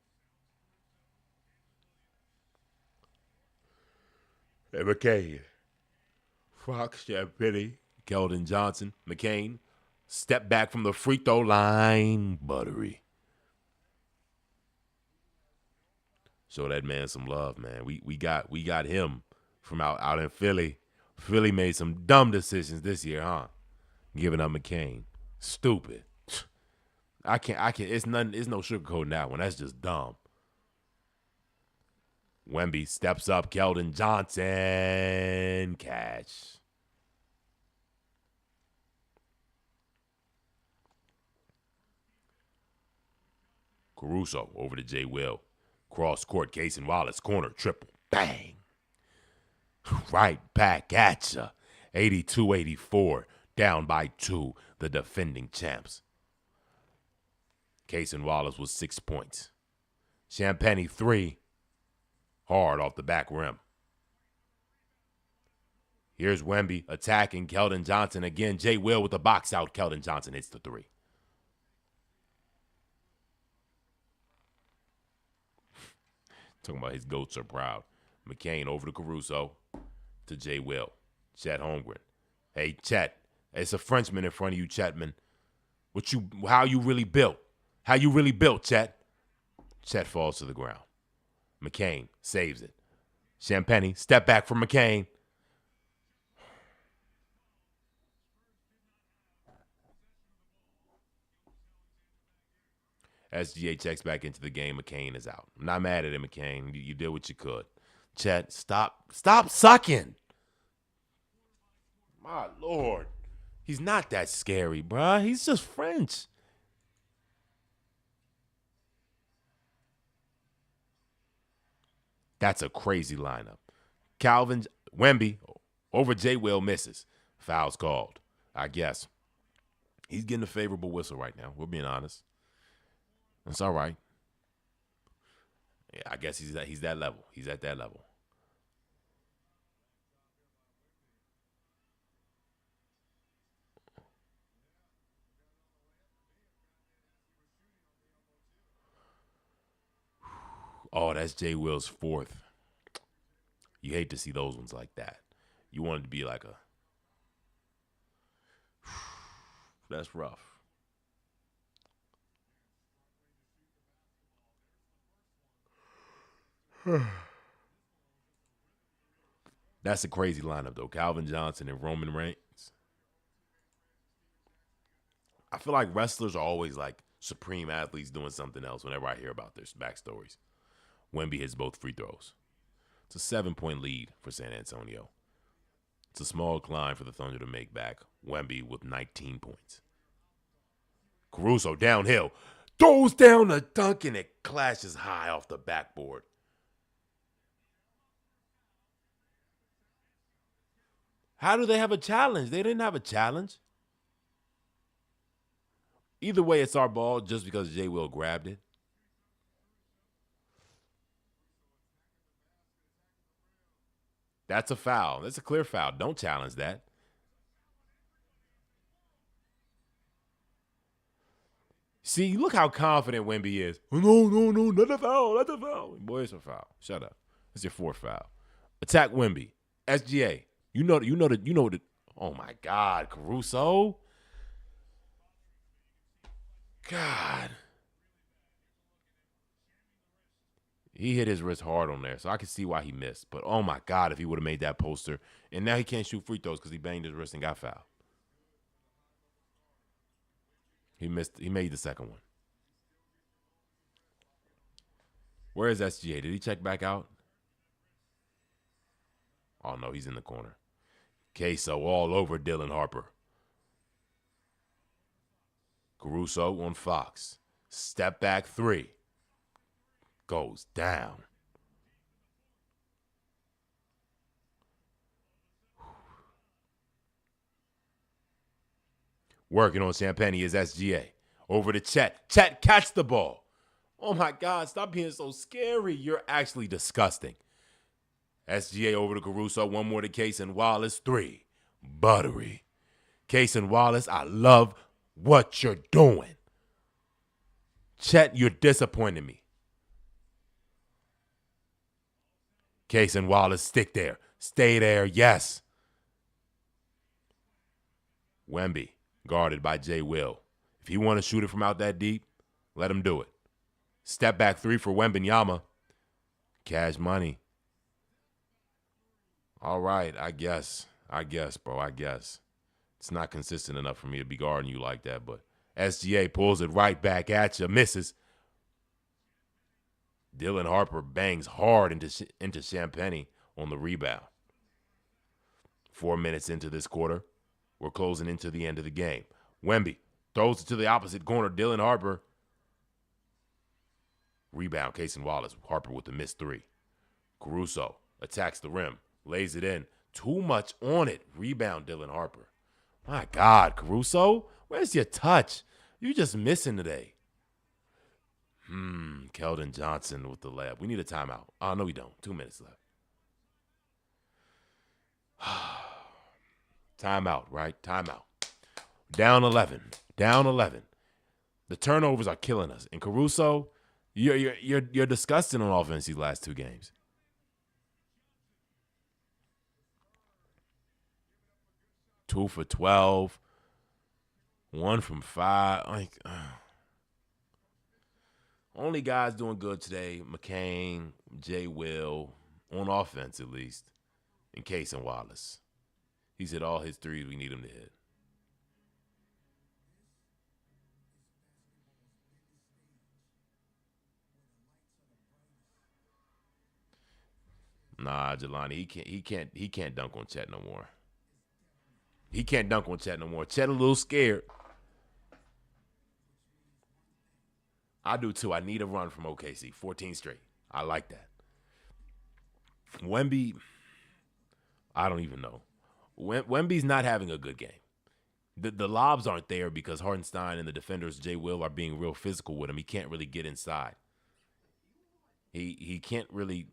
Hey, McCain. Fox, Champagny, Keldon Johnson, McCain. Step back from the free throw line. Buttery. Show that man some love, man. We got him from out in Philly. Philly made some dumb decisions this year, huh? Giving up McCain. Stupid. I can't it's no sugarcoating that one. That's just dumb. Wemby steps up, Keldon Johnson. Catch. Caruso over to Jay Will. Cross court, Case and Wallace, corner, triple. Bang. Right back at ya. 82-84. Down by 2. The defending champs. Case and Wallace was 6 points. Champagny 3. Hard off the back rim. Here's Wemby attacking Keldon Johnson again. Jay Will with the box out. Keldon Johnson hits the 3. Talking about his goats are proud. McCain over to Caruso to Jay Will. Chet Holmgren. Hey, Chet. It's a Frenchman in front of you, Chetman. How you really built? How you really built, Chet? Chet falls to the ground. McCain saves it. Champagny, step back from McCain. SGA checks back into the game. McCain is out. I'm not mad at him, McCain. You did what you could. Chet, stop sucking. My Lord. He's not that scary, bruh. He's just French. That's a crazy lineup. Wemby over Jay Will misses. Foul's called. I guess. He's getting a favorable whistle right now. We're being honest. That's all right. Yeah, I guess he's that level. He's at that level. Oh, that's Jay Will's 4th. You hate to see those ones like that. You want it to be like a. That's rough. That's a crazy lineup, though. Calvin Johnson and Roman Reigns. I feel like wrestlers are always like supreme athletes doing something else whenever I hear about their backstories. Wemby hits both free throws. It's a 7-point lead for San Antonio. It's a small climb for the Thunder to make back. Wemby with 19 points. Caruso downhill. Throws down the dunk and it clashes high off the backboard. How do they have a challenge? They didn't have a challenge. Either way, it's our ball just because Jay Will grabbed it. That's a foul. That's a clear foul. Don't challenge that. See, look how confident Wemby is. Oh, no, not a foul, not a foul. Boy, it's a foul. Shut up. It's your fourth foul. Attack Wemby. SGA. You know that. Oh my God, Caruso. God. He hit his wrist hard on there, so I can see why he missed. But oh my God, if he would have made that poster. And now he can't shoot free throws because he banged his wrist and got fouled. He missed. He made the second one. Where is SGA? Did he check back out? Oh, no, he's in the corner. Queso all over Dylan Harper. Caruso on Fox. Step back three. Goes down. Working on Champagne is SGA. Over to Chet. Chet, catch the ball. Oh, my God. Stop being so scary. You're actually disgusting. SGA over to Caruso. One more to Case and Wallace. 3. Buttery. Case and Wallace, I love what you're doing. Chet, you're disappointing me. Case and Wallace, stick there. Stay there, yes. Wemby, guarded by Jay Will. If he want to shoot it from out that deep, let him do it. Step back 3 for Wembanyama. Cash money. All right, I guess, bro, I guess. It's not consistent enough for me to be guarding you like that, but SGA pulls it right back at you, misses. Dylan Harper bangs hard into Champagne on the rebound. 4 minutes into this quarter, we're closing into the end of the game. Wemby throws it to the opposite corner. Dylan Harper. Rebound, Case and Wallace. Harper with the missed 3. Caruso attacks the rim. Lays it in. Too much on it. Rebound, Dylan Harper. My God, Caruso, where's your touch? You just missing today. Keldon Johnson with the layup. We need a timeout. Oh, no, we don't. 2 minutes left. Timeout, right? Timeout. Down 11. Down 11. The turnovers are killing us. And Caruso, you're disgusting on offense these last 2 games. Two for 12. 1 from 5. Only guys doing good today, McCain, Jay Will, on offense at least, and Case and Wallace. He's hit all his threes we need him to hit. Nah, Jelani, he can't dunk on Chet no more. He can't dunk on Chet no more. Chet a little scared. I do too. I need a run from OKC. 14 straight. I like that. Wemby, I don't even know. Wemby's not having a good game. The lobs aren't there because Hartenstein and the defenders, Jay Will, are being real physical with him. He can't really get inside. He can't really.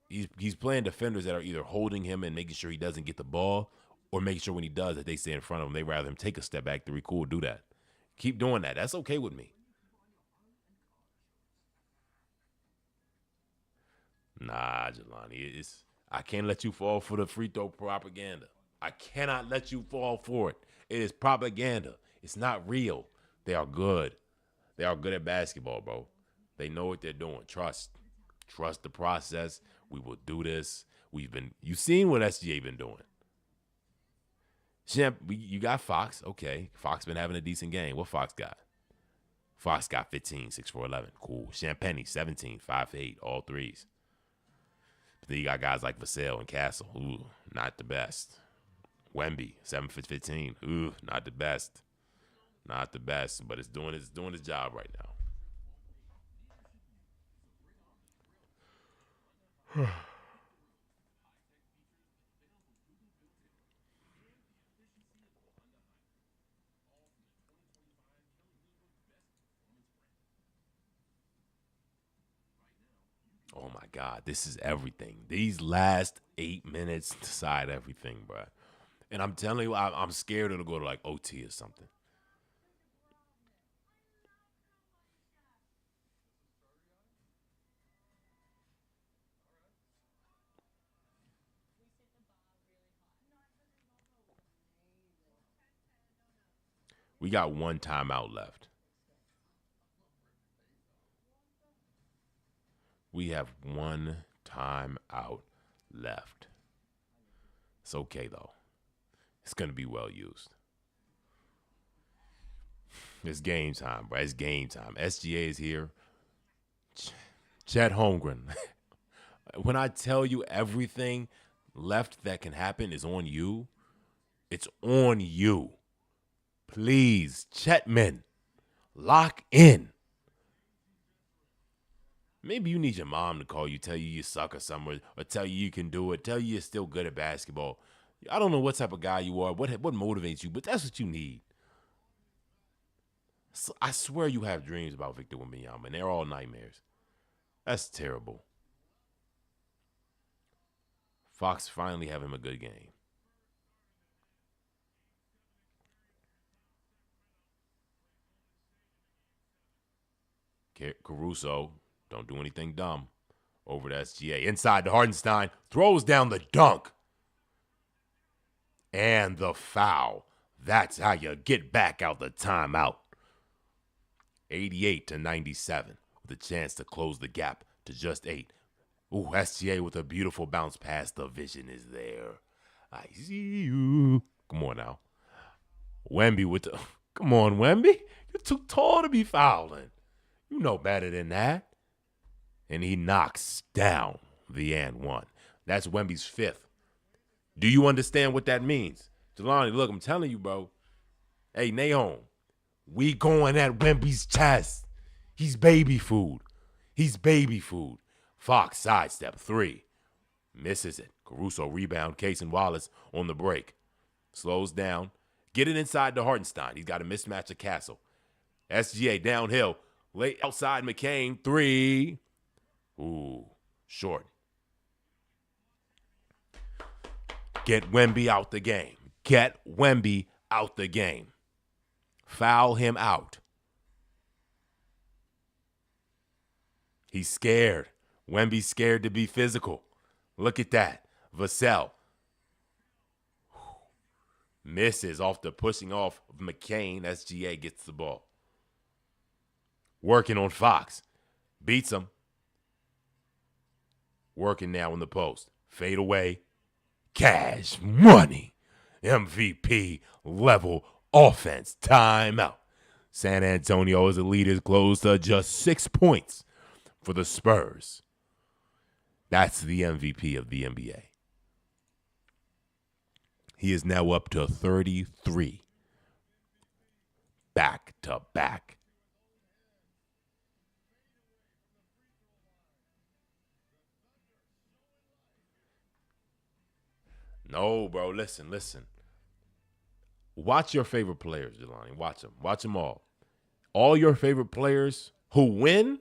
He's playing defenders that are either holding him and making sure he doesn't get the ball, or making sure when he does that they stay in front of him. They rather him take a step back. They're cool. Do that. Keep doing that. That's okay with me. Nah, Jelani, I can't let you fall for the free throw propaganda. I cannot let you fall for it. It is propaganda. It's not real. They are good. They are good at basketball, bro. They know what they're doing. Trust. Trust the process. We will do this. You've seen what SGA been doing. You got Fox. Okay. Fox been having a decent game. What Fox got? Fox got 15, 6 for 11. Cool. Champagne, 17, 5 for 8, all threes. But then you got guys like Vassell and Castle. Ooh, not the best. Wemby, 7 for 15. Ooh, not the best. Not the best, but it's doing its job right now. Oh my God, this is everything. These last 8 minutes decide everything, bro. And I'm telling you, I'm scared it'll go to like OT or something. We got one timeout left. We have one timeout left. It's okay, though. It's going to be well used. It's game time, bro. It's game time. SGA is here. Chet Holmgren. When I tell you everything left that can happen is on you, it's on you. Please, Chetman, lock in. Maybe you need your mom to call you, tell you suck or something, or tell you can do it, tell you you're still good at basketball. I don't know what type of guy you are, what motivates you, but that's what you need. So I swear you have dreams about Victor Wembanyama, and they're all nightmares. That's terrible. Fox finally having a good game. Caruso, don't do anything dumb. Over to SGA. Inside to Hartenstein. Throws down the dunk. And the foul. That's how you get back out the timeout. 88-97. With a chance to close the gap to just 8. Ooh, SGA with a beautiful bounce pass. The vision is there. I see you. Come on now. Wemby with the... Come on, Wemby. You're too tall to be fouling. You know better than that. And he knocks down the and one. That's Wemby's 5th. Do you understand what that means? Jelani, look, I'm telling you, bro. Hey, Nahom, we going at Wemby's chest. He's baby food. He's baby food. Fox sidestep 3. Misses it. Caruso rebound. Case and Wallace on the break. Slows down. Get it inside to Hartenstein. He's got a mismatch of Castle. SGA downhill. Late outside McCain. 3. Ooh, short. Get Wemby out the game. Get Wemby out the game. Foul him out. He's scared. Wemby's scared to be physical. Look at that. Vassell. Misses off the pushing off of McCain. SGA gets the ball. Working on Fox. Beats him. Working now in the post. Fade away. Cash money. MVP level offense. Timeout. San Antonio's lead is closed to just 6 points for the Spurs. That's the MVP of the NBA. He is now up to 33. Back to back. No, bro, listen. Watch your favorite players, Jelani. Watch them. Watch them all. All your favorite players who win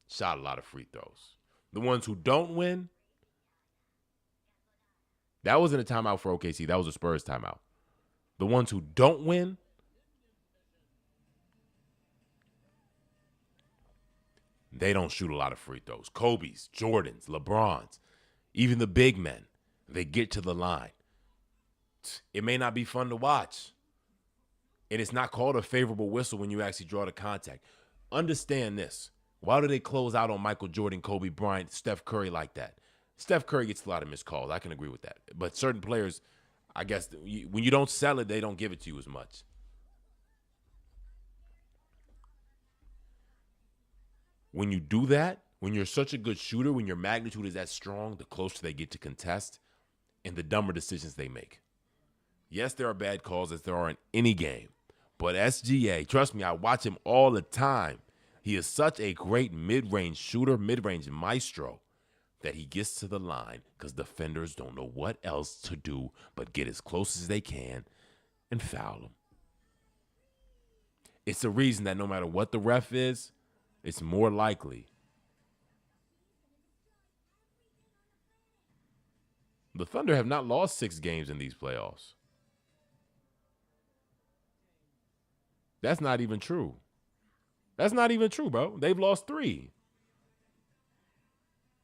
shot a lot of free throws. The ones who don't win, that wasn't a timeout for OKC. That was a Spurs timeout. The ones who don't win, they don't shoot a lot of free throws. Kobe's, Jordan's, LeBron's. Even the big men, they get to the line. It may not be fun to watch. And it's not called a favorable whistle when you actually draw the contact. Understand this. Why do they close out on Michael Jordan, Kobe Bryant, Steph Curry like that? Steph Curry gets a lot of missed calls. I can agree with that. But certain players, I guess, when you don't sell it, they don't give it to you as much. When you do that, when you're such a good shooter, when your magnitude is that strong, the closer they get to contest and the dumber decisions they make. Yes, there are bad calls as there are in any game. But SGA, trust me, I watch him all the time. He is such a great mid-range shooter, mid-range maestro, that he gets to the line because defenders don't know what else to do but get as close as they can and foul him. It's the reason that no matter what the ref is, it's more likely. The Thunder have not lost 6 games in these playoffs. That's not even true. That's not even true, bro. They've lost 3.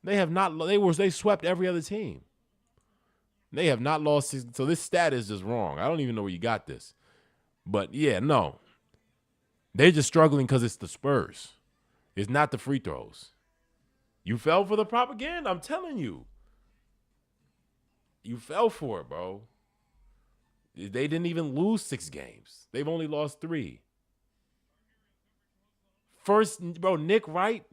They have not. They swept every other team. They have not lost 6. So this stat is just wrong. I don't even know where you got this. But yeah, no. They're just struggling because it's the Spurs. It's not the free throws. You fell for the propaganda. I'm telling you. You fell for it, bro. They didn't even lose 6 games. They've only lost 3. First, bro, Nick Wright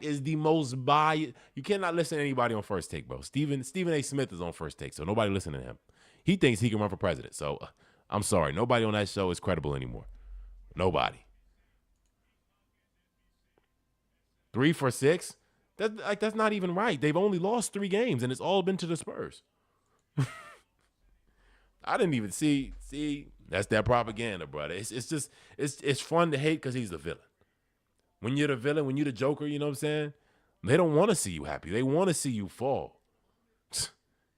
is the most biased. You cannot listen to anybody on First Take, bro. Stephen A. Smith is on First Take, so nobody listen to him. He thinks he can run for president. So I'm sorry. Nobody on that show is credible anymore. Nobody. 3 for 6? That's not even right. They've only lost 3 games, and it's all been to the Spurs. I didn't even see. That's that propaganda, brother. It's fun to hate because he's the villain. When you're the villain, when you're the Joker, you know what I'm saying? They don't want to see you happy. They want to see you fall.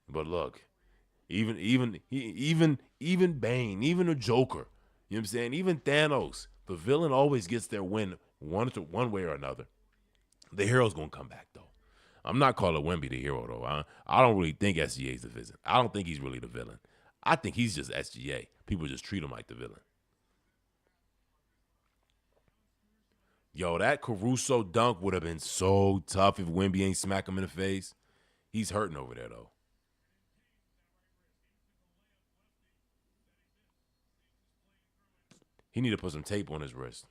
But look, even Bane, even the Joker, you know what I'm saying? Even Thanos, the villain always gets their win one way or another. The hero's gonna come back though. I'm not calling Wemby the hero though. I don't really think SGA is the villain. I don't think he's really the villain. I think he's just SGA. People just treat him like the villain. Yo, that Caruso dunk would have been so tough if Wemby ain't smack him in the face. He's hurting over there, though. He need to put some tape on his wrist.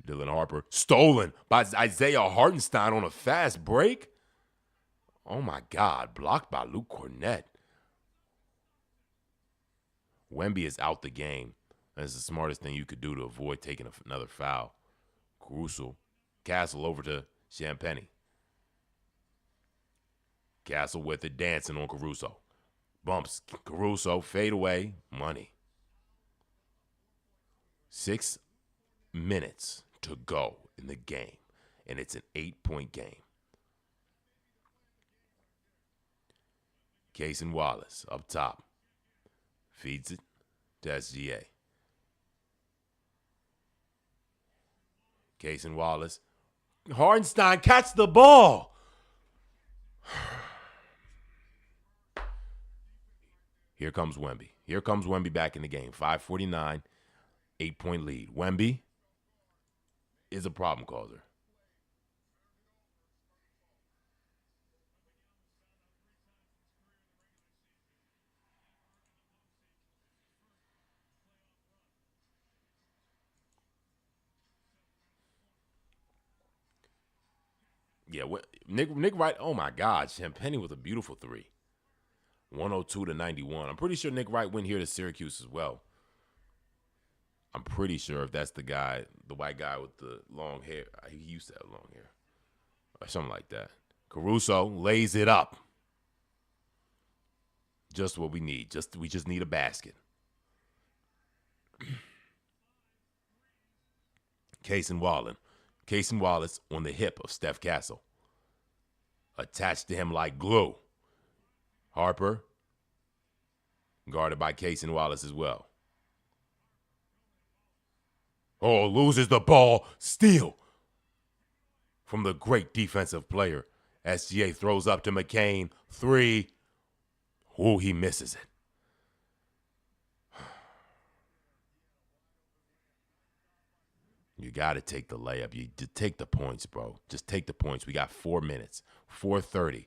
Dylan Harper, stolen by Isaiah Hartenstein on a fast break. Oh, my God. Blocked by Luke Cornett. Wemby is out the game. That's the smartest thing you could do to avoid taking another foul. Caruso. Castle over to Champagnie. Castle with it, dancing on Caruso. Bumps Caruso, fade away, money. 6 minutes to go in the game, and it's an 8-point game. Cason Wallace up top. Feeds it to SGA. Cason Wallace. Hartenstein catch the ball. Here comes Wemby. Here comes Wemby back in the game. 5:49, 8-point lead. Wemby is a problem causer. Yeah, Nick Wright, oh my God, Champagnie with a beautiful 3. 102-91. I'm pretty sure Nick Wright went here to Syracuse as well. I'm pretty sure if that's the guy, the white guy with the long hair. He used to have long hair. Or something like that. Caruso lays it up. Just what we need. We just need a basket. Cason Wallace on the hip of Steph Castle. Attached to him like glue. Harper, guarded by Cason Wallace as well. Oh, loses the ball. Steal from the great defensive player. SGA throws up to McCain. 3. Ooh, he misses it. You got to take the layup. You take the points, bro. Just take the points. We got 4 minutes. 4:30.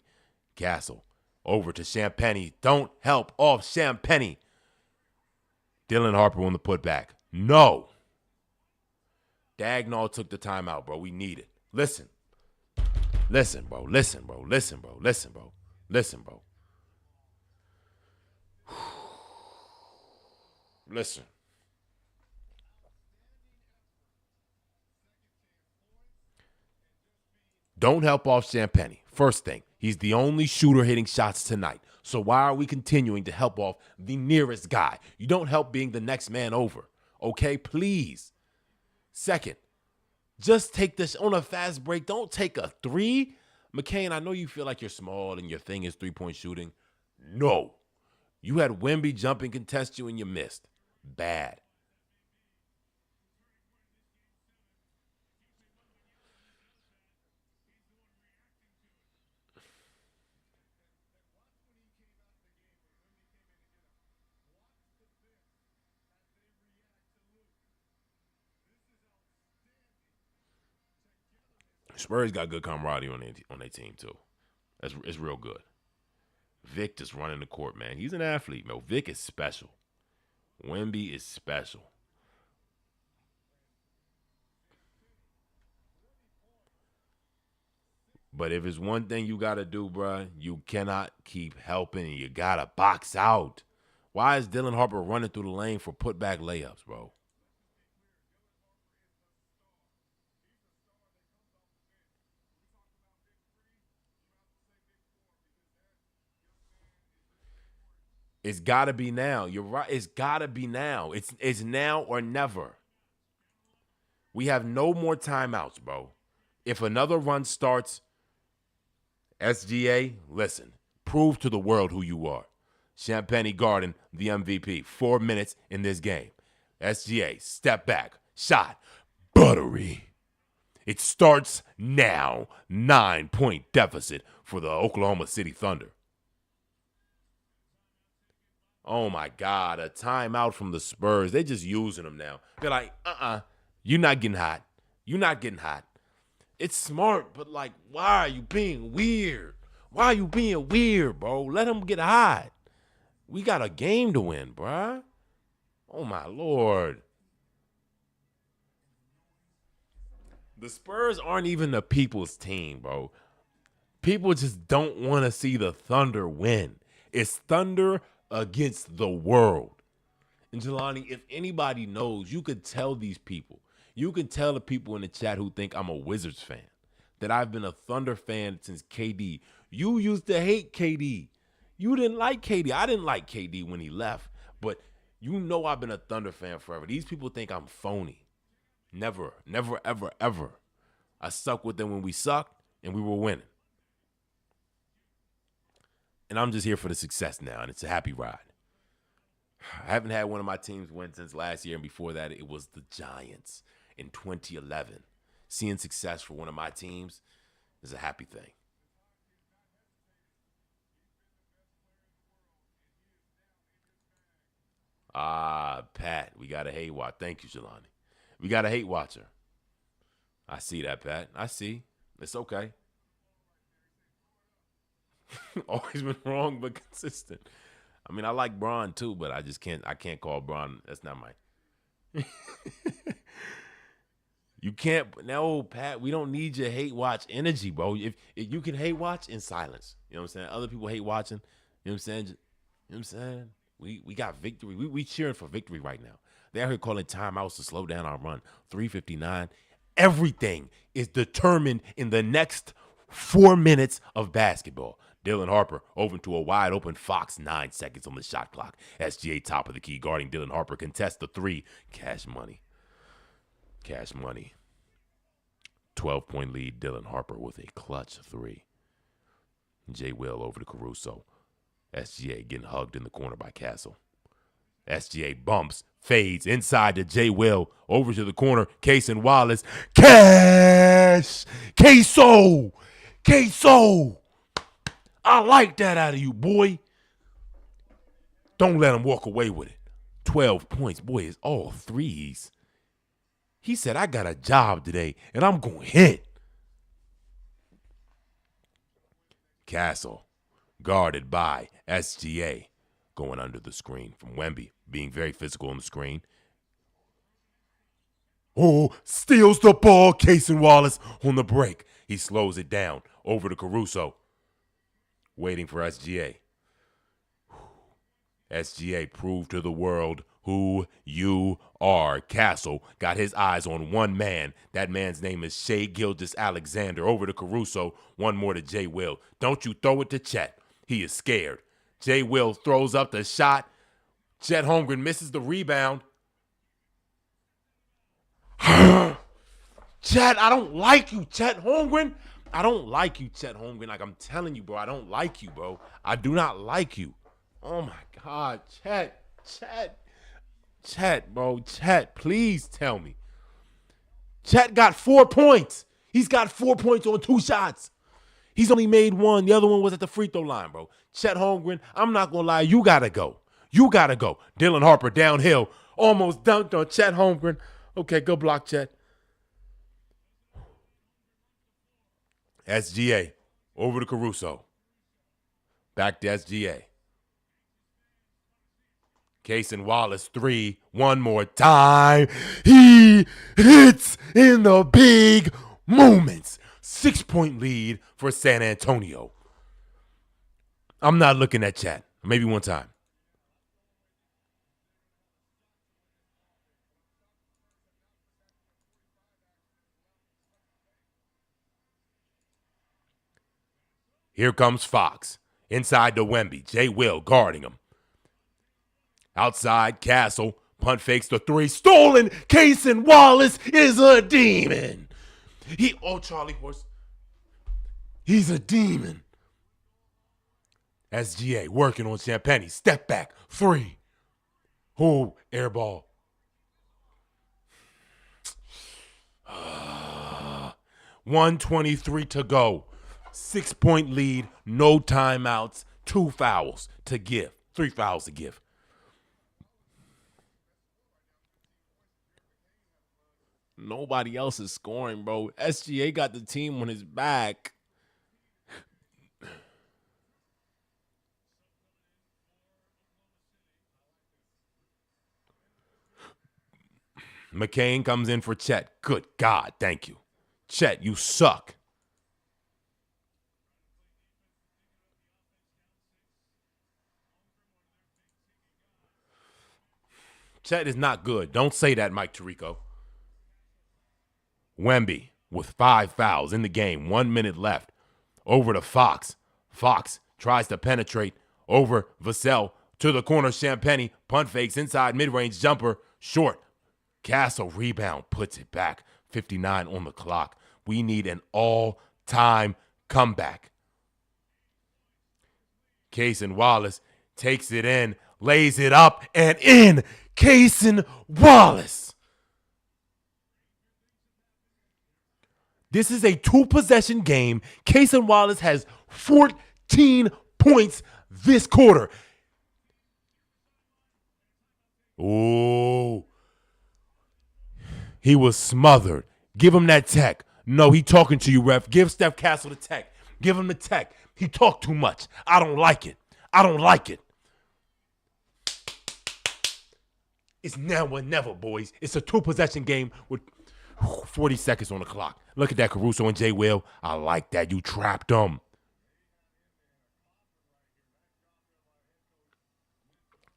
Castle over to Champagny. Don't help off Champagny. Dylan Harper on the putback. No. Dagnall took the timeout, bro. We need it. Listen. Listen, bro. Listen, bro. Listen, bro. Listen, bro. Listen, bro. Listen. Don't help off Champagny. First thing, he's the only shooter hitting shots tonight. So why are we continuing to help off the nearest guy? You don't help being the next man over. Okay, please. Second, just take this on a fast break. Don't take a 3. McCain, I know you feel like you're small and your thing is 3-point shooting. No. You had Wemby jump and contest you and you missed. Bad. Spurs got good camaraderie on their team too. It's real good. Vic just running the court, man. He's an athlete, man. Vic is special. Wemby is special. But if it's one thing you got to do, bruh, you cannot keep helping. You got to box out. Why is Dylan Harper running through the lane for putback layups, bro? It's got to be now. You're right. It's got to be now. It's now or never. We have no more timeouts, bro. If another run starts, SGA, listen, prove to the world who you are. Champagny Garden, the MVP. 4 minutes in this game. SGA, step back, shot, buttery. It starts now. 9-point deficit for the Oklahoma City Thunder. Oh, my God, a timeout from the Spurs. They're just using them now. They're like, you're not getting hot. You're not getting hot. It's smart, but, like, why are you being weird? Why are you being weird, bro? Let them get hot. We got a game to win, bruh. Oh, my Lord. The Spurs aren't even the people's team, bro. People just don't want to see the Thunder win. It's Thunder against the world. And Jelani, if anybody knows, you could tell these people. You can tell the people in the chat who think I'm a Wizards fan that I've been a Thunder fan since KD. You used to hate KD. You didn't like KD. I didn't like KD when he left. But you know I've been a Thunder fan forever. These people think I'm phony. Never, never, ever, ever. I stuck with them when we sucked and we were winning. And I'm just here for the success now, and it's a happy ride. I haven't had one of my teams win since last year, and before that, it was the Giants in 2011. Seeing success for one of my teams is a happy thing. Pat, we got a hate watch. Thank you, Jelani. We got a hate watcher. I see that, Pat. I see. It's okay. Always been wrong, but consistent. I mean, I like Braun too, but I can't call Braun. That's not my. You can't. No, Pat, we don't need your hate watch energy, bro. If you can hate watch in silence. You know what I'm saying? Other people hate watching. You know what I'm saying? You know what I'm saying? We got victory. We cheering for victory right now. They're out here calling timeouts to slow down our run. 3:59. Everything is determined in the next 4 minutes of basketball. Dylan Harper over to a wide open Fox. 9 seconds on the shot clock. SGA top of the key guarding Dylan Harper. Contests the 3. Cash money. Cash money. 12-point lead. Dylan Harper with a clutch 3. Jay Will over to Caruso. SGA getting hugged in the corner by Castle. SGA bumps, fades inside to J. Will, over to the corner, Case and Wallace. Cash! Queso! Queso! I like that out of you, boy. Don't let him walk away with it. 12 points. Boy, it's all threes. He said, I got a job today, and I'm going to hit. Castle, guarded by SGA, going under the screen from Wemby, being very physical on the screen. Oh, steals the ball. Case and Wallace on the break. He slows it down over to Caruso, waiting for SGA. SGA proved to the world who you are. Castle got his eyes on one man. That man's name is Shai Gilgeous-Alexander. Over to Caruso. One more to J. Will. Don't you throw it to Chet. He is scared. J. Will throws up the shot. Chet Holmgren misses the rebound. Chet, I don't like you, Chet Holmgren. I don't like you, Chet Holmgren. Like I'm telling you, bro, I don't like you, bro. I do not like you. Oh, my God. Chet, bro. Chet, please tell me. Chet got 4 points. He's got 4 points on 2 shots. He's only made one. The other one was at the free throw line, bro. Chet Holmgren, I'm not going to lie. You got to go. You got to go. Dylan Harper downhill. Almost dunked on Chet Holmgren. Okay, good block, Chet. SGA. Over to Caruso. Back to SGA. Case and Wallace 3, one more time. He hits in the big moments. 6-point lead for San Antonio. I'm not looking at chat. Maybe one time. Here comes Fox. Inside to Wemby. J. Will guarding him. Outside, Castle. Punt fakes the 3. Stolen. Case and Wallace is a demon. Charlie Horse. He's a demon. SGA working on Champagny. Step back. 3. Oh, air ball. 1:23 to go. 6-point lead. No timeouts. 2 fouls to give. 3 fouls to give. Nobody else is scoring, bro. SGA got the team on his back. McCain comes in for Chet. Good God, thank you. Chet, you suck. Chet is not good. Don't say that, Mike Tirico. Wemby with 5 fouls in the game. 1 minute left. Over to Fox. Fox tries to penetrate over Vassell to the corner. Champagny punt fakes inside mid-range jumper. Short. Castle rebound. Puts it back. 59 on the clock. We need an all-time comeback. Case and Wallace takes it in. Lays it up and in. Case and Wallace. This is a 2-possession game. Case and Wallace has 14 points this quarter. Ooh. He was smothered. Give him that tech. No, he talking to you, ref. Give Steph Castle the tech. Give him the tech. He talked too much. I don't like it. I don't like it. It's now or never, boys. It's a 2-possession game with 40 seconds on the clock. Look at that, Caruso and J. Will. I like that. You trapped them.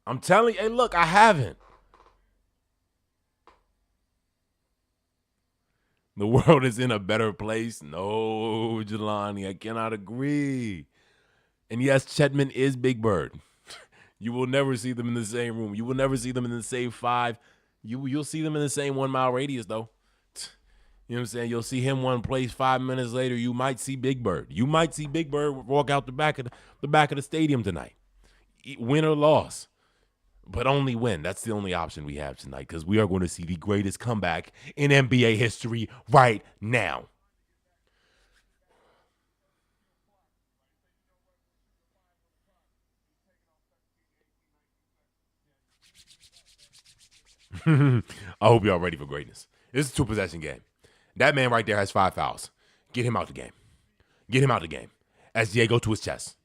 I'm telling you, hey, look, I haven't. The world is in a better place. No, Jelani, I cannot agree. And yes, Chetman is Big Bird. You will never see them in the same room. You will never see them in the same 5. You'll see them in the same 1-mile radius, though. You know what I'm saying? You'll see him one place 5 minutes later. You might see Big Bird. You might see Big Bird walk out the back of the stadium tonight, win or loss. but only win. That's the only option we have tonight because we are going to see the greatest comeback in NBA history right now. I hope y'all ready for greatness. This is a 2-possession game. That man right there has 5 fouls. Get him out the game. Get him out the game. SGA, go to his chest.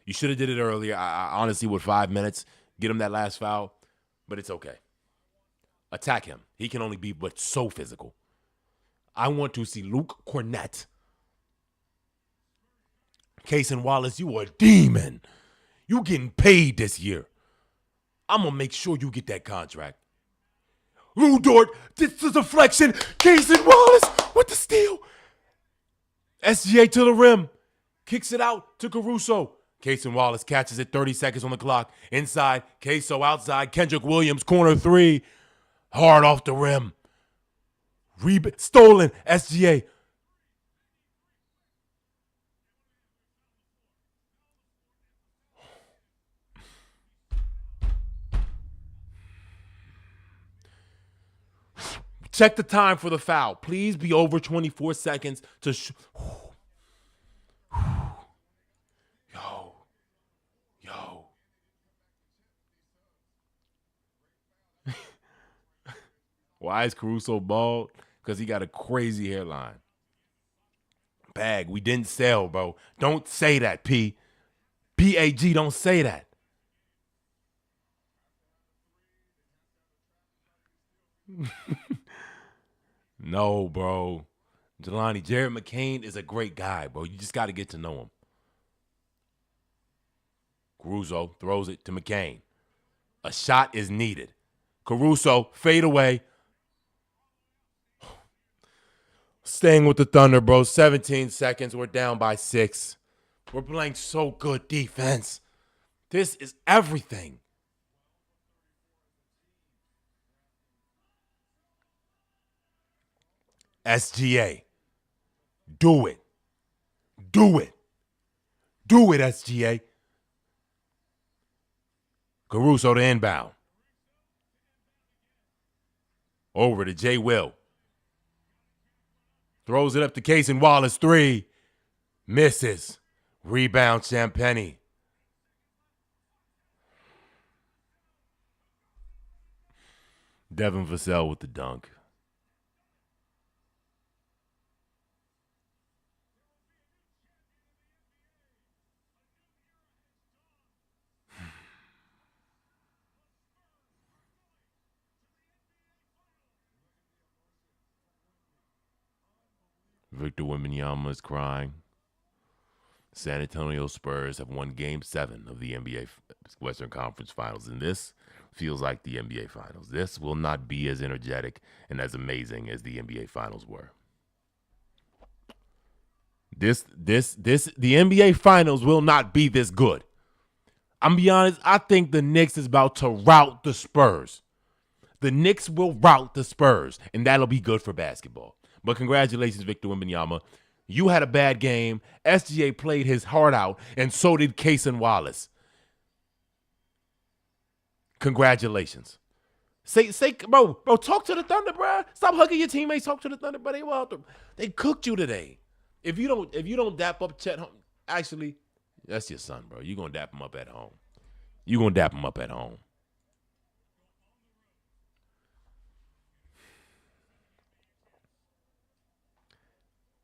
You should have did it earlier. I honestly, with 5 minutes, get him that last foul, but it's okay. Attack him. He can only be but so physical. I want to see Luke Cornett. Cason Wallace, you a demon. You getting paid this year. I'm going to make sure you get that contract. Lou Dort, this is a deflection. Cason Wallace with the steal. SGA to the rim. Kicks it out to Caruso. Cason Wallace catches it, 30 seconds on the clock. Inside, Queso outside. Kendrick Williams, corner 3. Hard off the rim. Stolen, SGA. Check the time for the foul. Please be over 24 seconds to Yo. Why is Caruso bald? Because he got a crazy hairline. Bag, we didn't sell, bro. Don't say that, P. P-A-G, don't say that. No, bro. Jelani, Jared McCain is a great guy, bro. You just got to get to know him. Caruso throws it to McCain. A shot is needed. Caruso, fade away. Staying with the Thunder, bro. 17 seconds. We're down by 6. We're playing so good defense. This is everything. SGA. Do it. Do it. Do it, SGA. Caruso to inbound. Over to Jay Will. Throws it up to Cason Wallace. 3. Misses. Rebound, Champagnie. Devin Vassell with the dunk. Victor Wembanyama is crying. San Antonio Spurs have won Game 7 of the NBA Western Conference Finals, and this feels like the NBA Finals. This will not be as energetic and as amazing as the NBA Finals were. The NBA Finals will not be this good. I'm gonna be honest, I think the Knicks is about to rout the Spurs. The Knicks will rout the Spurs, and that'll be good for basketball. But congratulations, Victor Wembanyama. You had a bad game. SGA played his heart out, and so did Cason Wallace. Congratulations. Say, bro, talk to the Thunder, bro. Stop hugging your teammates. Talk to the Thunder, bro. They cooked you today. If you don't dap up Chet, actually, that's your son, bro. You gonna dap him up at home.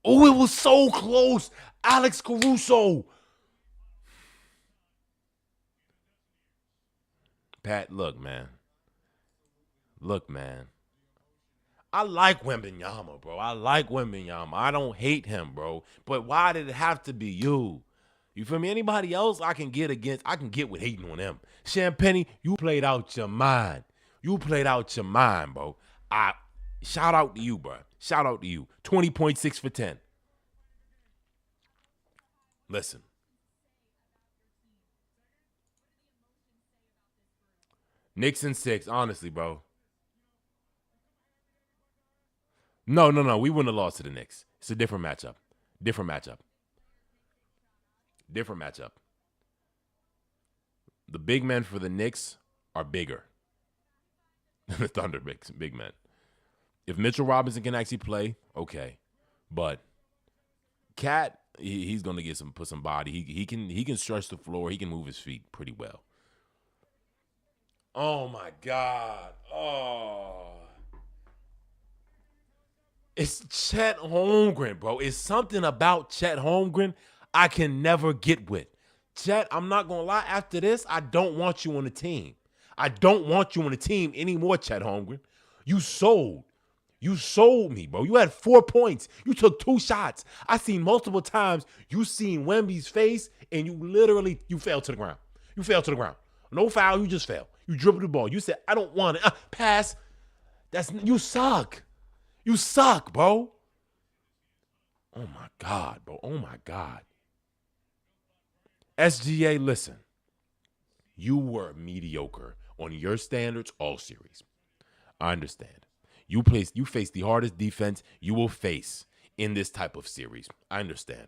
Oh, it was so close. Alex Caruso. Pat, look, man. I like Wembanyama, bro. I don't hate him, bro. But why did it have to be you? You feel me? Anybody else I can get with hating on them. Champagnie, you played out your mind. Bro. Shout out to you, bro. 20.6 for 10. Listen. Knicks in 6, honestly, bro. No. We wouldn't have lost to the Knicks. It's a different matchup. The big men for the Knicks are bigger. the Thunder big men. If Mitchell Robinson can actually play, okay, but Cat, he's gonna put some body. He can stretch the floor. He can move his feet pretty well. Oh my God! Oh, it's Chet Holmgren, bro. It's something about Chet Holmgren I can never get with. Chet, I'm not gonna lie. After this, I don't want you on the team. I don't want you on the team anymore, Chet Holmgren. You sold. You sold me, bro. You had 4 points. You took 2 shots. I seen multiple times you seen Wemby's face and you fell to the ground. You fell to the ground. No foul, you just fell. You dribbled the ball. You said, I don't want it. Pass. You suck. You suck, bro. Oh my God, bro. Oh my God. SGA, listen. You were mediocre on your standards all series. I understand. You face the hardest defense you will face in this type of series. I understand.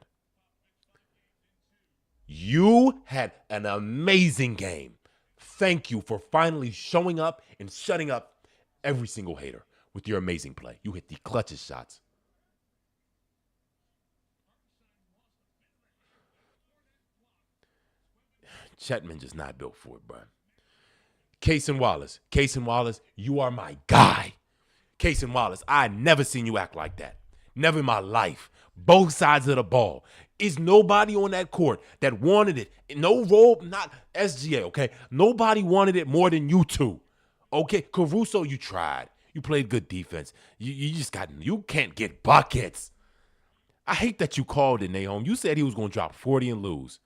You had an amazing game. Thank you for finally showing up and shutting up every single hater with your amazing play. You hit the clutchest shots. Chetman just not built for it, bro. Cason Wallace, you are my guy. Cason Wallace, I never seen you act like that. Never in my life. Both sides of the ball. Is nobody on that court that wanted it? No role, not SGA, okay? Nobody wanted it more than you two. Okay, Caruso, you tried. You played good defense. You can't get buckets. I hate that you called it, Nahom. You said he was going to drop 40 and lose.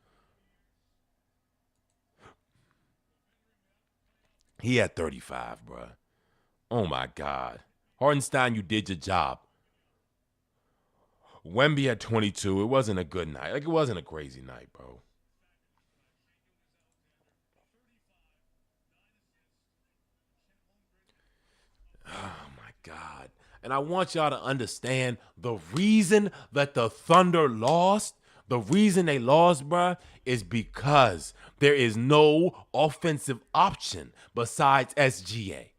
He had 35, bro. Oh, my God. Hardenstein, you did your job. Wemby had 22. It wasn't a good night. It wasn't a crazy night, bro. Oh, my God. And I want y'all to understand the reason that the Thunder lost, the reason they lost, bruh, is because there is no offensive option besides SGA.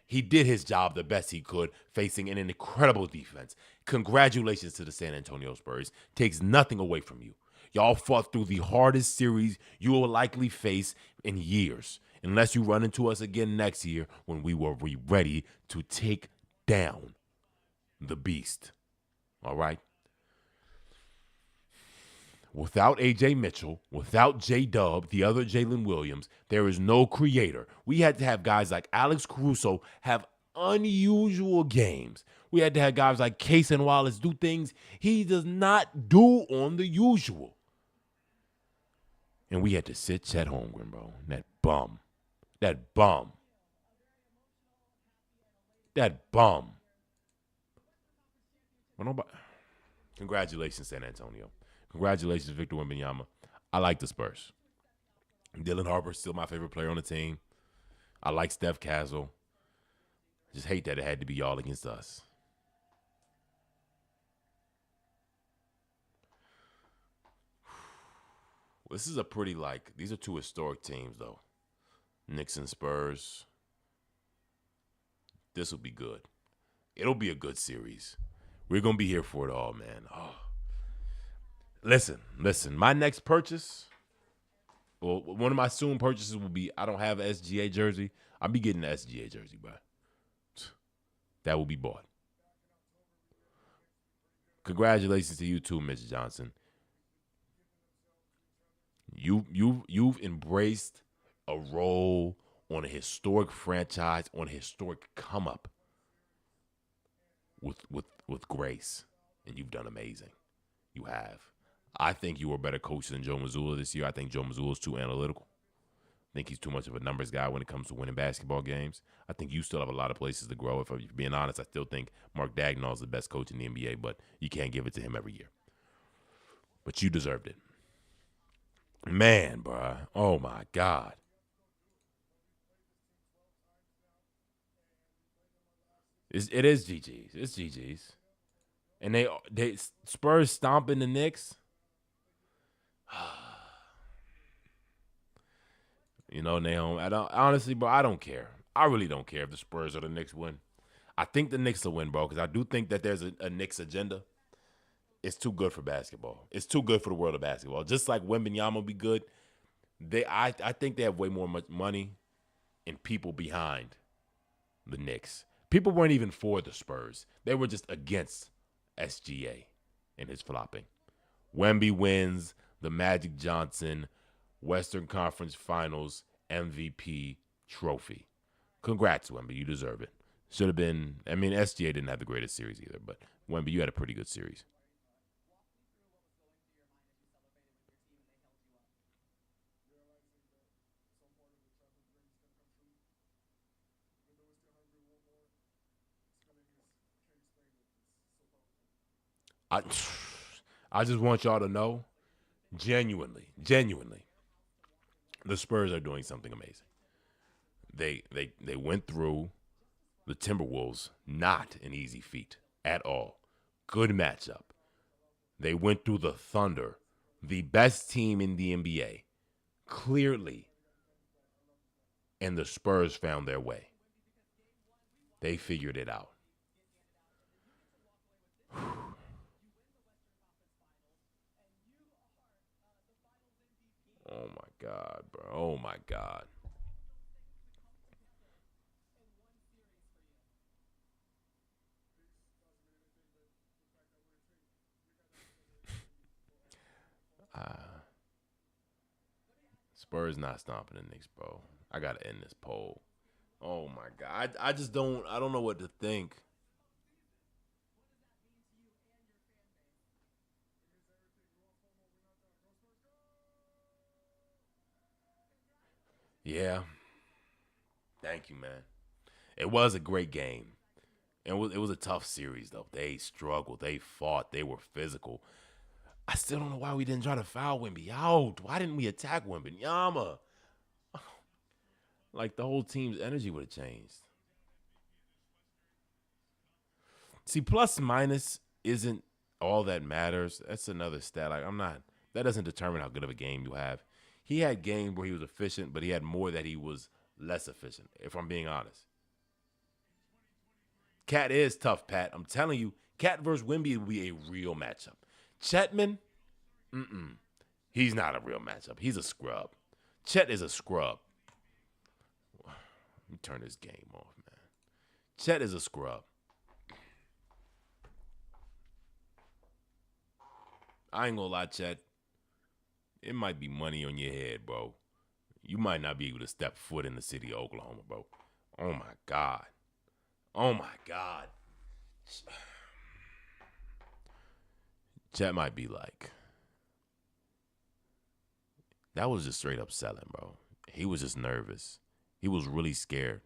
He did his job the best he could, facing an incredible defense. Congratulations to the San Antonio Spurs. Takes nothing away from you. Y'all fought through the hardest series you will likely face in years, unless you run into us again next year when we will be ready to take down the beast. All right? Without A.J. Mitchell, without J-Dub, the other Jalen Williams, there is no creator. We had to have guys like Alex Caruso have unusual games. We had to have guys like Cason Wallace do things he does not do on the usual. And we had to sit Chet Holmgren, bro. That bum. That bum. That bum. Well, nobody... Congratulations, San Antonio. Congratulations, Victor Wembanyama. I like the Spurs. Dylan Harper's still my favorite player on the team. I like Steph Castle. Just hate that it had to be y'all against us. This is a pretty, these are 2 historic teams, though. Knicks and Spurs. This will be good. It'll be a good series. We're going to be here for it all, man. Oh. Listen. My next purchase, well, one of my soon purchases will be, I don't have an SGA jersey. I'll be getting an SGA jersey, bro. That will be bought. Congratulations to you too, Mitch Johnson. You've embraced a role on a historic franchise, on a historic come up with grace, and you've done amazing. You have. I think you were a better coach than Joe Mazzulla this year. I think Joe Mazzulla is too analytical. I think he's too much of a numbers guy when it comes to winning basketball games. I think you still have a lot of places to grow. If I'm being honest, I still think Mark Daigneault is the best coach in the NBA, but you can't give it to him every year. But you deserved it. Man, bro. Oh, my God. It is GG's. It's GG's. And they Spurs stomping the Knicks. You know, Nahom, honestly, bro, I don't care. I really don't care if the Spurs or the Knicks win. I think the Knicks will win, bro, because I do think that there's a Knicks agenda. It's too good for basketball. It's too good for the world of basketball. Just like Wembanyama will be good, I think they have way more money and people behind the Knicks. People weren't even for the Spurs. They were just against SGA and his flopping. Wemby wins the Magic Johnson Western Conference Finals MVP trophy. Congrats, Wemby. You deserve it. Should have been. I mean, SGA didn't have the greatest series either, but Wemby, you had a pretty good series. I, I just want y'all to know, genuinely, the Spurs are doing something amazing. They went through the Timberwolves, not an easy feat at all. Good matchup. They went through the Thunder, the best team in the NBA, clearly, and the Spurs found their way. They figured it out. Oh my God, bro. Oh my God. Spurs not stomping the Knicks, bro. I gotta end this poll. Oh my God. I just don't. I don't know what to think. Yeah. Thank you, man. It was a great game. It was a tough series though. They struggled. They fought. They were physical. I still don't know why we didn't try to foul Wemby out. Why didn't we attack Wembanyama? Like the whole team's energy would have changed. See, plus minus isn't all that matters. That's another stat. Like I'm not. That doesn't determine how good of a game you have. He had games where he was efficient, but he had more that he was less efficient. If I'm being honest, Cat is tough, Pat. I'm telling you, Cat versus Wemby will be a real matchup. Chetman, he's not a real matchup. He's a scrub. Chet is a scrub. Let me turn this game off, man. Chet is a scrub. I ain't gonna lie, Chet. It might be money on your head, bro. You might not be able to step foot in the city of Oklahoma, bro. Oh my God. Oh my God. Chet might be like, that was just straight up selling, bro. He was just nervous. He was really scared.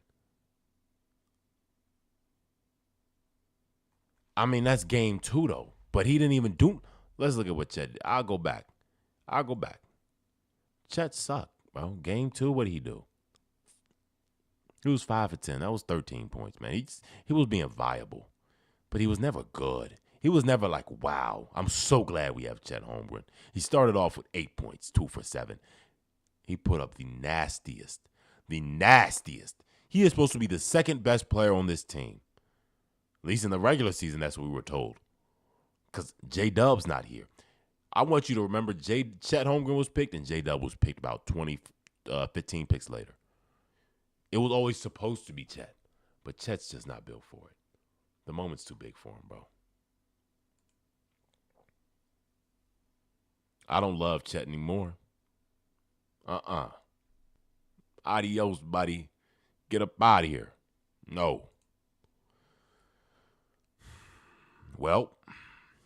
I mean, that's game 2, though. But he didn't even do. Let's look at what Chet did. I'll go back. Chet sucked, bro. Game 2, what did he do? He was 5 for 10. That was 13 points, man. He was being viable, but he was never good. He was never like, wow, I'm so glad we have Chet Holmgren. He started off with 8 points, 2 for 7. He put up the nastiest. He is supposed to be the second best player on this team. At least in the regular season, that's what we were told. Because J-Dub's not here. I want you to remember Chet Holmgren was picked and J-Dub was picked about 15 picks later. It was always supposed to be Chet, but Chet's just not built for it. The moment's too big for him, bro. I don't love Chet anymore. Adios, buddy. Get up out of here. No. Well,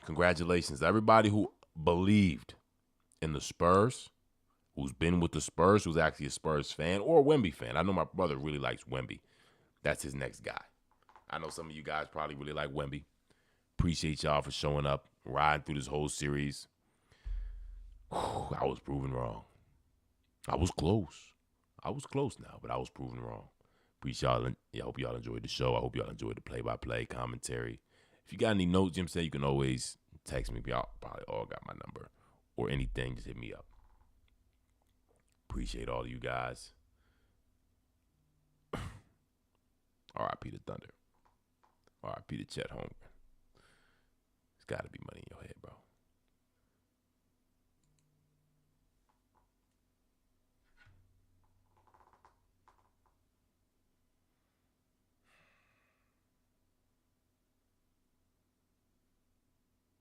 congratulations to everybody who believed in the Spurs, who's been with the Spurs, who's actually a Spurs fan or a Wemby fan. I know my brother really likes Wemby. That's his next guy. I know some of you guys probably really like Wemby. Appreciate y'all for showing up, riding through this whole series. Whew, I was proven wrong. I was close now, but I was proven wrong. Appreciate y'all. I hope y'all enjoyed the show. I hope y'all enjoyed the play-by-play commentary. If you got any notes, Jim said, you can always text me. Y'all probably all got my number or anything. Just hit me up. Appreciate all of you guys. R.I.P. the Thunder. R.I.P. to Chet Holmgren. There's got to be money in your head, bro.